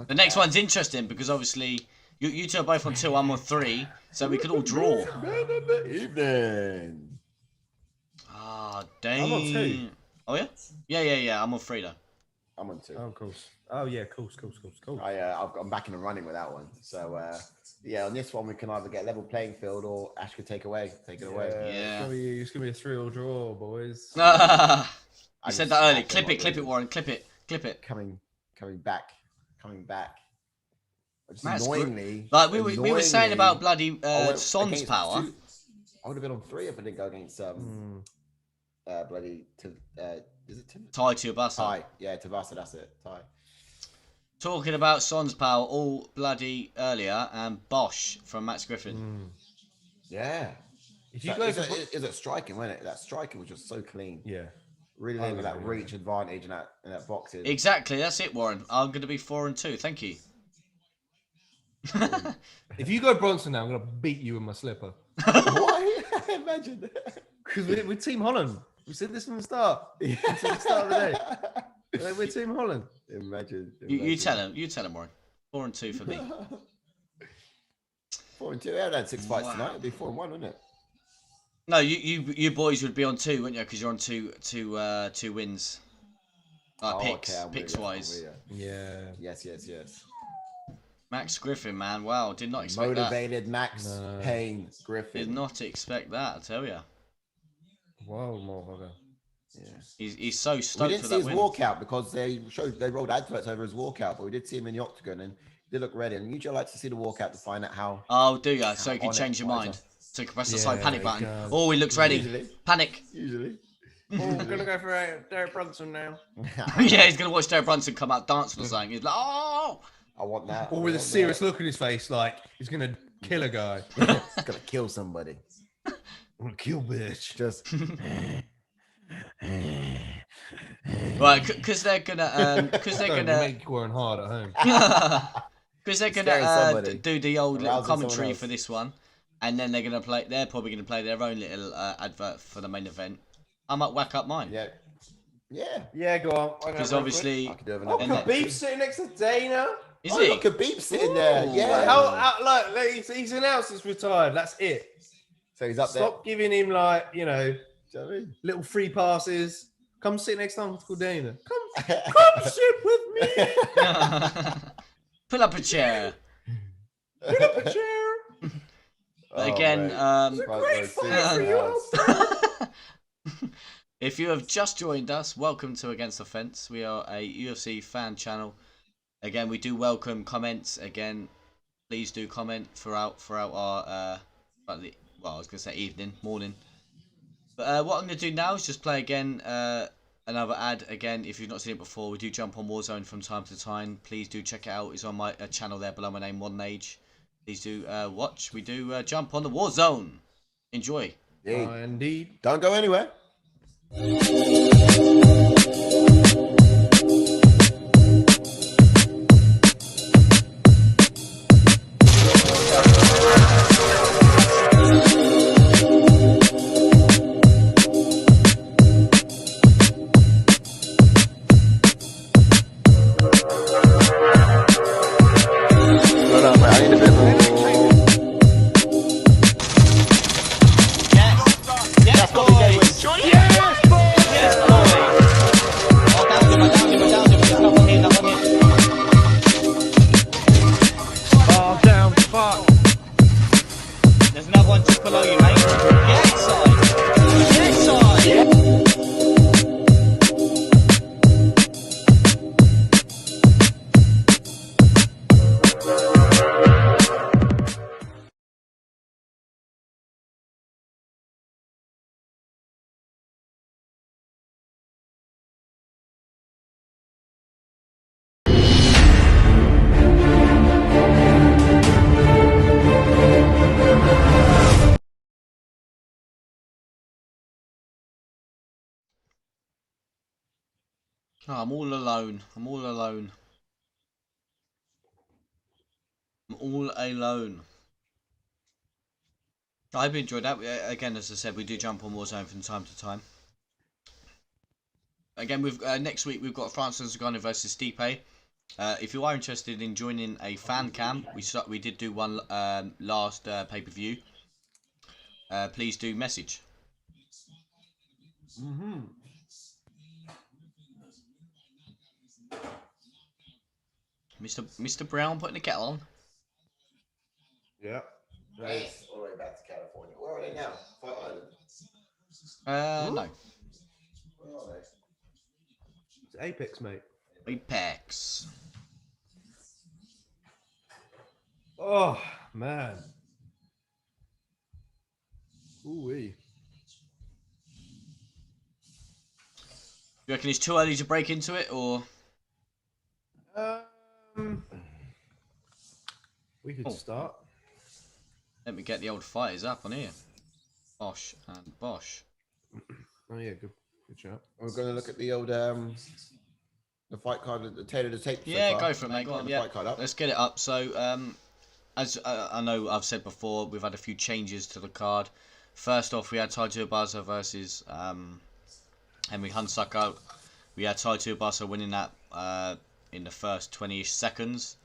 The next one's interesting because obviously you two are both on 2, I'm on 3, so we could all draw. Evening. Ah, dang. I'm on 2. Oh yeah? Yeah. I'm on 3 though. I'm on 2. Oh, of course. Oh yeah, cool. I'm back in the running with that one. So yeah, on this one we can either get level playing field or Ash could take it away. Yeah. It's gonna be a 3-all draw, boys. You said that early. Clip it, Warren. Clip it. Coming back. Just That's annoyingly, like we were saying about bloody Son's power. I would have been on 3 if I didn't go against bloody is it Tuivasa? Ty. Yeah, Tuivasa, that's it. Ty. Talking about Son's power all bloody earlier and Bosch from Max Griffin. Yeah. If you is it striking, wasn't it? That striking was just so clean. Yeah. Really laying with that reach advantage in that boxing. Exactly, that's it, Warren. I'm going to be 4 and 2. Thank you. If you go Brunson now, I'm going to beat you with my slipper. Why? Imagine. Because we're Team Holland. We said this from the start. Yeah. From the start of the day. We're Team Holland. Imagine. You tell him. You tell him, Warren. 4 and 2 for me. 4 and 2. I had 6 fights tonight. It'd be 4 and 1, wouldn't it? No, you boys would be on 2, wouldn't you? Because you're on two wins. Picks wise. Yeah. Yes. Max Griffin, man. Wow, did not expect Motivated Max Payne Griffin. Did not expect that, I tell you. Wow, motherfucker. Yeah. He's so stoked for that win. We didn't see his walkout because they rolled adverts over his walkout, but we did see him in the octagon and he did look ready. And usually I like to see the walkout to find out how. Oh, do you? So you can change your mind. So you can press the side panic button. Oh, he looks ready. Usually. Panic. Usually. Oh, we're gonna go for Derek Brunson now. Yeah, he's gonna watch Derek Brunson come out dancing or something. He's like, oh. I want that. Or with a serious look on his face, like he's gonna kill a guy. He's gonna kill somebody. Kill bitch. Just Right, because they're gonna make Warren hard at home. because they're Scaring gonna somebody. do the old little Arousing someone commentary else. for this one, and then they're gonna play. They're probably gonna play their own little advert for the main event. I might whack up mine. yeah, yeah. Yeah, go on. Because obviously, I could do Oh, another. Khabib's sitting next to Dana. is Oh, he? look, Khabib sitting there. Ooh. Yeah. He's announced he's retired. That's it. So he's up Stop giving him like, there. Do you know what I mean? little free passes. Come sit next to Uncle Dana. Come sit with me. Pull up a chair. Put up a chair. But again, mate. It's a great fight for you. if you have just joined us, welcome to Against the Fence. We are a UFC fan channel. Again, we do welcome comments. Again, please do comment throughout our I was gonna say morning. But what I'm gonna do now is just play again another ad. Again, if you've not seen it before, we do jump on Warzone from time to time. Please do check it out. It's on my channel there below my name, Modern Age. Please do watch. We do jump on the Warzone. Enjoy. Yeah. Indeed. Don't go anywhere. There's another one just below you, mate. Get inside. Get inside. Oh, I'm all alone. I'm all alone. I'm all alone. I hope you enjoyed that. Again, as I said, we do jump on Warzone from time to time. Again, we've next week we've got Francis Ngannou versus Stipe. If you are interested in joining a fan cam, we did do one last pay-per-view. Please do message. Mr. Brown putting the kettle on. Yeah. Nice. All the way back to California. Where are they now? Fight Island. No. Where are they? It's Apex, mate. Apex. Oh, man. Ooh-wee. You reckon it's too early to break into it, or? We could start. Let me get the old fighters up on here. Bosh and Bosh. Oh yeah, good job. We're going to look at the old the fight card, the tailor to tape. Yeah, go for it, mate. Go on, yeah. Fight card up. Let's get it up. So, as I know I've said before, we've had a few changes to the card. First off, we had Tuivasa versus Henry HUNSUCKER. We had Tuivasa winning that in the first 20-ish seconds.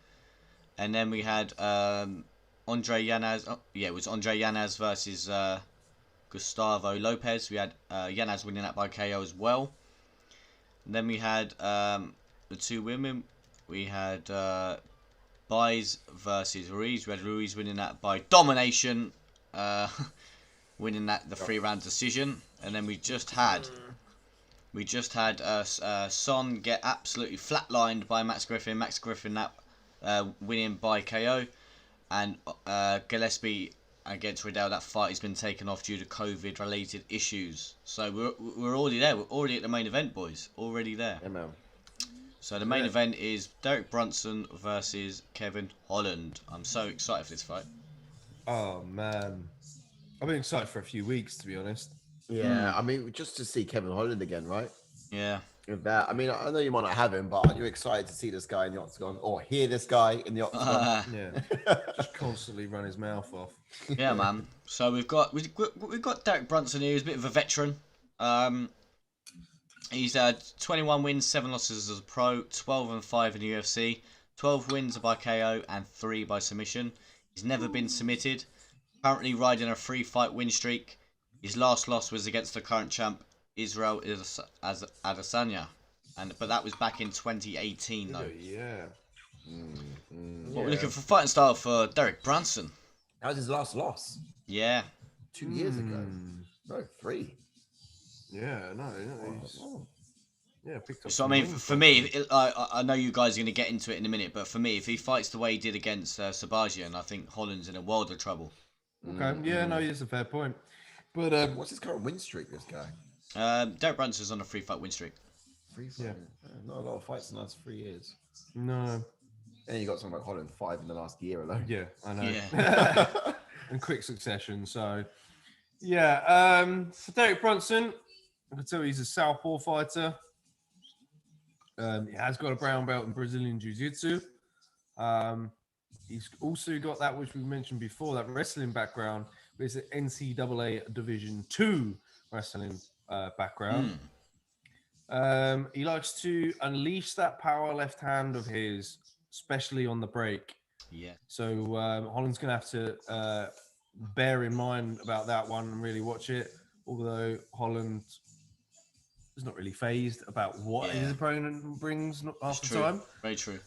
And then we had Andre Yanez. Oh, yeah, it was Andre Yanez versus Gustavo Lopez. We had Yanez winning that by KO as well. And then we had the two women. We had Baez versus RUIZ. We had RUIZ winning that by domination, winning that the 3-round decision. And then we just had Son get absolutely flatlined by Max Griffin. Max Griffin that winning by KO, and Gillespie against Riddell. That fight has been taken off due to COVID-related issues. So we're already there. We're already at the main event, boys. Already there. Yeah, man. So the main event is Derek Brunson versus Kevin Holland. I'm so excited for this fight. Oh man. I've been excited for a few weeks, to be honest. Yeah, I mean, just to see Kevin Holland again, right? Yeah. With that, I mean, I know you might not have him, but are you excited to see this guy in the octagon or hear this guy in the octagon? Yeah, just constantly run his mouth off. Yeah, man. So we've got Derek Brunson here. He's a bit of a veteran. He's 21 wins, 7 losses as a pro, 12-5 in the UFC, 12 wins by KO and 3 by submission. He's never been submitted. Currently riding a 3-fight win streak. His last loss was against the current champ Israel Adesanya, but that was back in 2018 though. Yeah. What we're looking for fighting style for Derek Brunson. That was his last loss. Yeah. 2 years ago. No, 3. Yeah, no. Yeah, picked up. So I mean, for me, I know you guys are going to get into it in a minute, but for me, if he fights the way he did against MisbahIhsan, I think Holland's in a world of trouble. Okay, yeah, no, it's a fair point. But what's his current win streak? This guy. Derek Brunson's on a 3-fight win streak. 3 fights. Yeah. Not a lot of fights in the last 3 years. No. And you got something like Holland 5 in the last year alone. Yeah, I know. Yeah. In quick succession. So, yeah. For Derek Brunson, I can tell he's a southpaw fighter. He has got a brown belt in Brazilian Jiu-Jitsu. He's also got that which we mentioned before, that wrestling background. But it's an NCAA Division II wrestling background. He likes to unleash that power left hand of his, especially on the break. Yeah. So Holland's going to have to bear in mind about that one and really watch it. Although Holland is not really phased about what his opponent brings half the time. Very true.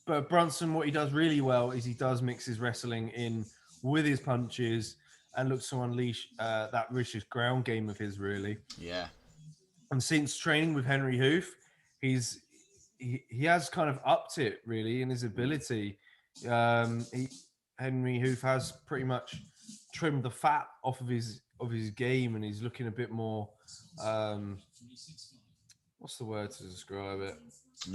But Brunson, what he does really well is he does mix his wrestling in with his punches and looks to unleash that vicious ground game of his, really. Yeah. And since training with Henry Hoof, he has kind of upped it, really, in his ability. Henry Hoof has pretty much trimmed the fat off of his game, and he's looking a bit more what's the word to describe it?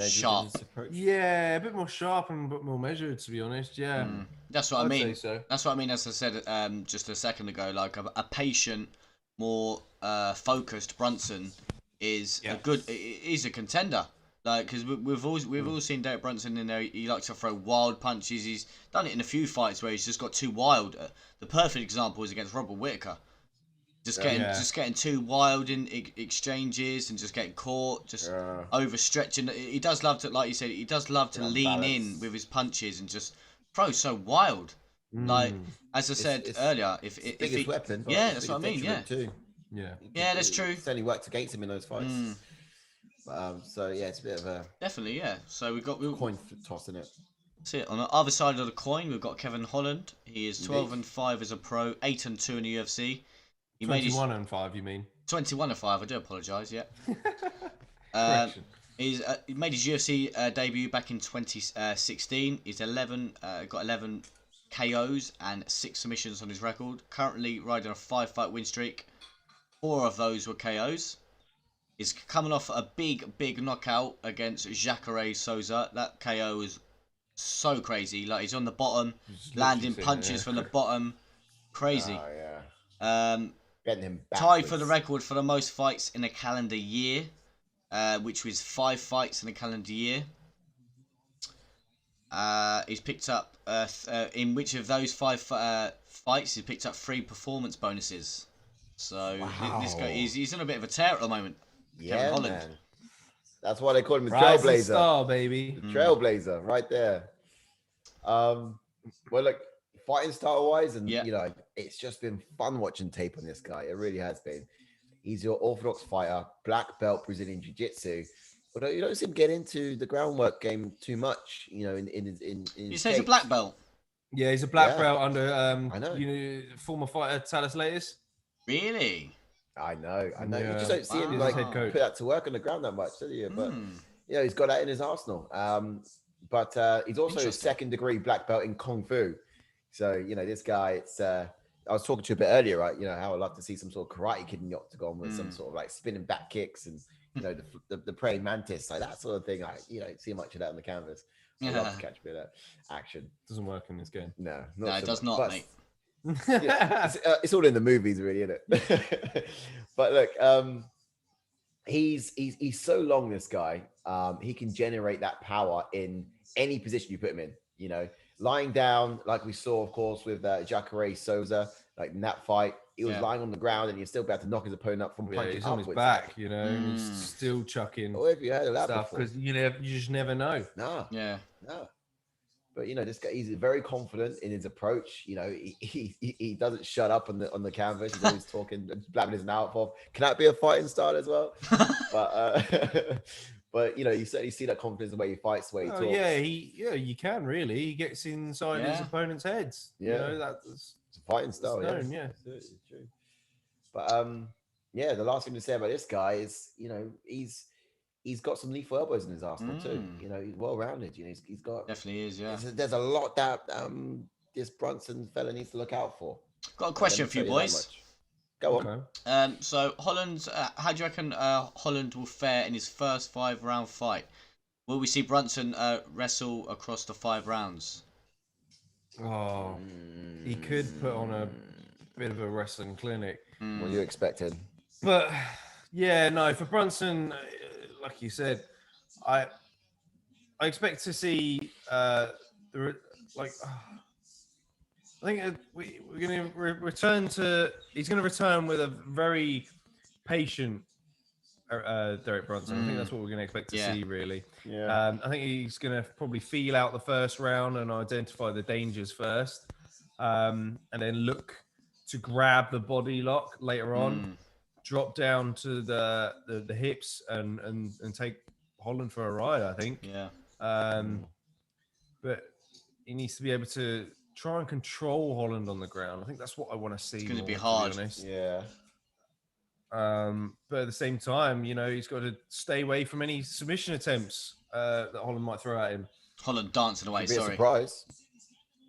Sharp. Yeah, a bit more sharp and a bit more measured, to be honest. Yeah. That's what I mean. So. That's what I mean, as I said just a second ago, like a patient, more focused Brunson is he's a contender. Like, because we've all seen Derek Brunson in there. He likes to throw wild punches. He's done it in a few fights where he's just got too wild. The perfect example is against Robert Whittaker. Just getting too wild in exchanges and just getting caught, just overstretching. He does love to, like you said, he does love to lean in with his punches and just throw so wild. Like, as I said earlier, if he, weapon, that's what I mean. Yeah, yeah, that's true. It's only worked against him in those fights. So yeah, it's a bit of a definitely So we've got coin toss in it. That's it. On the other side of the coin, we've got Kevin Holland. He is 12-5 as a pro, 8-2 in the UFC. 21-5, you mean? 21-5. I do apologise. Yeah. He made his UFC debut back in 2016. He's got 11 KOs and 6 submissions on his record. Currently riding a 5-fight win streak. 4 of those were KOs. He's coming off a big knockout against Jacare Souza. That KO was so crazy. Like, he's on the bottom, landing punches from the bottom. Crazy. Oh, yeah. Getting him tied for the record for the most fights in a calendar year, which was 5 fights in a calendar year. He's picked up, in which of those 5 fights, he's picked up 3 performance bonuses. So this guy, he's on a bit of a tear at the moment. Yeah, Holland. man. That's why they call him the Rising Trailblazer. star, baby. The Trailblazer, right there. Well, look, fighting style wise, and you know, it's just been fun watching tape on this guy. It really has been. He's your orthodox fighter, black belt Brazilian Jiu-Jitsu. But you don't see him get into the groundwork game too much. You know, in you say he's a black belt. Yeah, he's a black belt under I know. Former fighter Talis Latis. Really? I know. Yeah. You just don't see him like put that to work on the ground that much, do you? But you know, he's got that in his arsenal. But he's also a 2nd degree black belt in Kung Fu. So, you know, this guy, it's I was talking to you a bit earlier, right? You know, how I'd love to see some sort of Karate Kid in the octagon with some sort of like spinning back kicks and, you know, the praying mantis, like that sort of thing. I, you know, see much of that on the canvas. So I'd love to catch a bit of that action. Doesn't work in this game. No, it does not, mate. It's all in the movies, really, isn't it? But look, he's so long. This guy, he can generate that power in any position you put him in. You know, lying down, like we saw, of course, with Jacare Souza, like in that fight, he was lying on the ground, and you still be able to knock his opponent up from punching he's on upwards. his back, you know, and he's still chucking. Oh, have you heard of that stuff? Because you just never know. No. Yeah. No. But you know, this guy, he's very confident in his approach. You know, he doesn't shut up on the canvas. He's always talking, blabbing his mouth off. Can that be a fighting style as well? But you know, you certainly see that confidence in the way he fights, the way he talks. Yeah, you can really. He gets inside his opponent's heads. Yeah, you know, that's it's a fighting style. Known, It's true. But yeah, the last thing to say about this guy is, you know, he's got some lethal elbows in his arsenal too. You know, he's well rounded. You know, he's got definitely is. Yeah, there's a lot that this Brunson fella needs to look out for. Got a question for you boys. Go on. Okay. So Holland, how do you reckon Holland will fare in his first 5-round fight? Will we see Brunson wrestle across the 5 rounds? Oh, he could put on a bit of a wrestling clinic. What are you expecting? But yeah, no, for Brunson, like you said, I expect to see I think we're going to return to. He's going to return with a very patient Derek Brunson. I think that's what we're going to expect to see, really. Yeah. I think he's going to probably feel out the first round and identify the dangers first, and then look to grab the body lock later on, drop down to the hips, and take Holland for a ride. I think. Yeah. But he needs to be able to try and control Holland on the ground. I think that's what I want to see. It's going to be hard. To be honest. Yeah. But at the same time, you know, he's got to stay away from any submission attempts that Holland might throw at him. Holland dancing away. Be a surprise.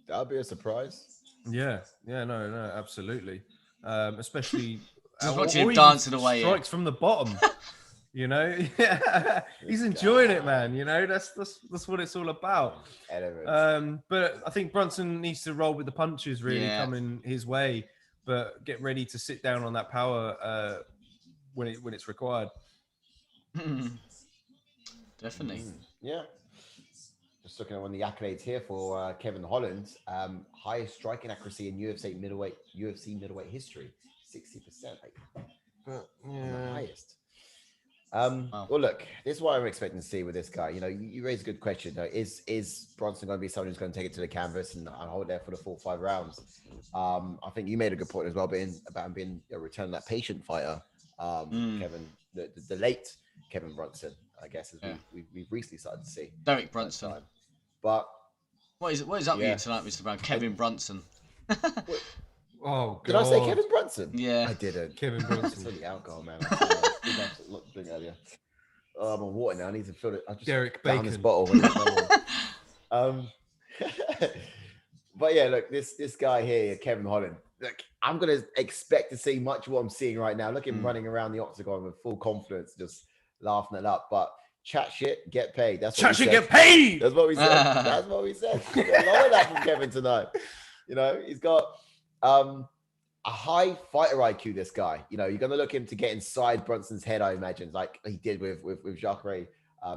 That'll be a surprise. Yeah. No, absolutely. Especially just watching him dancing away. Strikes from the bottom. You know, he's enjoying it, man. You know, that's what it's all about. But I think Brunson needs to roll with the punches really coming his way, but get ready to sit down on that power when it's required. Definitely. Yeah. Just looking at one of the accolades here for Kevin Holland, highest striking accuracy in UFC middleweight history, 60%. The highest. Well, look, this is what I'm expecting to see with this guy. You know, you raised a good question. Though. Is Brunson going to be someone who's going to take it to the canvas and hold there for the full 5 rounds? I think you made a good point as well, about him being a return that patient fighter. Kevin, the late Kevin Brunson, I guess, as we've recently started to see. Derek Brunson. But what is up with you tonight, Mr. Brown? Kevin Brunson. Oh, God. Did I say Kevin Brunson? Yeah. I didn't. Kevin Brunson. It's the alcohol, man. Earlier. Oh, I'm on water now. I need to fill it. I just Derek down Bacon. this bottle. But yeah, look, this guy here, Kevin Holland. Look, I'm gonna expect to see much of what I'm seeing right now. Look at him running around the octagon with full confidence, just laughing it up. But chat shit, get paid. That's what chat shit, get paid. That's what we said. That's what we said. A lot of that from Kevin tonight. You know, he's got a high fighter IQ, this guy. You know, you're going to look him to get inside Brunson's head, I imagine, like he did with Jacare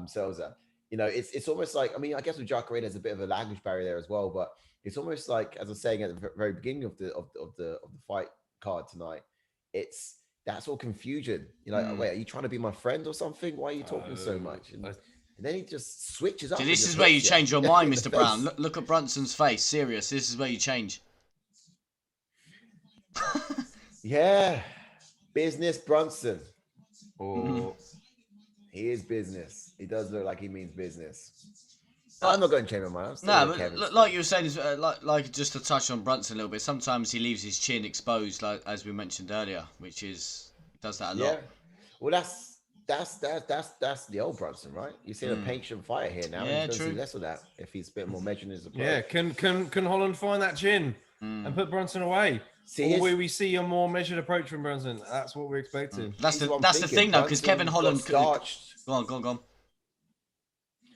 Souza. You know, it's almost like, I mean, I guess with Jacare, there's a bit of a language barrier there as well, but it's almost like, as I was saying at the very beginning of the fight card tonight, it's that sort of confusion. You're like, wait, are you trying to be my friend or something? Why are you talking so much? And then he just switches up. See, this is where you change your mind, Mr. Brown. Look at Brunson's face. Serious. This is where you change. Yeah, business Brunson. Oh, he is business. He does look like he means business. I'm not going to change my mind. No, but like you were saying, like just to touch on Brunson a little bit. Sometimes he leaves his chin exposed, like as we mentioned earlier, which does that a lot. Yeah. Well, that's the old Brunson, right? You see a patient fighter here now. Yeah, true. true. Less of that if he's a bit more measured in his approach. Yeah, can Holland find that chin and put Brunson away? Or will we see a more measured approach from Brunson? That's what we're expecting. That's the thing though, because Kevin Holland starched. Go on.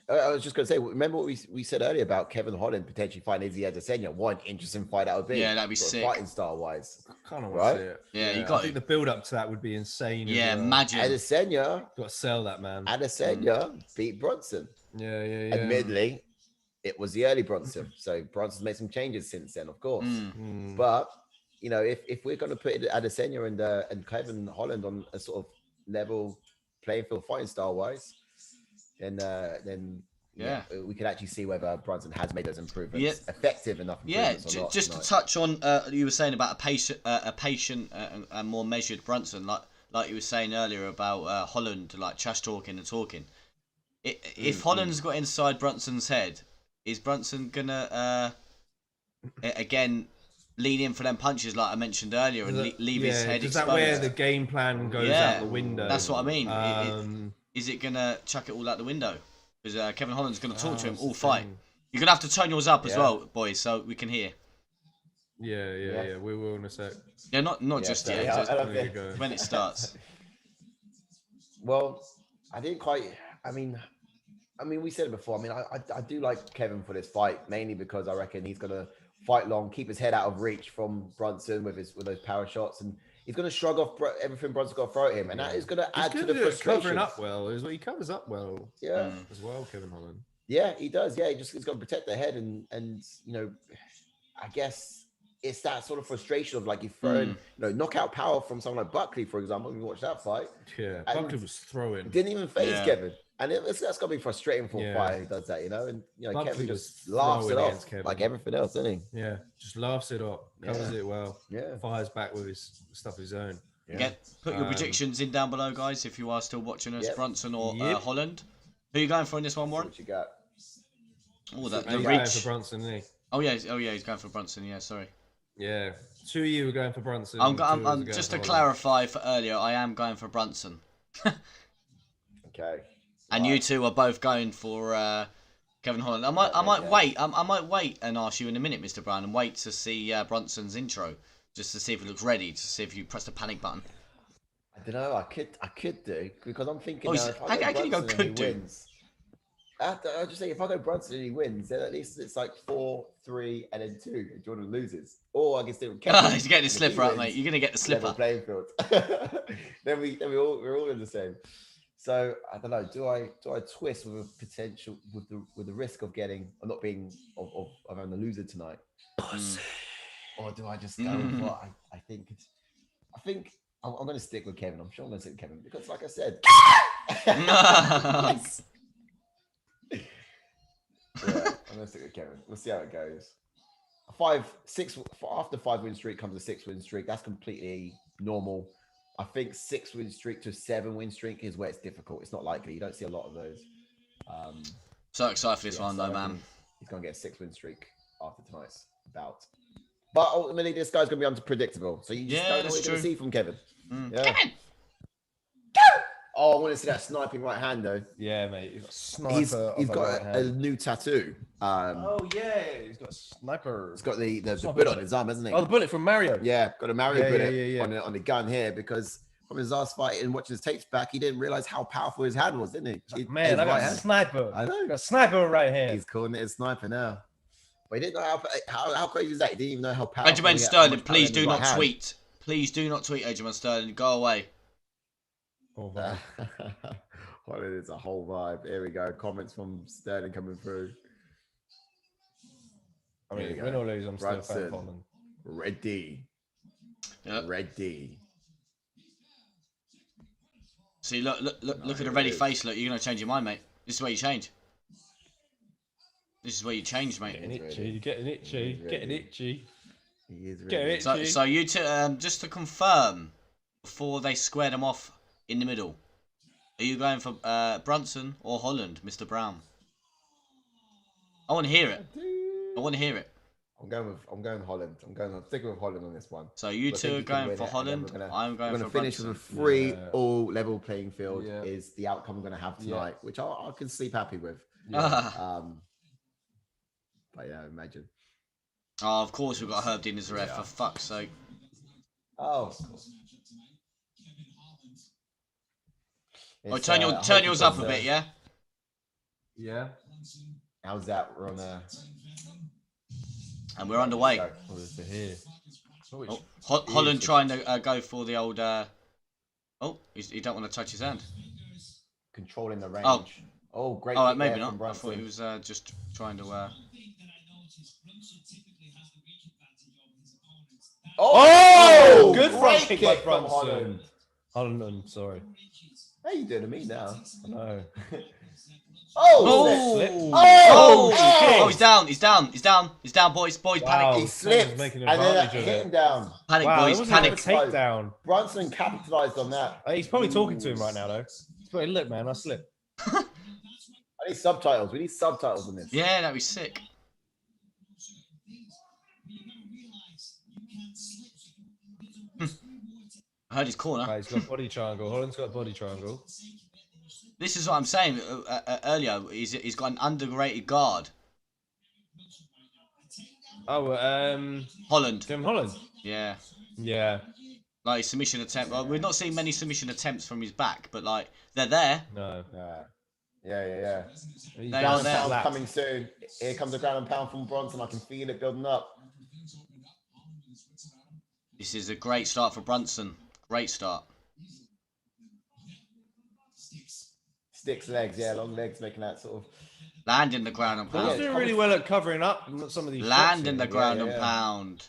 I was just going to say, remember what we said earlier about Kevin Holland potentially fighting Izzy Adesanya? What an interesting fight that would be. Yeah, that'd be sick. Fighting style wise. I kind of want to see it. Yeah, you I got. think the build up to that would be insane. Yeah, imagine. Adesanya. Got to sell that, man. Adesanya beat Brunson. Yeah. Admittedly, it was the early Brunson, so Brunson's made some changes since then, of course. But you know, if we're going to put Adesanya and Kevin Holland on a sort of level playing field fighting style wise, then yeah, we could actually see whether Brunson has made those improvements effective enough. Just to touch on, you were saying about a patient and more measured Brunson, like you were saying earlier about Holland, like trash talking and talking. If Holland's got inside Brunson's head, is Brunson gonna again lean in for them punches like I mentioned earlier and leave his head exposed? Is that where the game plan goes out the window? That's what I mean. Is it gonna chuck it all out the window? Because Kevin Holland's gonna talk to him all fight. You're gonna have to turn yours up as well, boys, so we can hear. Yeah. We will in a sec. Yeah, not just yet. Just when it starts. Well, I didn't quite. I mean, we said it before. I mean, I do like Kevin for this fight mainly because I reckon he's gonna fight long, keep his head out of reach from Brunson with those power shots, and he's gonna shrug off everything Brunson's got to throw at him, and that is gonna add to the frustration. Covering up well, he covers up well. Yeah, as well, Kevin Holland. Yeah, he does. Yeah, he's got to protect the head, and you know, I guess it's that sort of frustration of like you throwing, knockout power from someone like Buckley, for example. We watched that fight. Yeah, Buckley was throwing. Didn't even phase Kevin. And that's got to be frustrating for a fighter who does that, you know? And, you know, Kevin just laughs it off like everything else, doesn't he? Yeah, just laughs it off, covers it well, fires back with his stuff of his own. Yeah. Put your predictions in down below, guys, if you are still watching us, Brunson or Holland. Who are you going for in this one, Warren? What you got? Oh, the reach. Going for Brunson, isn't he? Oh, yeah, he's going for Brunson, sorry. Yeah, 2 of you were going for Brunson. I'm just to clarify for earlier, I am going for Brunson. Okay. And you two are both going for Kevin Holland. I might wait. I might wait and ask you in a minute, Mr. Brown, and wait to see Brunson's intro, just to see if it looks ready, to see if you press the panic button. I don't know. I could do because I'm thinking. How can you go could do? Wins, I'll just say if I go Brunson and he wins, then at least it's like 4-3 and then 2. And Jordan loses, or I guess they Kevin. He's getting the slipper up, mate. You're gonna get the slipper. Level playing field. then we're all in the same. So I don't know. Do I twist with a potential with the risk of getting or not being of having the loser tonight, or do I just go with what I think? I think I'm going to stick with Kevin. I'm sure I'm going to stick with Kevin because, like I said, yes. I'm going to stick with Kevin. We'll see how it goes. 5-6 after 5-win streak comes a 6-win streak. That's completely normal. I think 6-win streak to 7-win streak is where it's difficult. It's not likely. You don't see a lot of those. So excited for this one, though, man. He's going to get a 6-win streak after tonight's bout. But ultimately, this guy's going to be unpredictable. So you just don't know what you're going to see from Kevin. Yeah. Kevin! Oh, I want to see that sniping right hand, though. Yeah, mate. He's got a sniper. He's got a new tattoo. He's got a sniper. He's got the bullet on his arm, hasn't he? Oh, the bullet from Mario. Yeah, got a Mario bullet on the gun here because from his last fight and watching his tapes back, he didn't realize how powerful his hand was, didn't he? Man, I got a sniper. I know. Got a sniper right hand. He's calling it a sniper now. But he didn't know how crazy is that? He didn't even know how powerful. Adrian Sterling, please do not tweet. Please do not tweet, Adrian Sterling. Go away. Well, it is a whole vibe. Here we go. Comments from Sterling coming through. I mean, win or lose, I'm still a fan of Holland. Ready. Yep. Ready. See, look at the ready face. Look, you're gonna change your mind, mate. This is where you change. This is where you change, mate. Getting itchy. Getting itchy. Getting itchy. He is ready. Getting itchy. So you two, just to confirm, before they square them off in the middle, are you going for Brunson or Holland, Mr. Brown? I want to hear it. I want to hear it. I'm going Holland. I'm sticking with Holland on this one. So you two are going for Holland. I'm going for finish Brunson. with a free all level playing field is the outcome I'm going to have tonight, which I can sleep happy with. But yeah, imagine. Oh, of course we've got Herb Dean as a ref, for fuck's sake. Oh. Turn yours up a bit, yeah? Yeah. How's that? We're on And we're underway. To hear. Oh, Holland trying to go for the old. Oh, he don't want to touch his hand. Controlling the range. Oh, great. Oh, maybe not. I thought he was just trying to. Oh, good front kick by Brunson. Holland, sorry. How you doing to me now? I know. Oh, he's down, boys, Wow, panic. He slipped, and then hit him down. Panic, wow, boys, panic. Takedown. Brunson capitalized on that. He's probably talking to him right now, though. He's probably, look, man, I slipped. I need subtitles. We need subtitles on this. Yeah, that'd be sick. I heard his corner. Right, he's got body triangle. Holland's got body triangle. This is what I'm saying earlier. He's got an underrated guard. Oh, Holland. Tim Holland. Yeah. Yeah. Like submission attempt. Well, we're not seeing many submission attempts from his back, but like they're there. No. Yeah. They are there. Coming soon. Here comes the ground and pound from Brunson. I can feel it building up. This is a great start for Brunson. Great start. Sticks legs, yeah, long legs, making that sort of Land in the ground and pound. He's doing really well at covering up some of these. Land in the ground and pound.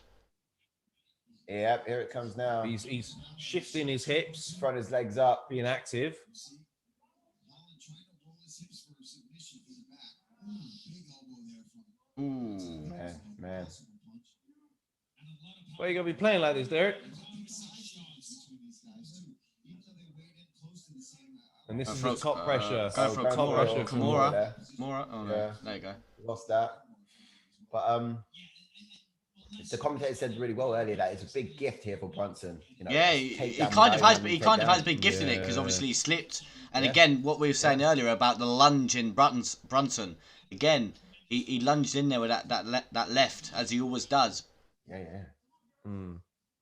Yeah, here it comes now. He's shifting his hips, Front his legs up, being active. Ooh, man. Why are you gonna be playing like this, Derek? And this is the top pressure. Go for top pressure. Kimura. Oh no, Yeah. there you go. Lost that. But the commentator said really well earlier that it's a big gift here for Brunson. You know, yeah, he kind of has been gifting it because obviously he slipped. And again, what we were saying earlier about the lunge in Brunson. Again, he lunged in there with that left as he always does. Yeah.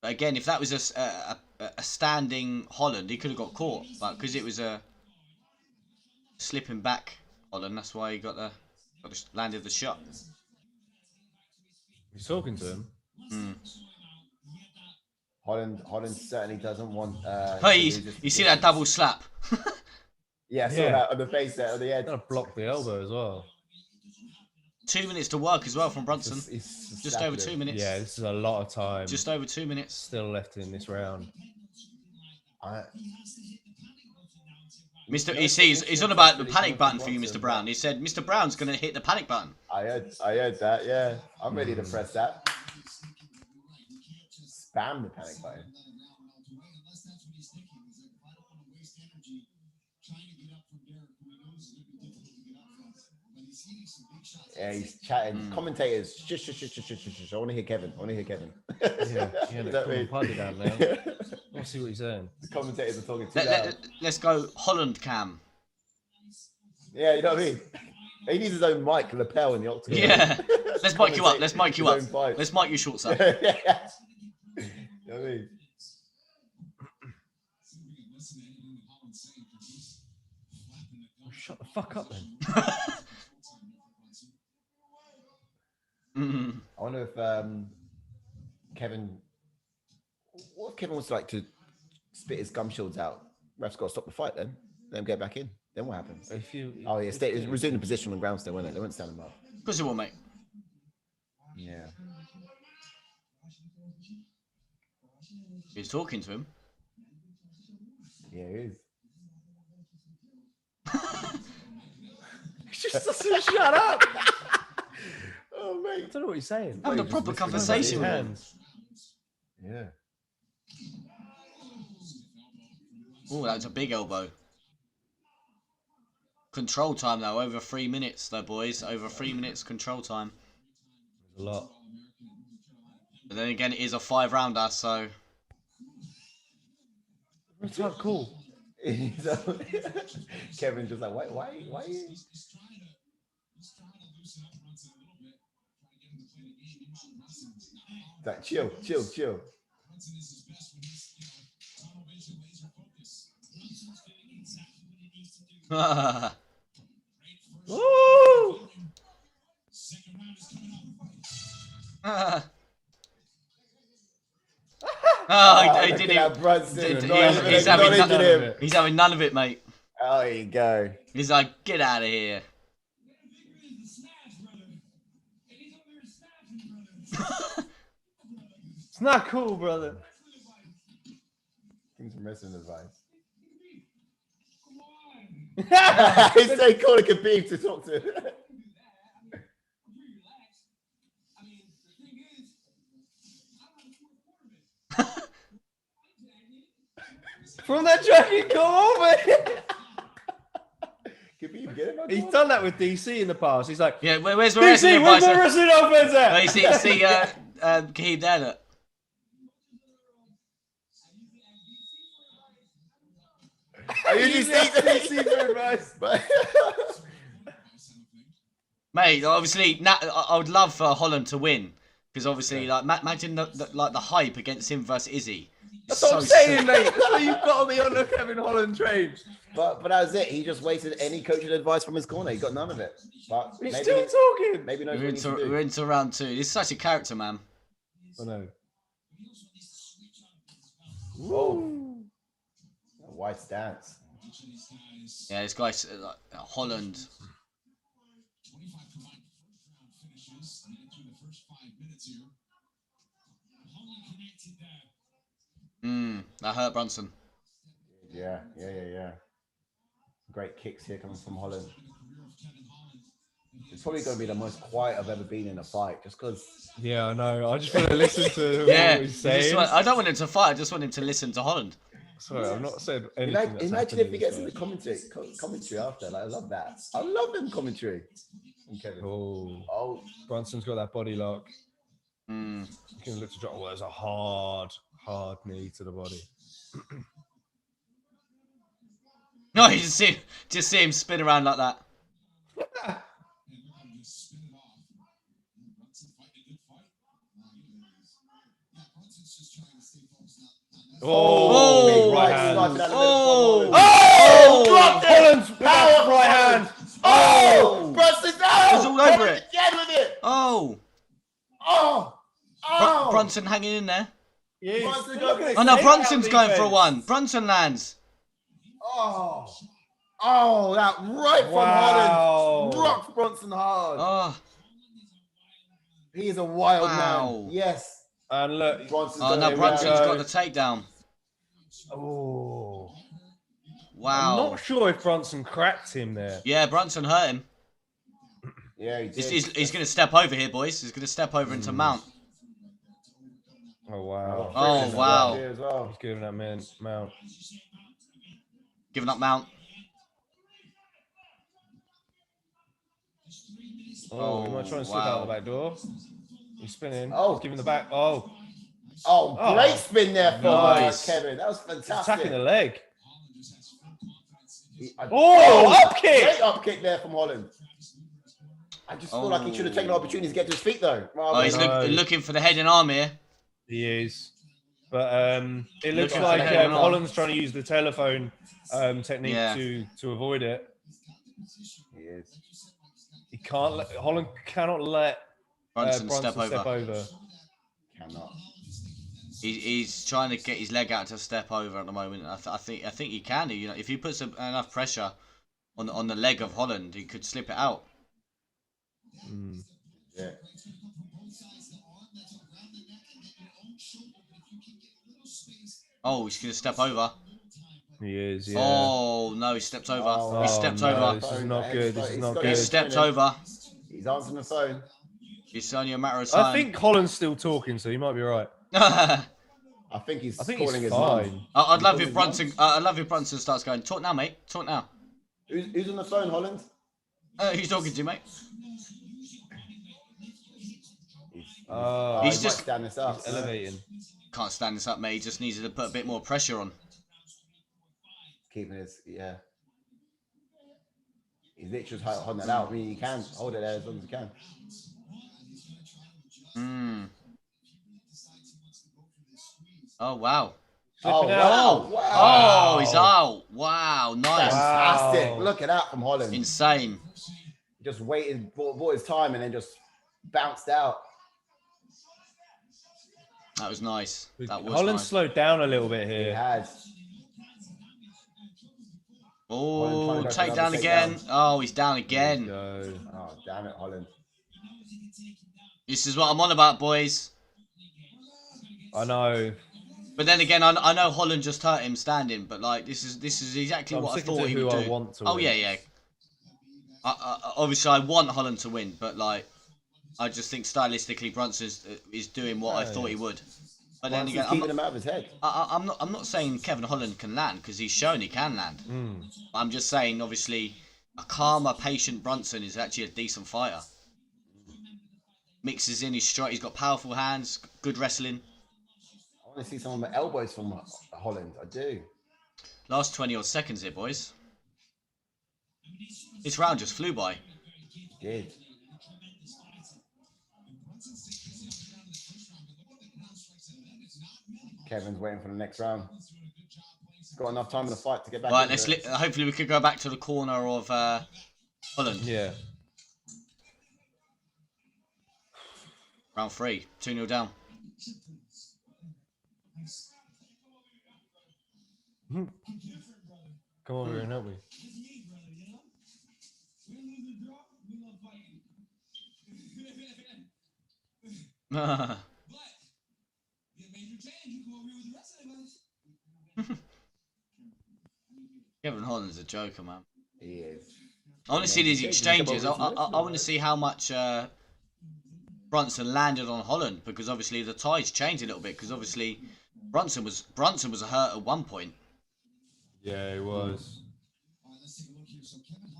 But again, if that was a standing Holland, he could have got caught. But because it was a slipping back Holland, that's why he landed the shot. He's talking to him. Holland certainly doesn't want. Hey, you see that double slap? Yeah, I saw that on the face there, on the head. Gonna block the elbow as well. 2 minutes to work as well from Brunson. Just over 2 minutes. Yeah, this is a lot of time. Just over 2 minutes. Still left in this round. He's on about the panic button for you, Mr. Brown. He said Mr. Brown's going to hit the panic button. I heard that, yeah. I'm ready to press that. Spam the panic button. Yeah, he's chatting. Commentators, shush. I want to hear Kevin. Yeah, party down there. Let's see what he's saying. The commentators are talking too loud. Let's go Holland cam. Yeah, you know what I mean? He needs his own mic lapel in the octagon. Yeah. Let's mic you up. Let's mic you shorts up. You know what I mean? Oh, shut the fuck up then. I wonder if Kevin, what if Kevin wants to like to spit his gum shields out? Ref's got to stop the fight then. Let him get back in. Then what happens? Resume the position on the ground still, won't it? They won't stand him up. Of course it will, mate. Yeah. He's talking to him. Yeah, he is. Just shut up. Oh, mate. I don't know what he's saying. Having a proper conversation with him. Yeah. Oh, that was a big elbow. Control time though, over 3 minutes though, boys. Over 3 minutes control time. A lot. But then again, it is a 5-rounder, so. What's that cool? Kevin's just like, why? Like, chill. Oh, he did it. He's having none of it, mate. Oh, there you go. He's like, get out of here. It's not cool, brother. Give him some wrestling advice. He's so cool to Khabib to talk to. From that jacket, come over. Khabib, get him. He's done that with DC in the past. He's like, yeah, where's my DC, wrestling where's advice? my wrestling offense at? No, you see Khabib there, look. You see DC for advice, Mate, obviously, I would love for Holland to win because obviously, like, imagine the hype against him versus Izzy. That's what I'm saying, mate. So you've got to be on the Kevin Holland train. But that was it. He just wasted any coaching advice from his corner. He got none of it. But he's still talking. Maybe we're into round 2. This is such a character, man. I know. Oh, white stance. Yeah, this guy's Holland. That hurt Brunson. Yeah. Great kicks here coming from Holland. It's probably going to be the most quiet I've ever been in a fight, just because. Yeah, I know. I just want to listen to what he's saying. I don't want him to fight. I just want him to listen to Holland. Sorry, I'm not saying anything. Imagine if he gets in the commentary after. Like, I love that. I love them commentary. Kevin. Oh, Brunson's got that body lock. You can look to drop. Well, there's a hard knee to the body. No, you just see him spin around like that. Oh, right hand. Holland's power right hand. Oh, Brunson's out. He's all over it. Again with it. Brunson hanging in there. Yeah. Oh no, Brunson's going for a one. Brunson lands. Oh, that right from Holland. Rocks Brunson hard. Oh. He is a wild man. Yes. And look, Brunson's got the takedown. Oh. Wow. I'm not sure if Brunson cracked him there. Yeah, Brunson hurt him. Yeah, he did. He's going to step over here, boys. He's going to step over into mount. Oh, wow. Oh, wow. He's giving that man mount. Giving up mount. Oh, he might try and slip out the back door. He's spinning. Oh. He's giving the back. Oh, great spin there for Kevin. That was fantastic. He's attacking the leg. Up kick! Great up kick there from Holland. I just feel like he should have taken the opportunity to get to his feet though. He's looking for the head and arm here. He is. But it looks like Holland's trying to use the telephone technique to avoid it. He is. Holland cannot let Brunson step over. Cannot. He's trying to get his leg out to step over at the moment. I think he can. You know, if he puts enough pressure on the leg of Holland, he could slip it out. Yeah. Oh, he's gonna step over. He is. Yeah. Oh no, he stepped over. He stepped over. This is not good. This is not good. He stepped over. He's answering the phone. It's only a matter of time. I think Holland's still talking, so he might be right. I think he's calling his mum. I'd love if Brunson. I'd love if Brunson starts going. Talk now, mate. Talk now. Who's on the phone, Holland? Who's talking to you, mate? He's just stand this up. He's elevating. Can't stand this up, mate. He just needs to put a bit more pressure on. Keeping his He's literally just holding that out. I mean, he can hold it there as long as he can. Oh wow. Wow. Oh, he's out. Wow, nice. Fantastic. Look at that from Holland. Insane. Just waited, bought his time, and then just bounced out. That was nice. That was Holland nice. slowed down a little bit here. He has. Oh, takedown again. Oh, he's down again. Oh, damn it, Holland. This is what I'm on about, boys. I know. But then again, I know Holland just hurt him standing, but like this is exactly what I thought he would do. Oh yeah, yeah. Obviously, I want Holland to win, but like, I just think stylistically Brunson is doing what I thought he would. But then again, keeping him out of his head. I'm not saying Kevin Holland can land because he's shown he can land. I'm just saying, obviously, a calmer, patient Brunson is actually a decent fighter. Mixes in his strike. He's got powerful hands, good wrestling. I want to see some of my elbows from Holland. I do. Last 20 odd seconds here, boys. This round just flew by. Did. Kevin's waiting for the next round. Got enough time in the fight to get back. Right, hopefully we could go back to the corner of Holland. Yeah. Round 3, 2-0 down. Come over here and help me. Kevin Holland's a joker, man. He is. I want to see these exchanges. I want to see how much Brunson landed on Holland, because obviously the tides changed a little bit, because obviously Brunson was hurt at one point. Yeah, he was.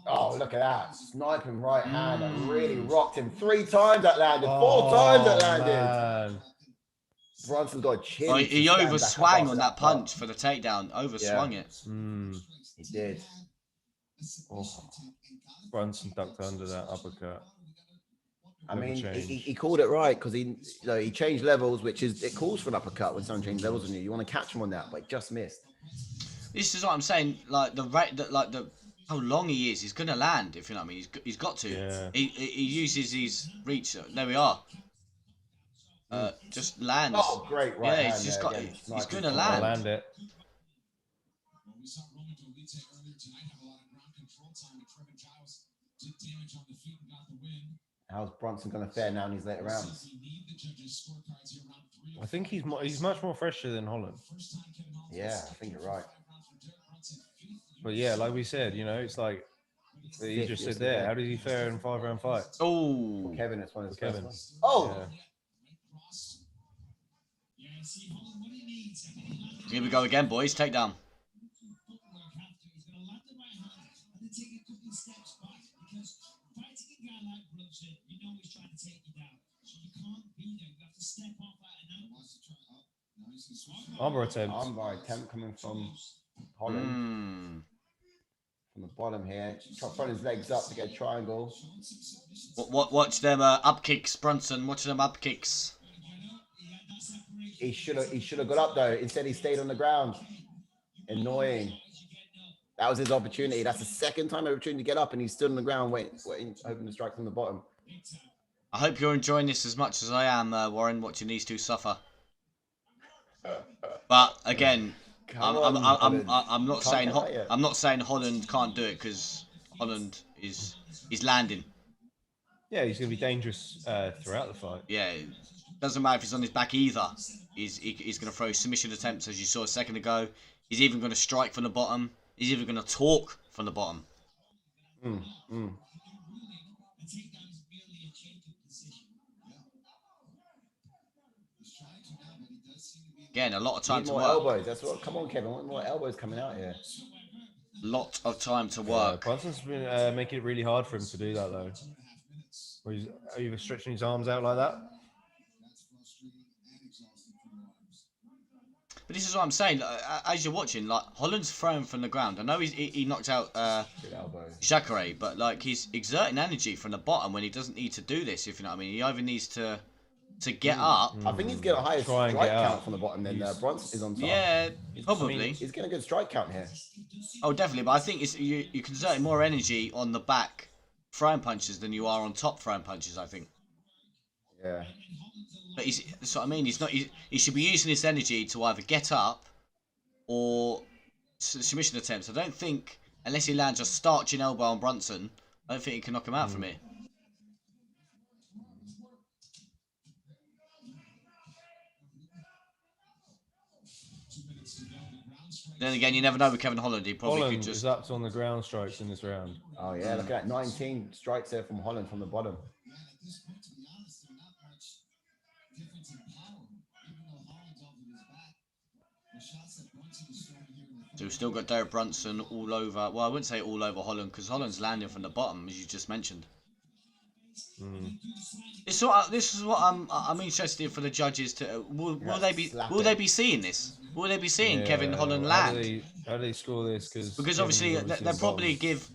Oh, look at that. Sniping right hand that really rocked him. 3 times that landed. 4 times that landed. Man. Brunson's got a chin. Oh, he overswung on that punch for the takedown. Overswung it. He did. Oh. Brunson ducked under that uppercut. I mean, he called it right, because he changed levels, which is, it calls for an uppercut when someone changes levels on you. You want to catch him on that, but just missed. This is what I'm saying. Like the rate that, like how long he is, he's gonna land. If you know what I mean, he's got to. Yeah. He uses his reach. There we are. Just lands. Oh, great right hand. He's just got. He's gonna land. Land it. How's Brunson going to fare now in these later rounds? I think he's much more fresher than Holland. Yeah, I think you're right. But yeah, like we said, you know, it's like he just said there. How did he fare in a 5-round fight? Oh, Kevin, it's one of his Kevin. Oh. Yeah. Here we go again, boys. Takedown. Armbar attempt. Armbar attempt coming from Holland. From the bottom here. Front his legs up to get a triangle. Watch them up kicks, Brunson. Watch them up kicks. He should have got up though. Instead, he stayed on the ground. Annoying. That was his opportunity. That's the second time opportunity to get up, and he stood on the ground waiting, hoping to strike from the bottom. I hope you're enjoying this as much as I am, Warren, watching these two suffer. But again, I'm not saying Holland can't do it, because Holland is landing. Yeah, he's going to be dangerous throughout the fight. Yeah, doesn't matter if he's on his back either. He's going to throw submission attempts, as you saw a second ago. He's even going to strike from the bottom. He's even going to talk from the bottom. Again, a lot of time to work. Elbows. That's what. Come on, Kevin. I want more elbows coming out here. Lot of time to work. Brunson's been making it really hard for him to do that, though. Where he's either stretching his arms out like that. But this is what I'm saying. As you're watching, like, Holland's throwing from the ground. I know he knocked out HUNSUCKER, but like, he's exerting energy from the bottom when he doesn't need to do this. If you know what I mean, he either needs to get up. I think he's getting a higher strike count from the bottom than Brunson is on top. Yeah, probably. I mean, he's getting a good strike count here. Oh, definitely. But I think you're exerting more energy on the back throwing punches than you are on top throwing punches, I think. Yeah. But that's what I mean. He should be using this energy to either get up or submission attempts. I don't think, unless he lands a starching elbow on Brunson, I don't think he can knock him out from here. Then again, you never know with Kevin Holland. He probably Holland could just... is up to on the ground strikes in this round. Oh yeah, look at that. 19 strikes there from Holland from the bottom. So we've still got Derek Brunson all over. Well, I wouldn't say all over Holland because Holland's landing from the bottom, as you just mentioned. This is what I'm interested in for the judges to. Will they be seeing this? Will they be seeing Kevin Holland land? How do they score this? Because obviously they'll probably give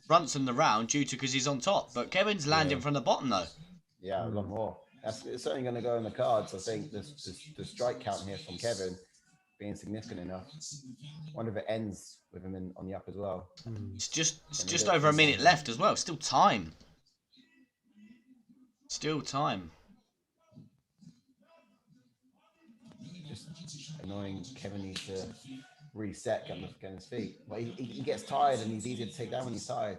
Brunson the round because he's on top, but Kevin's landing from the bottom though. Yeah, a lot more. It's certainly going to go in the cards. I think the strike count here from Kevin being significant enough. I wonder if it ends with him on the up as well. It's just over a minute left as well. Still time. Still time. Just annoying. Kevin needs to reset, get on his feet. But he gets tired and he's easy to take down when he's tired.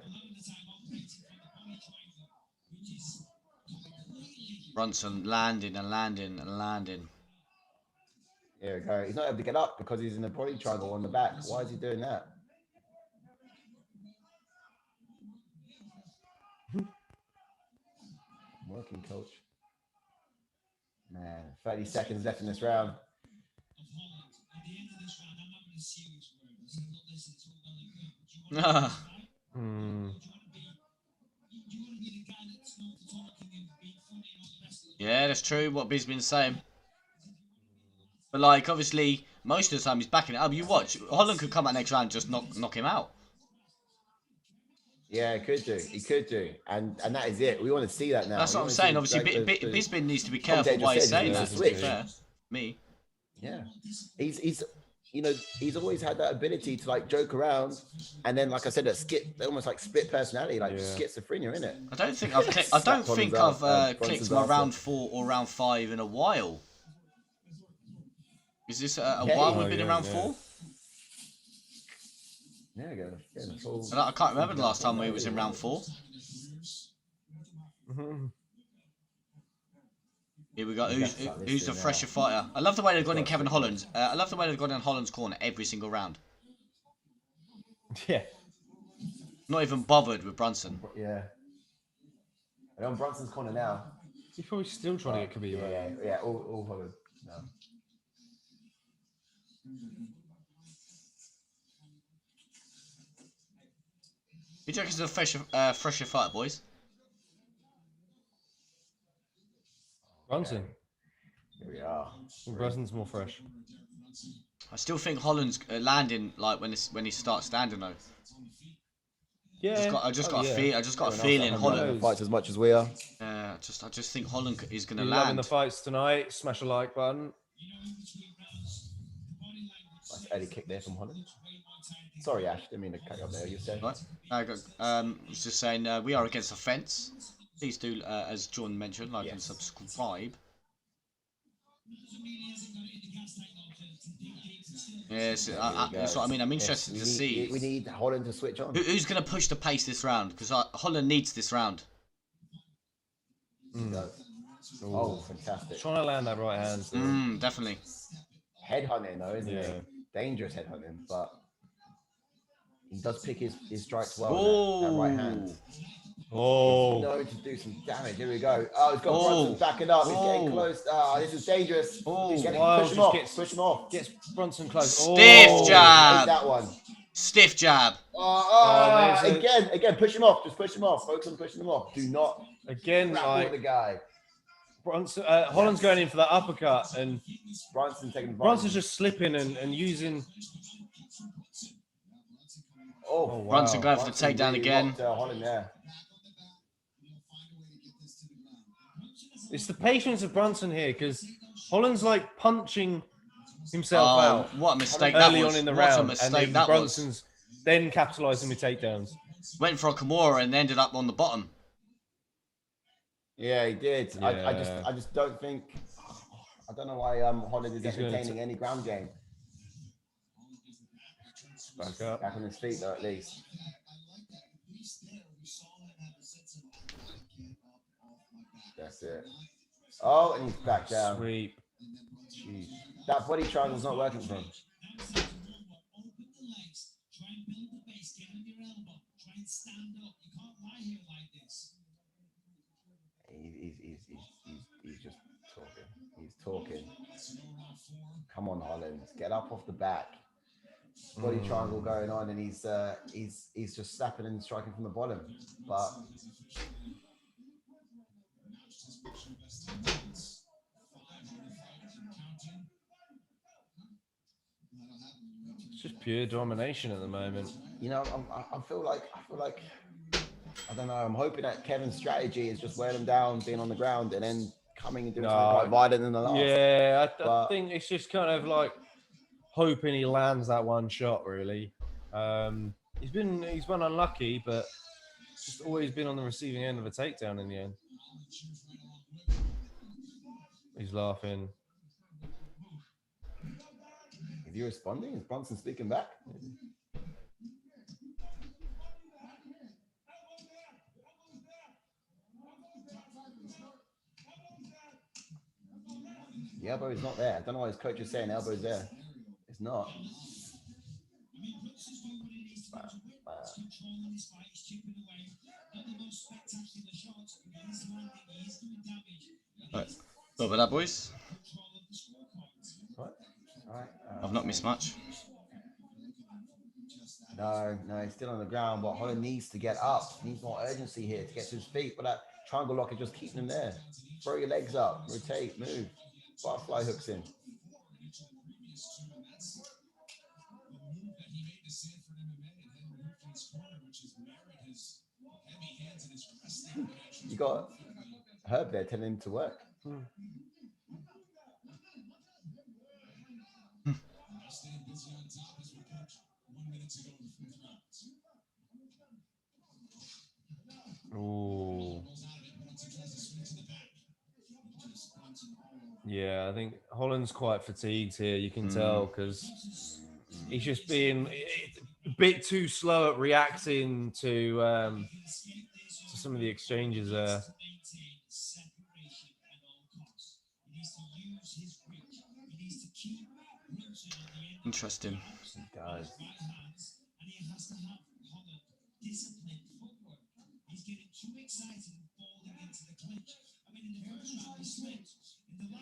Brunson landing and landing and landing. There we go. He's not able to get up because he's in a body triangle on the back. Why is he doing that? Working, coach. Man, 30 seconds left in this round. Yeah, that's true. What Biz's been saying. But like, obviously, most of the time he's backing it up. You watch, Holland could come out next round and just knock him out. Yeah, he could do. He could do. And that is it. We want to see that now. That's what I'm saying. Obviously, Bizbin needs to be careful why he's saying that, to be fair. Me. Yeah. He's always had that ability to like joke around and then, like I said, almost like split personality, like schizophrenia, innit? I don't think I've clicked my round 4 or round 5 in a while. Is this a while we've been in round 4? Yeah, I can't remember the last time we was in round 4. Here we go. Who's the fresher fighter? I love the way they've gone in Kevin Holland. I love the way they've gone in Holland's corner every single round. Yeah. Not even bothered with Brunson. Yeah. And on Brunson's corner now. He's probably still trying to get Khabib. Yeah. All Holland. No. Who do you reckon is the fresher fighter, boys? Brunson. Here we are. Brunson's more fresh. I still think Holland's landing like when he starts standing though. Yeah. I just got a feeling Holland fights as much as we are. I just think Holland is going to land. Loving the fights tonight. Smash a like button. Nice early kick there from Holland. Sorry, Ash. Didn't mean to cut you up there. You said. Right. I was just saying we are against the fence. Please do, as John mentioned, like and subscribe. Yes, that's what I mean. I'm interested to see. We need Holland to switch on. Who's going to push the pace this round? Because Holland needs this round. Oh, fantastic. Trying to land that right hand. Definitely. Headhunting though, isn't it? Dangerous headhunting, but he does pick his strikes well. That right hand. Oh. Known to do some damage. Here we go. Oh, he's got Brunson backing up. He's getting close. This is dangerous. Push him off. Push him off. Gets Brunson close. Stiff jab. That one. Stiff jab. Again, push him off. Just push him off. Focus on pushing him off. Do not like the guy. Brunson, Holland's going in for that uppercut, and Brunson's just slipping and using. Oh, wow. Brunson going for the takedown really again. Holland there. It's the patience of Brunson here, because Holland's like punching himself out. What a mistake early that was. on in the What round, a mistake and then that Brunson's was. Then capitalising with takedowns. Went for a Kimura and ended up on the bottom. Yeah, he did. Yeah. I just don't think. I don't know why Holland is entertaining any ground game. Back up. Back on his feet though, at least. That's it. Oh, and he's back down. Sweep. Jeez. That body triangle's not working for him. He's just talking. He's talking. Come on, Holland. Get up off the back. Body triangle going on, and he's just slapping and striking from the bottom. But it's just pure domination at the moment. You know, I feel like I don't know. I'm hoping that Kevin's strategy is just wearing him down, being on the ground, and then coming and doing something quite violent in the last. Yeah, I think it's just kind of like hoping he lands that one shot. Really, he's been unlucky, but just always been on the receiving end of a takedown in the end. He's laughing. Is he responding? Is Brunson speaking back? The elbow is not there. I don't know why his coach is saying elbow's there. It's not. Right. Well, with that, boys. What? All right. I've not missed much. No, he's still on the ground, but Holland needs to get up. He needs more urgency here to get to his feet. But that triangle lock is just keeping him there. Throw your legs up, rotate, move. Butterfly hooks in. You got Herb there telling him to work. Ooh. Yeah, I think Holland's quite fatigued here. You can tell because he's just being a bit too slow at reacting to some of the exchanges there. Interesting. He does.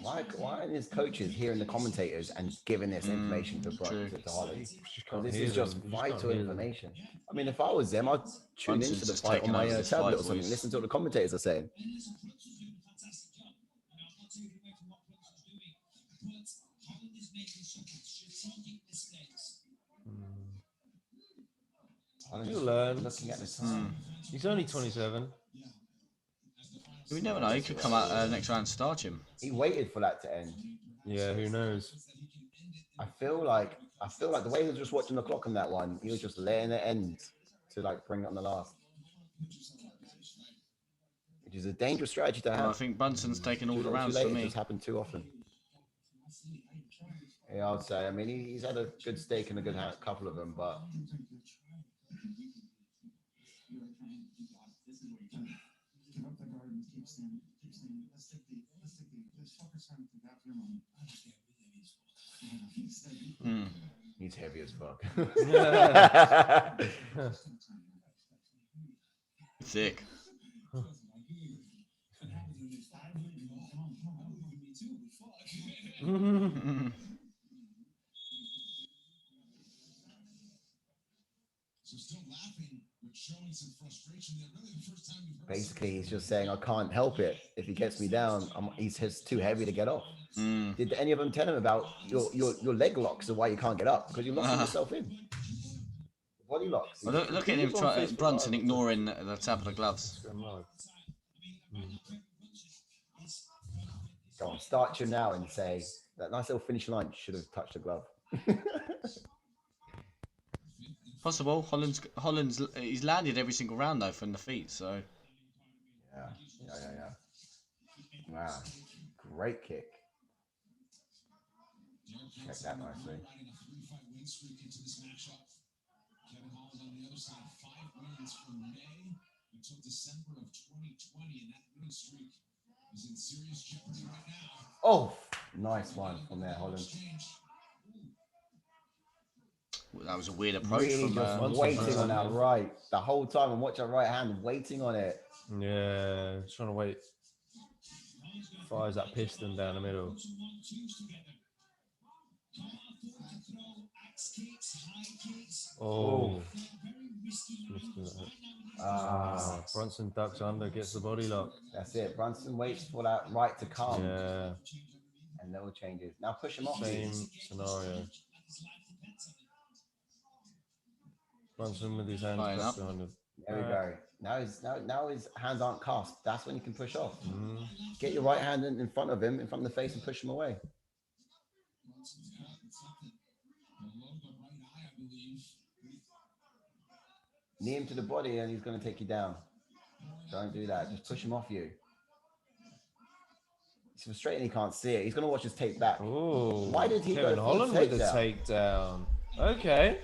Why aren't his coaches hearing the commentators and giving this information to Holland? This is just vital information. I mean, if I was them, I'd tune into the fight on my tablet or something, listen to what the commentators are saying. He'll learn. Looking at this time. He's only 27. We never know. He could come out next round and start him. He waited for that to end. Yeah, who knows? I feel like the way he was just watching the clock on that one, he was just letting it end to like bring it on the last, which is a dangerous strategy to have. Well, I think Brunson's taken all the rounds for me. It just happened too often. Yeah, I'd say. I mean, he's had a good stake and a good couple of them, but. He's heavy as fuck. Thick. Basically, he's just saying, I can't help it. If he gets me down, he's just too heavy to get off. Did any of them tell him about your leg locks and why you can't get up? Because you're locking yourself in. Body locks. Well, look at him, Brunson ignoring the tap of the gloves. Go on, start you now and say, that nice little finish line should have touched the glove. Possible. Holland's he's landed every single round though from the feet, so yeah. Wow. Great kick. Check that nicely. Kevin Holland on the other side, 5 wins from May until December of 2020, and that winning streak is in serious jeopardy right now. Oh, nice one from there, Holland. That was a weird approach Really from just waiting on that right the whole time and watch that right hand waiting on it. Yeah, just trying to wait. Fires that piston down the middle. Oh. Brunson ducks under, gets the body lock. That's it. Brunson waits for that right to come. Yeah. And no changes. Now push him off. Same scenario. Brunson with his hands cupped behind him. There we go. Now his hands aren't cusped. That's when you can push off. Get your right hand in front of him, in front of the face, and push him away. Knee him to the body, and he's going to take you down. Don't do that. Just push him off you. It's frustrating. He can't see it. He's going to watch his tape back. Ooh. Why did he Kevin go Holland with the takedown? Okay.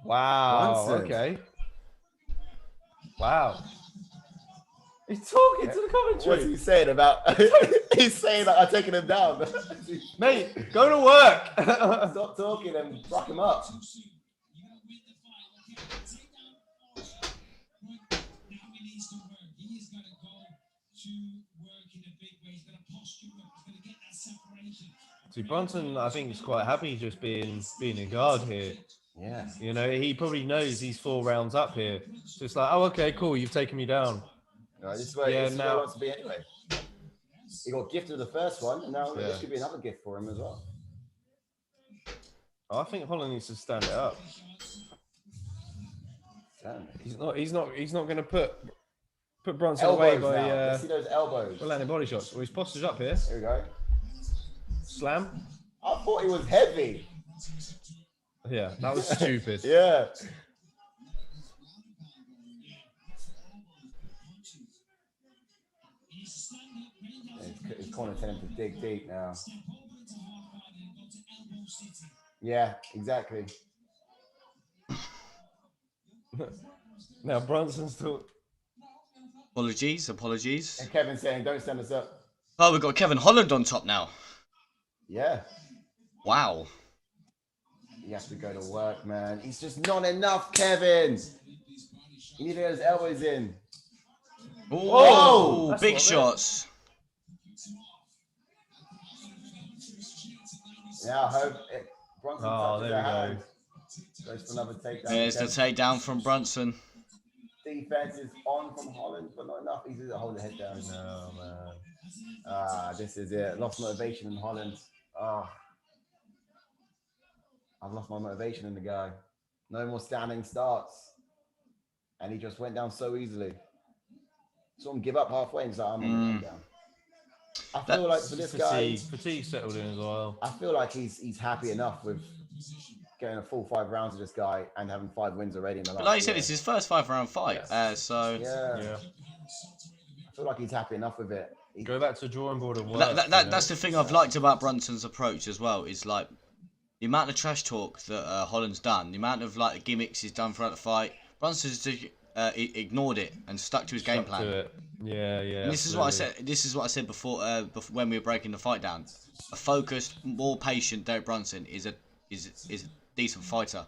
Wow. Brunson. Okay. Wow. He's talking to the commentary. What's he saying about? He's saying that I'm taking him down. Mate, go to work. Stop talking and fuck him up. See, Brunson, I think, is quite happy just being a guard here. Yeah. You know, he probably knows he's 4 rounds up here. So it's like, oh, okay, cool, you've taken me down. Right, this is where, this is where he wants to be anyway. He got gifted the first one, and now this could be another gift for him as well. I think Holland needs to stand it up. He's not going to put Brunson away by Let's see those elbows. by landing body shots. Well, his posture's up here. Here we go. Slam. I thought he was heavy. Yeah, that was stupid. Yeah. His corner telling him to dig deep now. Yeah, exactly. Now Brunson's still. Apologies. And Kevin saying, "Don't stand us up." Oh, we've got Kevin Holland on top now. Yeah. Wow. He has to go to work, man. He's just not enough, Kevin. You need to get his elbows in. Oh, big shots. Yeah, I hope Brunson touches there we hand. Goes for another takedown. There's the takedown from Brunson. Defense is on from Holland, but not enough. He's to hold the head down. No, man. This is it. Lost motivation in Holland. I've lost my motivation in the guy. No more standing starts. And he just went down so easily. Saw him give up halfway and he's like, I'm down. I feel like for this guy, fatigue settled in as well. I feel like he's happy enough with getting a full 5 rounds of this guy and having 5 wins already in the last But like you said, it's his first 5-round fight. So yeah. I feel like he's happy enough with it. Go back to the drawing board and work. That's the thing I've liked about Brunson's approach as well. Is like the amount of trash talk that Holland's done, the amount of like gimmicks he's done throughout the fight. Brunson's ignored it and stuck to his game plan. To it. Yeah. And this is what I said. This is what I said before when we were breaking the fight down. A focused, more patient Derek Brunson is a decent fighter.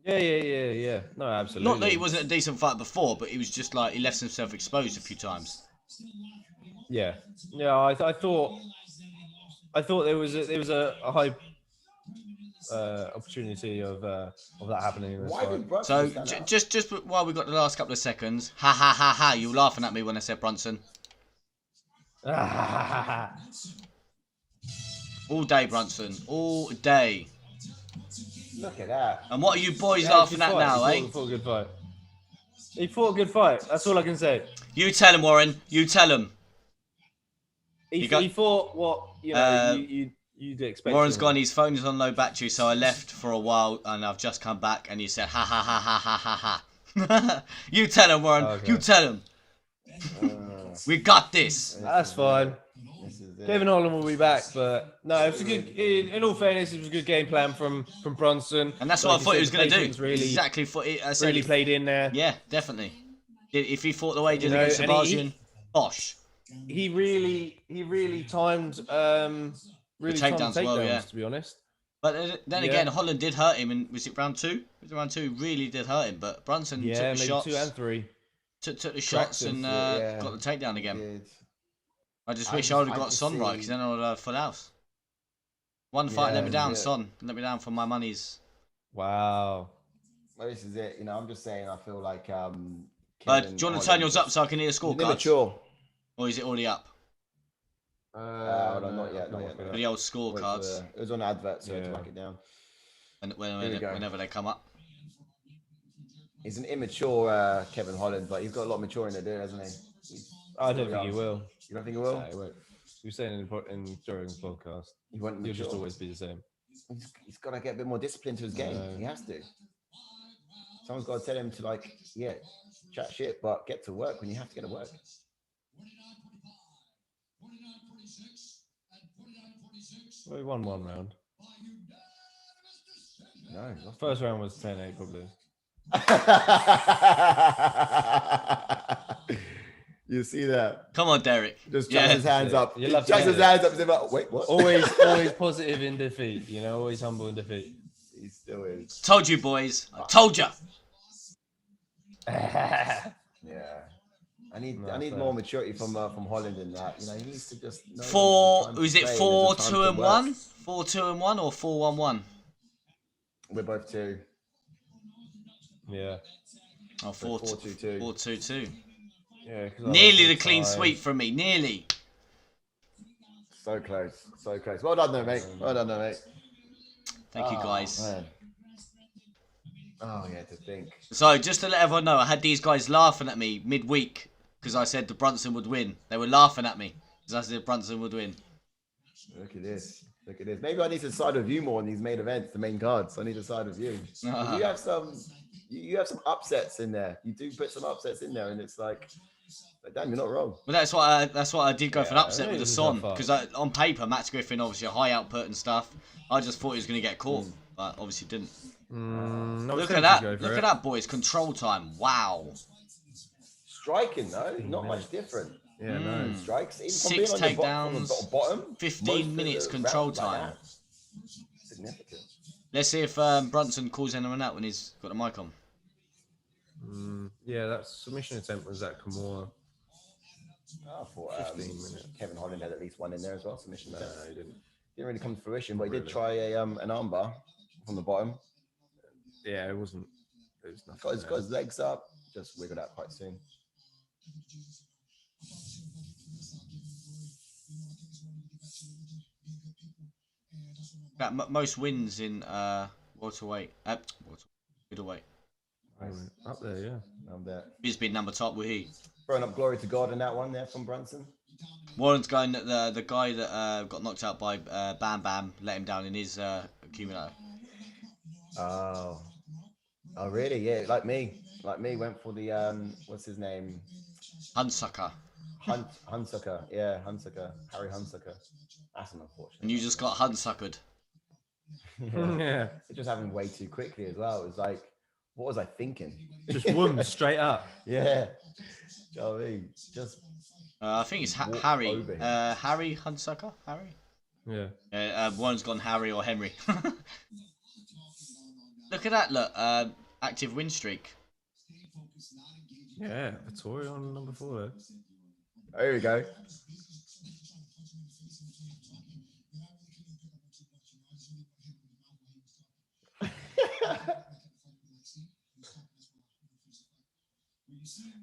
Yeah. No, absolutely. Not that he wasn't a decent fighter before, but he was just like he left himself exposed a few times. Yeah. I thought there was a high opportunity of that happening in this fight. So just while we got the last couple of seconds, ha! You were laughing at me when I said Brunson. All day, Brunson. All day. Look at that. And what are you boys laughing at now, He fought a good fight. He fought a good fight. That's all I can say. You tell him, Warren. You tell him. He fought what you'd expect. Warren's gone. His phone is on low battery, so I left for a while, and I've just come back, and he said, ha. You tell him, Warren. Okay. You tell him. We got this. That's fine. This is it. Kevin Holland will be back, but no, it was a good. In all fairness, it was a good game plan from Brunson, And that's Like what I you thought he was said, going the to do. patience Really, Exactly. I said really played in there. Yeah, definitely. If he fought the way he did You know, against and Sebastian, bosh. He really timed really timed takedowns takedowns, well, yeah. to be honest. But then Yeah. again, Holland did hurt him. And was it round 2? Was it round 2? Really did hurt him. But Brunson Yeah, took the maybe shots. 2 and 3. Took the shots Practice, and yeah. got the takedown again. Good. I just I wish just I would have like got to Son right, see- because then I would have full house. One fight let me down, yeah. Son. Let me down for my monies. Wow. Well, this is it. You know, I'm just saying. I feel like Do Kevin you want to turn Holland yours up just- so I can hear the He's scorecards? immature. Or is it already up? Hold on, not yet. For the old Wait scorecards. for it was on the advert, so I had to Yeah. whack it down. And Here we go. whenever they come up. He's an immature Kevin Holland, but he's got a lot of maturing to do, hasn't he? I don't think he will. You don't think he will? No, he won't. You were saying during the podcast, He won't he'll mature. just always be the same. He's got to get a bit more discipline to his game. No. He has to. Someone's got to tell him to, like, yeah, chat shit, but get to work when you have to get to work. 49-46 Well, he won one round. No. First round was 10-8 probably. You see that? Come on, Derek. Just Yeah. chucks his hands up. You love to Chucks hear his it. hands up. He's like, wait, what? Always positive in defeat. You know, always humble in defeat. He still is. Told you, boys. I told you. Yeah. I need fair. more maturity from Holland in that. You know, he needs to just know Four. when Was there's it a time to play, there's a time to 4-2-1? work. 4-2-1 or 4-1-1? We're both 2. Yeah. Oh, 4-2-2. 4-2-2. Yeah. Nearly the clean sweep from me. Nearly. So close. So close. Well done, though, mate. Well done, though, mate. Thank you, guys. Man. Oh, yeah, to think. So, just to let everyone know, I had these guys laughing at me midweek because I said the Brunson would win. They were laughing at me because I said Brunson would win. Look at this. Look at this. Maybe I need to side with you more on these main events, the main cards. I need to side with you. Uh-huh. You have some. You have some upsets in there. You do put some upsets in there, and it's like damn, you're not wrong. Well, that's what I did go for an Yeah, upset I with the knew Son it was not because on paper, Max Griffin obviously a high output and stuff. I just thought he was going to get caught, but obviously didn't. Look at that! Look at that, boys! Control time! Wow! Striking though, not much different. Yeah, no. Strikes. Even 6 from being on takedowns, the bottom. 15 minutes control time. Significant. Let's see if Brunson calls anyone out when he's got the mic on. Yeah, that submission attempt was at Kimura. I thought 15 minutes. Kevin Holland had at least one in there as well. Submission. No, attempt. he didn't. Didn't really come to fruition, but he did Really. try an armbar from the bottom. Yeah, it wasn't. It was nothing. Got his legs up. Just wiggled out quite soon. Most wins in welterweight, middleweight. Up there, yeah. There. He's been number top with he. Throwing up glory to God in that one there from Brunson. Warren's going that the guy that got knocked out by Bam Bam let him down in his accumulator. Oh. Oh, really? Yeah, like me. Went for the, what's his name? HUNSUCKER. HUNSUCKER. Yeah, HUNSUCKER. Harry HUNSUCKER. That's an unfortunate. And you just got HUNSUCKEred. Yeah. It just happened way too quickly as well. It was like, what was I thinking? Just whoom, straight up. Yeah. Do you know what I mean? Just I think it's Walk Harry. over him. Harry HUNSUCKER? Harry? Yeah. One's gone Harry or Henry. Look at that, look. Active win streak. Yeah, Vittori on number 4 there. There we go.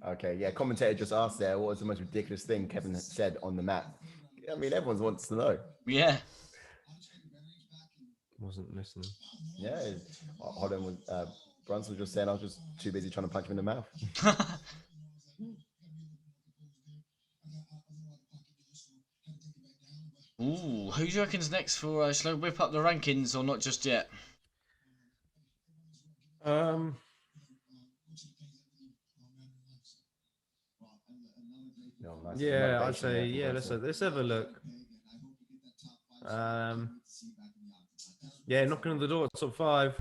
Okay, yeah. Commentator just asked there, what was the most ridiculous thing Kevin had said on the mat? I mean, everyone wants to know. Yeah. Wasn't listening. Yeah. Holland was, Brunson was just saying I was just too busy trying to punch him in the mouth. Ooh, who do you reckon's next for? Shall I whip up the rankings or not just yet? Nice. Yeah, I'd Motivation say there for Brunson. let's have a look. Yeah, knocking on the door at top 5.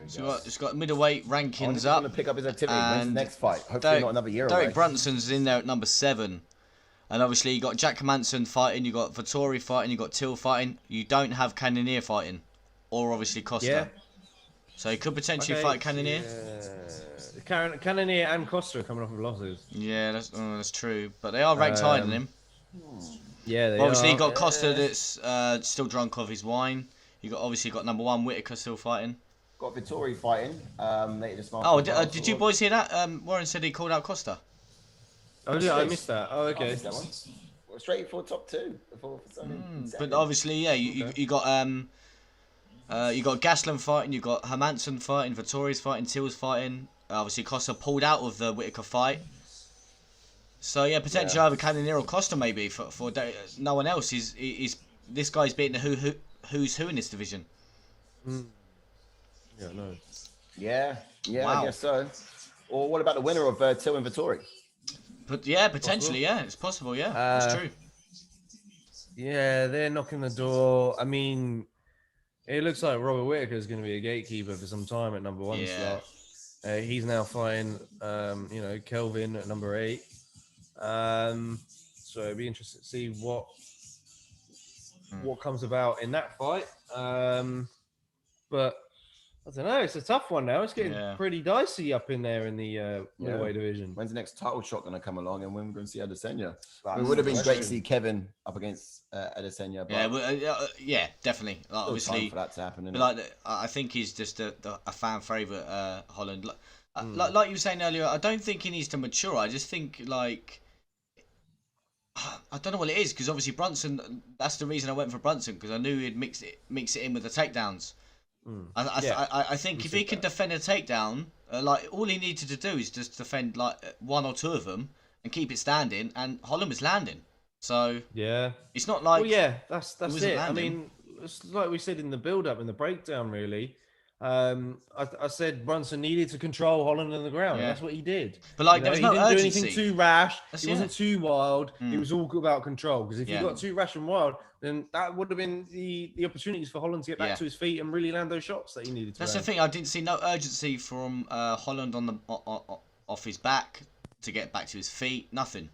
So it's got middleweight I wonder if rankings he's up. going to pick up his activity. When's the And next fight? Hopefully not another year away. Derek Brunson's in there at number 7. And obviously you got Jack Manson fighting, you got Vettori fighting, you got Till fighting. You don't have Cannonier fighting, or obviously Costa. Yeah. So he could potentially fight Cannonier. Cannonier and Costa are coming off of losses. Yeah, that's true. But they are ranked higher than him. Yeah, they Obviously are. you got Costa that's still drunk off his wine. You got obviously got number 1 Whittaker still fighting. Got Vettori fighting. Later this month. Oh, did you boys hear that? Warren said he called out Costa. Oh, yeah, I missed that. Oh, I okay. missed that one. Well, straight for top 2. But obviously, yeah, you got Gaslam fighting, you got Hermansson fighting, Vettori's fighting, Till's fighting. Obviously, Costa pulled out of the Whittaker fight. So yeah, potentially either Cannonier or Costa maybe for no one else. Is this guy's beating the who's who in this division? Yeah, no. Yeah, Wow. I guess so. Or what about the winner of Till and Vettori? But yeah, potentially, yeah, it's possible. Yeah, that's true. Yeah, they're knocking the door. I mean, it looks like Robert Whittaker is going to be a gatekeeper for some time at number 1 slot. He's now fighting, Kelvin at number 8. So it'd be interesting to see what comes about in that fight. But I don't know. It's a tough one now. It's getting pretty dicey up in there in the middleweight division. When's the next title shot going to come along, and when we're going to see Adesanya? It would have been great to see Kevin up against Adesanya. But Yeah, definitely. Like, obviously, time for that to happen. But I think he's just a fan favorite. Holland, like you were saying earlier, I don't think he needs to mature. I just think I don't know what it is, because obviously Brunson. That's the reason I went for Brunson, because I knew he'd mix it in with the takedowns. I think if he can defend a takedown, all he needed to do is just defend 1 or 2 of them and keep it standing, and Holland was landing. So yeah, it's not like that's it. I mean, it's like we said in the build-up, in the breakdown, really. I said Brunson needed to control Holland on the ground. That's what he did. But there was no urgency. He didn't do anything too rash. He wasn't too wild. It was all about control. Because if you got too rash and wild, then that would have been the opportunities for Holland to get back to his feet and really land those shots that he needed to. That's the thing. I didn't see no urgency from Holland off his back to get back to his feet. Nothing.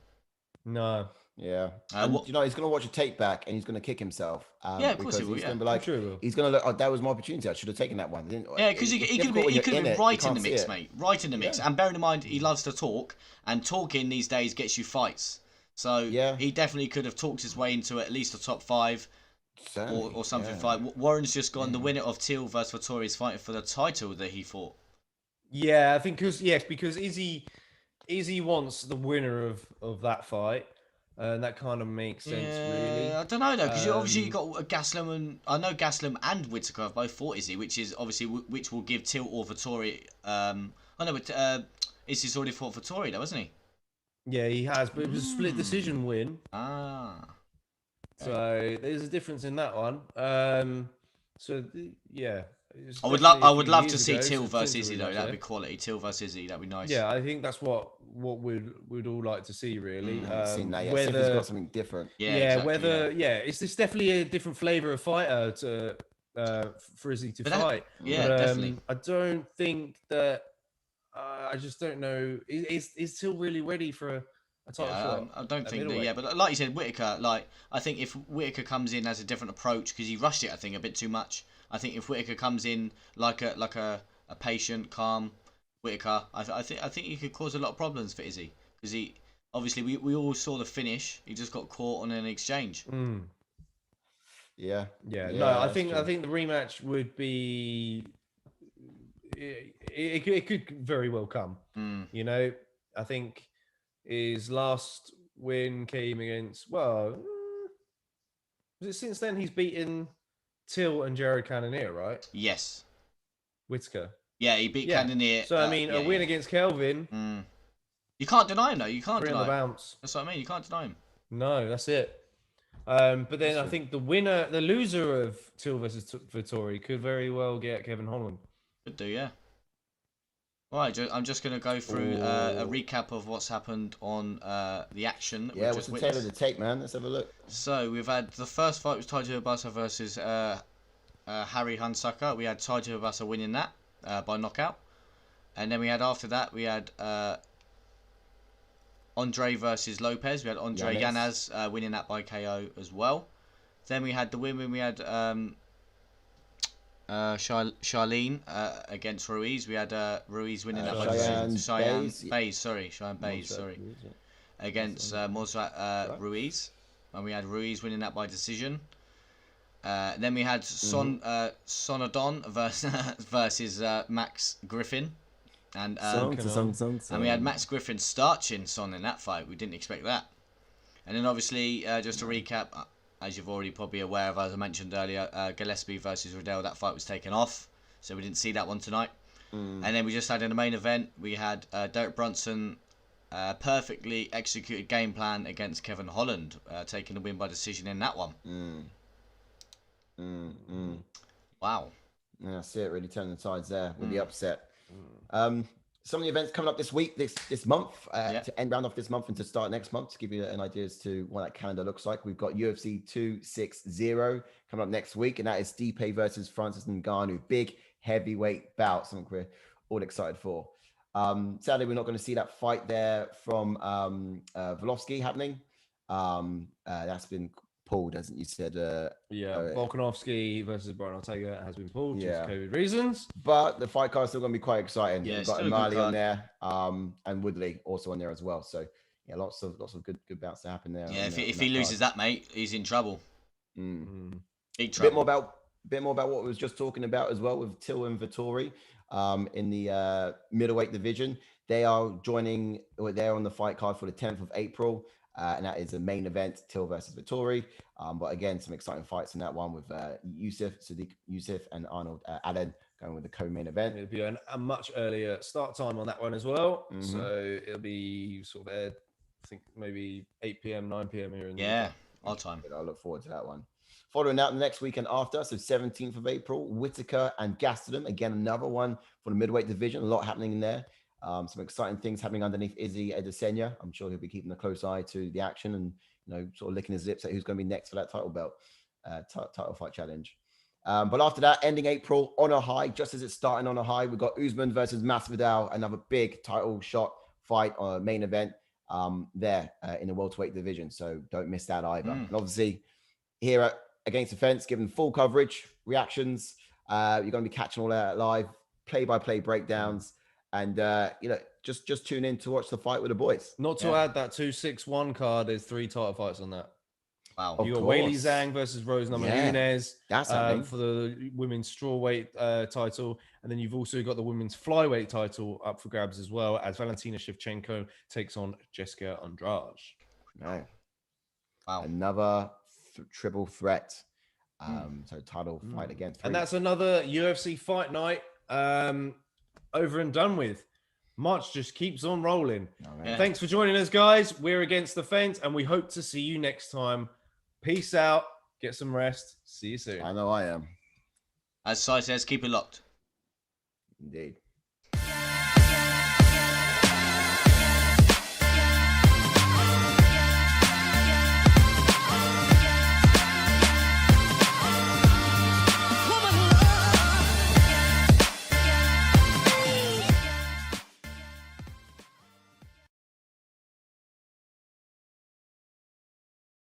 No. Yeah, and, he's going to watch a tape back and he's going to kick himself. Yeah, of course he will. He's going to be like, he's going to look. Oh, that was my opportunity. I should have taken that one. Yeah, because he could have been right in the mix, mate. Right in the mix. And bearing in mind, he loves to talk, and talking these days gets you fights. So he definitely could have talked his way into at least a top 5 or something. Fight. Warren's just gone. The winner of Till versus Vettori is fighting for the title that he fought. Yeah, I think because Izzy wants the winner of that fight. That kind of makes sense, really. I don't know though, because obviously you got Gaslam and I know Gaslam and Whittaker have both fought Izzy, which is obviously which will give Till or Vettori. I know, but Izzy's already fought Vettori though, hasn't he? Yeah, he has, but it was a split decision win. So there's a difference in that one. I would love to see Till versus Izzy though. That'd be quality. Till versus Izzy, that'd be nice. Yeah, I think that's what we'd all like to see, really. Seen that, whether it's got something different. It's just definitely a different flavour of fighter for Izzy to fight. Definitely. I don't think that. I just don't know. Is Till really ready for a title shot? I don't think that. But like you said, Whittaker. I think if Whittaker comes in as a different approach, because he rushed it, I think a bit too much. I think if Whittaker comes in like a patient, calm Whittaker, I think he could cause a lot of problems for Izzy, because he obviously we all saw the finish. He just got caught on an exchange. Yeah. No, I think the rematch would be. It could very well come. I think his last win came against. Well, was it since then he's beaten Till and Jared Cannonier, right? Yes. Whittaker. Yeah, he beat Cannonier. So I mean, a win against Kelvin. You can't deny him though. You can't deny the bounce. That's what I mean. You can't deny him. No, that's it. But then I think the loser of Till versus Vettori could very well get Kevin Holland. Could do, yeah. All right, I'm just going to go through a recap of what's happened on the action. That Yeah, we've what's just the tail of witnessed. the tape, man? Let's have a look. So we've had the first fight was Tuivasa versus Harry HUNSUCKER. We had Tuivasa winning that by knockout, and then we had after that we had Andre versus Lopez. We had Andre Yanez winning that by KO as well. Then we had the women. We had CHEYANNE against RUIZ. We had RUIZ winning that by decision. CHEYANNE Bays, against MONTSERRAT RUIZ, and we had RUIZ winning that by decision. Then we had Sonodon versus Max Griffin, and we had Max Griffin starching Son in that fight. We didn't expect that. And then obviously, just to recap, as you've already probably aware of, as I mentioned earlier, Gillespie versus Riddell, that fight was taken off, so we didn't see that one tonight. And then we just had in the main event, we had Derek Brunson, perfectly executed game plan against Kevin Holland, taking the win by decision in that one. Wow. Yeah, I see it really turning the tides there with the upset. Some of the events coming up this week, this month, to round off this month and to start next month, to give you an idea as to what that calendar looks like. We've got UFC 260 coming up next week, and that is Stipe versus Francis Ngannou. Big heavyweight bout, something we're all excited for. Sadly, we're not going to see that fight there from Volkovsky happening. That's been pulled, hasn't you said? Volkanovski versus Brian Ortega has been pulled due to COVID reasons. But the fight card is still going to be quite exciting. Yeah, we've got O'Malley on there, and Woodley also on there as well. So yeah, lots of good bouts to happen there. Yeah, if he loses that, mate, he's in trouble. Big trouble. Bit more about what we was just talking about as well with Till and Vettori in the middleweight division. They are joining, or they're on the fight card for the 10th of April. And that is a main event, Till versus Vettori. But again, some exciting fights in that one with Sadiq Youssef and Arnold Allen going with the co-main event. It'll be a much earlier start time on that one as well. So it'll be sort of, I think maybe 8 p.m., 9 p.m. here in our time. I look forward to that one. Following that, the next weekend after, so 17th of April, Whitaker and Gastelum. Again, another one for the middleweight division. A lot happening in there. Some exciting things happening underneath Izzy Adesanya. I'm sure he'll be keeping a close eye to the action and, sort of licking his lips at who's going to be next for that title belt, title fight challenge. But after that, ending April on a high, just as it's starting on a high, we've got Usman versus Masvidal, another big title shot fight on a main event there in the welterweight division. So don't miss that either. And obviously, here at Against the Fence, giving full coverage, reactions. You're going to be catching all that live, play-by-play breakdowns. And, just tune in to watch the fight with the boys. Not to add that 261 card, there's 3 title fights on that. Wow. You got Weili Zhang versus Rose Namajunas that's for the women's strawweight title. And then you've also got the women's flyweight title up for grabs as well, as Valentina Shevchenko takes on Jessica Andrade. Right. Wow. Another triple threat. So title fight against. And that's another UFC fight night over and done with. March just keeps on rolling. Thanks for joining us, guys. We're Against the Fence, and we hope to see you next time. Peace out. Get some rest. See you soon. I know I am. As Si says, keep it locked. Indeed.